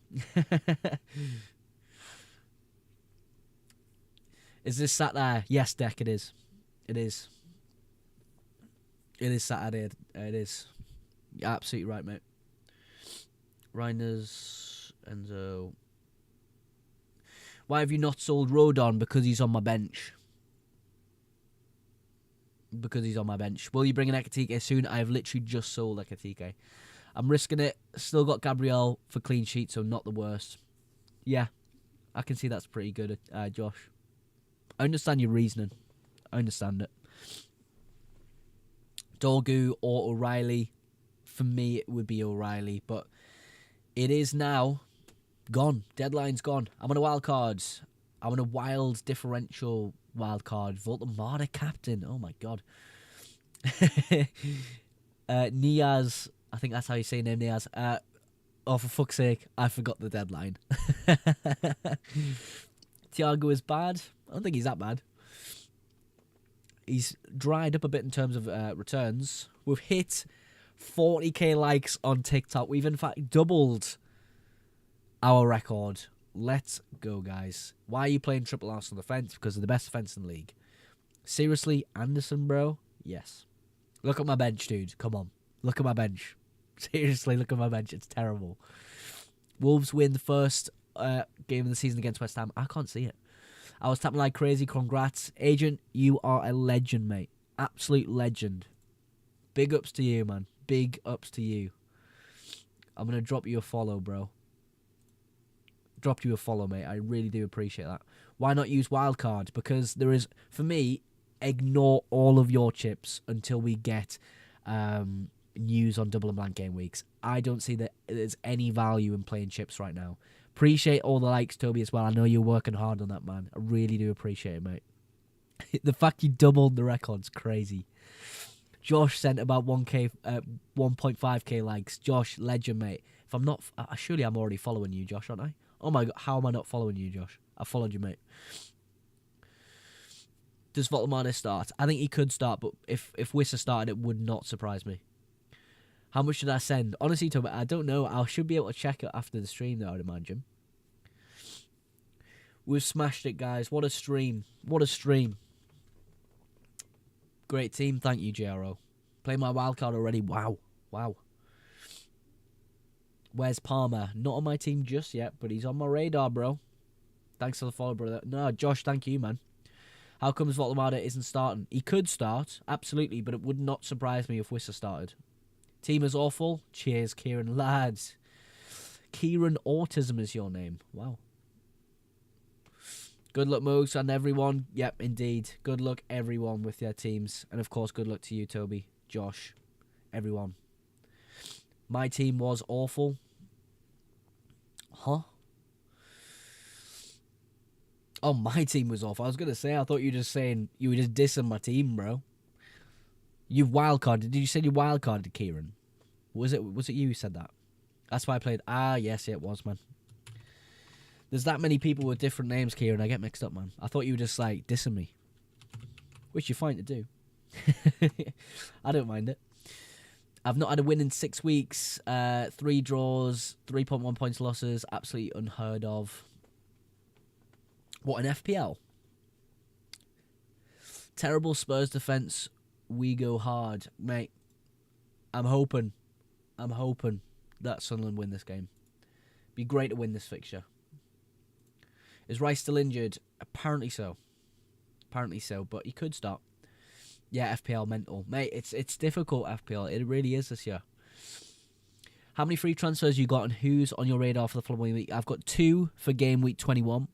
Is this Saturday? Yes, Deck, it is. It is. It is Saturday. It is. You're absolutely right, mate. Reinders, Enzo. Why have you not sold Rodon? Because he's on my bench. Because he's on my bench. Will you bring an Ekatike soon? I have literally just sold Ekatike. I'm risking it. Still got Gabriel for clean sheet, so not the worst. Yeah, I can see that's pretty good, Josh. I understand your reasoning. I understand it. Dorgu or O'Reilly. For me, it would be O'Reilly, but it is now gone. Deadline's gone. I'm on a wild card. I'm on a wild differential wild card. Voltamada captain. Oh my god. Niaz. I think that's how you say name, Niaz. Oh, for fuck's sake, I forgot the deadline. Thiago is bad. I don't think he's that bad. He's dried up a bit in terms of returns. We've hit 40k likes on TikTok. We've in fact doubled our record. Let's go, guys. Why are you playing triple Arsenal defence? Because they're the best defence in the league. Seriously, Anderson, bro? Yes. Look at my bench, dude. Come on. Look at my bench. Seriously, look at my bench. It's terrible. Wolves win the first game of the season against West Ham. I can't see it. I was tapping like crazy. Congrats. Agent, you are a legend, mate. Absolute legend. Big ups to you, man. Big ups to you. I'm going to drop you a follow, bro. Drop you a follow, mate. I really do appreciate that. Why not use wildcard? Because there is, for me, ignore all of your chips until we get news on double and blank game weeks. I don't see that there's any value in playing chips right now. Appreciate all the likes, Toby, as well. I know you're working hard on that, man. I really do appreciate it, mate. The fact you doubled the record's crazy. Josh sent about 1.5k likes. Josh, legend, mate. If I'm not, surely I'm already following you, Josh, aren't I? Oh my god, how am I not following you, Josh? I followed you, mate. Does Voltamada start? I think he could start, but if Wissa started, it would not surprise me. How much should I send? Honestly, Toby, I don't know. I should be able to check it after the stream, though, I'd imagine. We've smashed it, guys. What a stream. What a stream. Great team. Thank you, JRO. Play my wildcard already. Wow. Wow. Where's Palmer? Not on my team just yet, but he's on my radar, bro. Thanks for the follow, brother. No, Josh, thank you, man. How comes Voltamada isn't starting? He could start, absolutely, but it would not surprise me if Wissa started. Team is awful. Cheers, Kieran. Lads. Kieran Autism is your name. Wow. Good luck, Mogs, and everyone. Yep, indeed. Good luck, everyone, with their teams. And, of course, good luck to you, Toby, Josh, everyone. My team was awful. Huh? Oh, my team was awful. I was going to say, I thought you were just saying, you were just dissing my team, bro. You've wildcarded. Did you say you wildcarded, Kieran? Was it you who said that? That's why I played. Ah, yes, it was, man. There's that many people with different names, Kieran. I get mixed up, man. I thought you were just, like, dissing me. Which you're fine to do. I don't mind it. I've not had a win in 6 weeks. 3 draws, 3.1 points losses. Absolutely unheard of. What, an FPL? Terrible Spurs defence. We go hard. Mate, I'm hoping that Sunderland win this game. Be great to win this fixture. Is Rice still injured? Apparently so. But he could start. Yeah, FPL mental. Mate, it's difficult, FPL. It really is this year. How many free transfers you got and who's on your radar for the following week? I've got 2 for game week 21,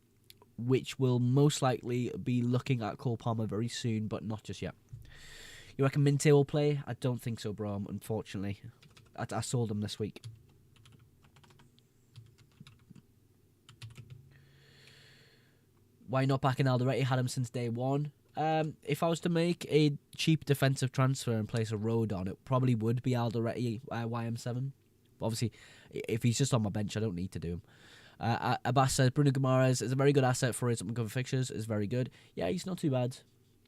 which will most likely be looking at Cole Palmer very soon, but not just yet. You reckon Minte will play? I don't think so, bro, unfortunately. I sold him this week. Why not back in Alderete? Had him since day one. If I was to make a cheap defensive transfer and place a road on, it probably would be Alderete YM7. But obviously, if he's just on my bench, I don't need to do him. Abbas says Bruno Guimaraes is a very good asset for his upcoming fixtures. Is very good. Yeah, he's not too bad.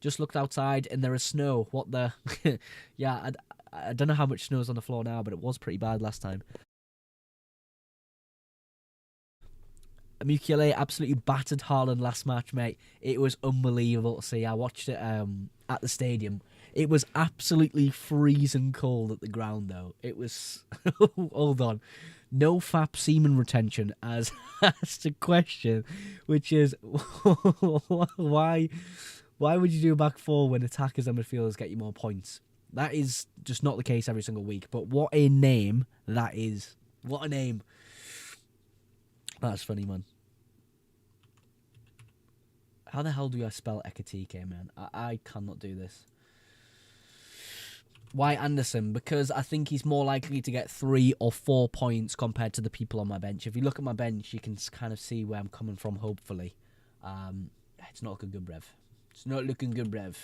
Just looked outside and there is snow. What the? Yeah, I don't know how much snow is on the floor now, but it was pretty bad last time. Mukele absolutely battered Haaland last match, mate. It was unbelievable to see. I watched it at the stadium. It was absolutely freezing cold at the ground, though. It was... Hold on. No FAP semen retention as asked a question, which is, why would you do a back four when attackers and midfielders get you more points? That is just not the case every single week. But what a name that is. What a name. That's funny, man. How the hell do I spell Ekatike, man? I cannot do this. Why Anderson? Because I think he's more likely to get 3 or 4 points compared to the people on my bench. If you look at my bench, you can kind of see where I'm coming from, hopefully. It's not looking good, Brev. It's not looking good, Brev.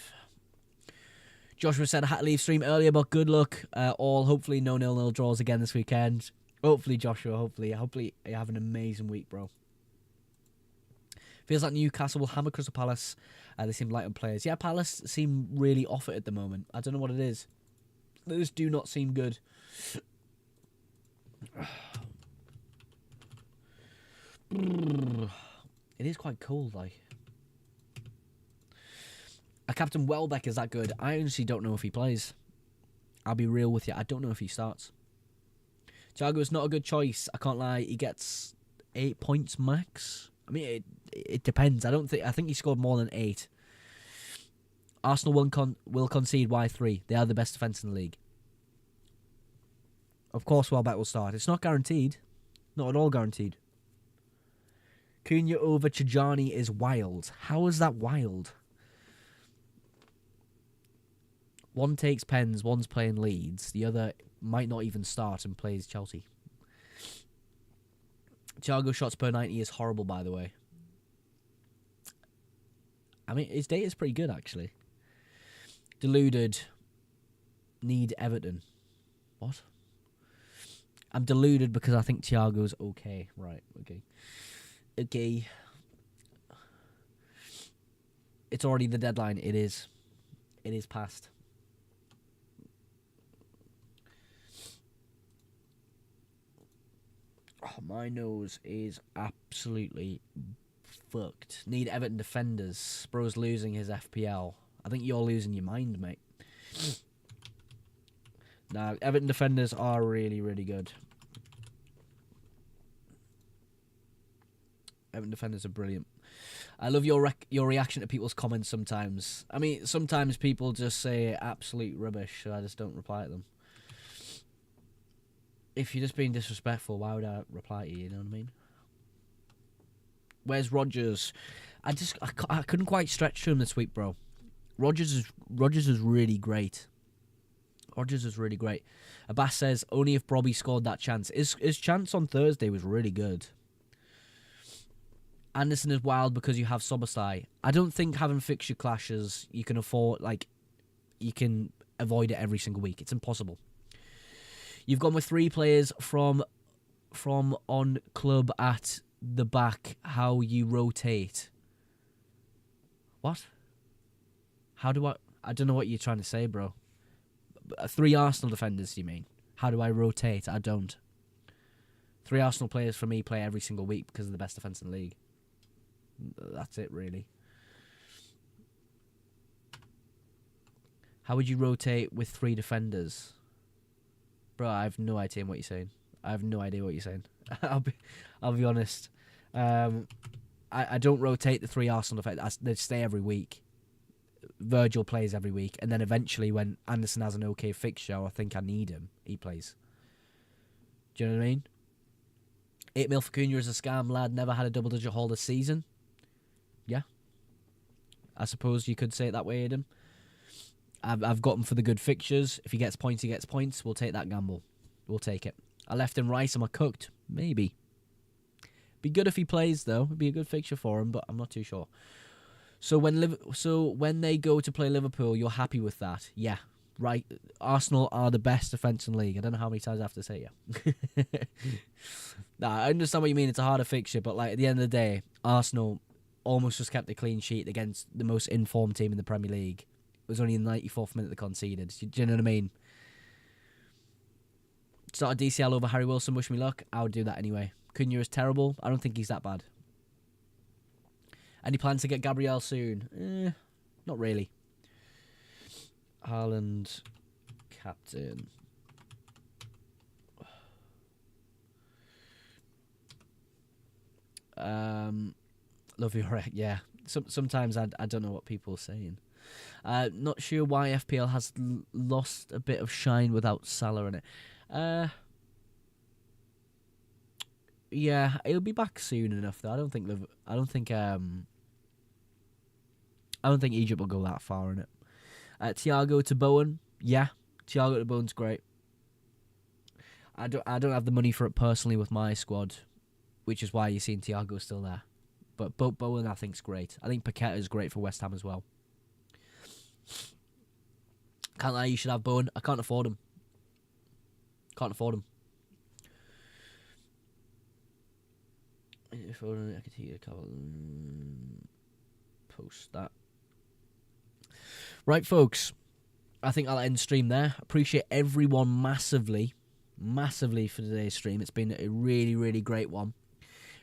Joshua said I had to leave stream earlier, but good luck. Hopefully no 0-0 draws again this weekend. Hopefully, Joshua, hopefully you have an amazing week, bro. Feels like Newcastle will hammer Crystal Palace. They seem light on players. Yeah, Palace seem really off it at the moment. I don't know what it is. They just do not seem good. It is quite cold, like. A Captain Welbeck is that good? I honestly don't know if he plays. I'll be real with you. I don't know if he starts. Thiago is not a good choice. I can't lie. He gets 8 points max. I mean, it depends. I think he scored more than 8. Arsenal will concede. Why 3? They are the best defence in the league. Of course, Welbeck will start. It's not guaranteed. Not at all guaranteed. Cunha over Tijani is wild. How is that wild? One takes pens, one's playing Leeds. The other might not even start and plays Chelsea. Thiago shots per 90 is horrible, by the way. I mean, his data is pretty good, actually. Deluded. Need Everton. What? I'm deluded because I think Thiago's okay. Right, okay. Okay. It's already the deadline. It is. It is past. Oh, my nose is absolutely fucked. Need Everton defenders. Bro's losing his FPL. I think you're losing your mind, mate. Nah, Everton defenders are really, really good. Everton defenders are brilliant. I love your reaction to people's comments sometimes. I mean, sometimes people just say absolute rubbish, so I just don't reply to them. If you're just being disrespectful, why would I reply to you? You know what I mean? Where's Rodgers? I couldn't quite stretch to him this week, bro. Rodgers is really great. Rodgers is really great. Abbas says only if Brobby scored that chance. His chance on Thursday was really good. Anderson is wild because you have Sobosai. I don't think having fixture clashes you can afford, like, you can avoid it every single week. It's impossible. You've gone with 3 players from on club at the back. How you rotate? What? How do I don't know what you're trying to say, bro. 3 Arsenal defenders, you mean? How do I rotate? I don't. 3 Arsenal players for me play every single week because of the best defence in the league. That's it, really. How would you rotate with 3 defenders? Bro, I have no idea what you're saying. I have no idea what you're saying. I'll be honest. I don't rotate the 3 Arsenal defenders. They stay every week. Virgil plays every week, and then eventually when Anderson has an okay fixture, I think I need him, he plays. Do you know what I mean? 8 mil for Cunha is a scam, lad. Never had a double-digit haul this season. Yeah. I suppose you could say it that way, Adam. I've got him for the good fixtures. If he gets points, he gets points. We'll take that gamble. We'll take it. I left him rice. Am I cooked? Maybe. Be good if he plays though. It'd be a good fixture for him, but I'm not too sure. So when they go to play Liverpool, you're happy with that? Yeah, right. Arsenal are the best defence in the league. I don't know how many times I have to say yeah. Nah, I understand what you mean. It's a harder fixture, but like at the end of the day, Arsenal almost just kept a clean sheet against the most informed team in the Premier League. It was only in the 94th minute they conceded. Do you know what I mean? Start a DCL over Harry Wilson. Wish me luck. I would do that anyway. Cunha is terrible. I don't think he's that bad. Any plans to get Gabriel soon? Not really. Haaland, captain. Love you, right? Yeah. Sometimes I don't know what people are saying. Not sure why FPL has lost a bit of shine without Salah in it. Yeah, he'll be back soon enough though. I don't think Egypt will go that far in it. Thiago to Bowen, yeah. Thiago to Bowen's great. I don't have the money for it personally with my squad, which is why you're seeing Thiago still there. But Bowen I think's great. I think Paqueta is great for West Ham as well. Can't lie, you should have Bowen. I can't afford him. If I could hear post that. Right, folks. I think I'll end stream there. Appreciate everyone massively for today's stream. It's been a really, really great one.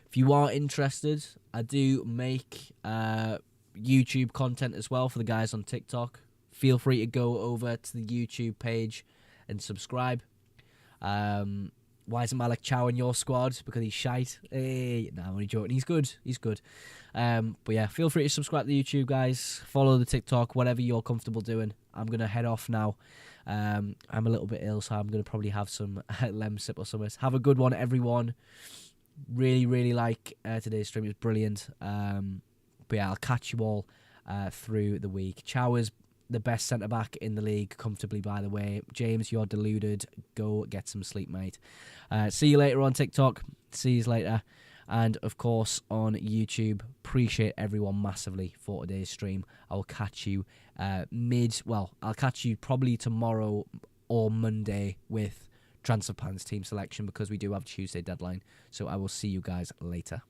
If you are interested, I do make YouTube content as well for the guys on TikTok. Feel free to go over to the YouTube page and subscribe. Why isn't Malik Chow in your squad? Because he's shite. Hey, nah, I'm only joking. He's good. But yeah, feel free to subscribe to the YouTube, guys. Follow the TikTok, whatever you're comfortable doing. I'm going to head off now. I'm a little bit ill, so I'm going to probably have some Lemsip or something. Have a good one, everyone. Really, really like today's stream. It was brilliant. But yeah, I'll catch you all through the week. Chow is the best centre-back in the league, comfortably, by the way. James, you're deluded. Go get some sleep, mate. See you later on TikTok. See you later. And, of course, on YouTube. Appreciate everyone massively for today's stream. I will catch you I'll catch you probably tomorrow or Monday with Transfer Plans team selection because we do have Tuesday deadline. So I will see you guys later.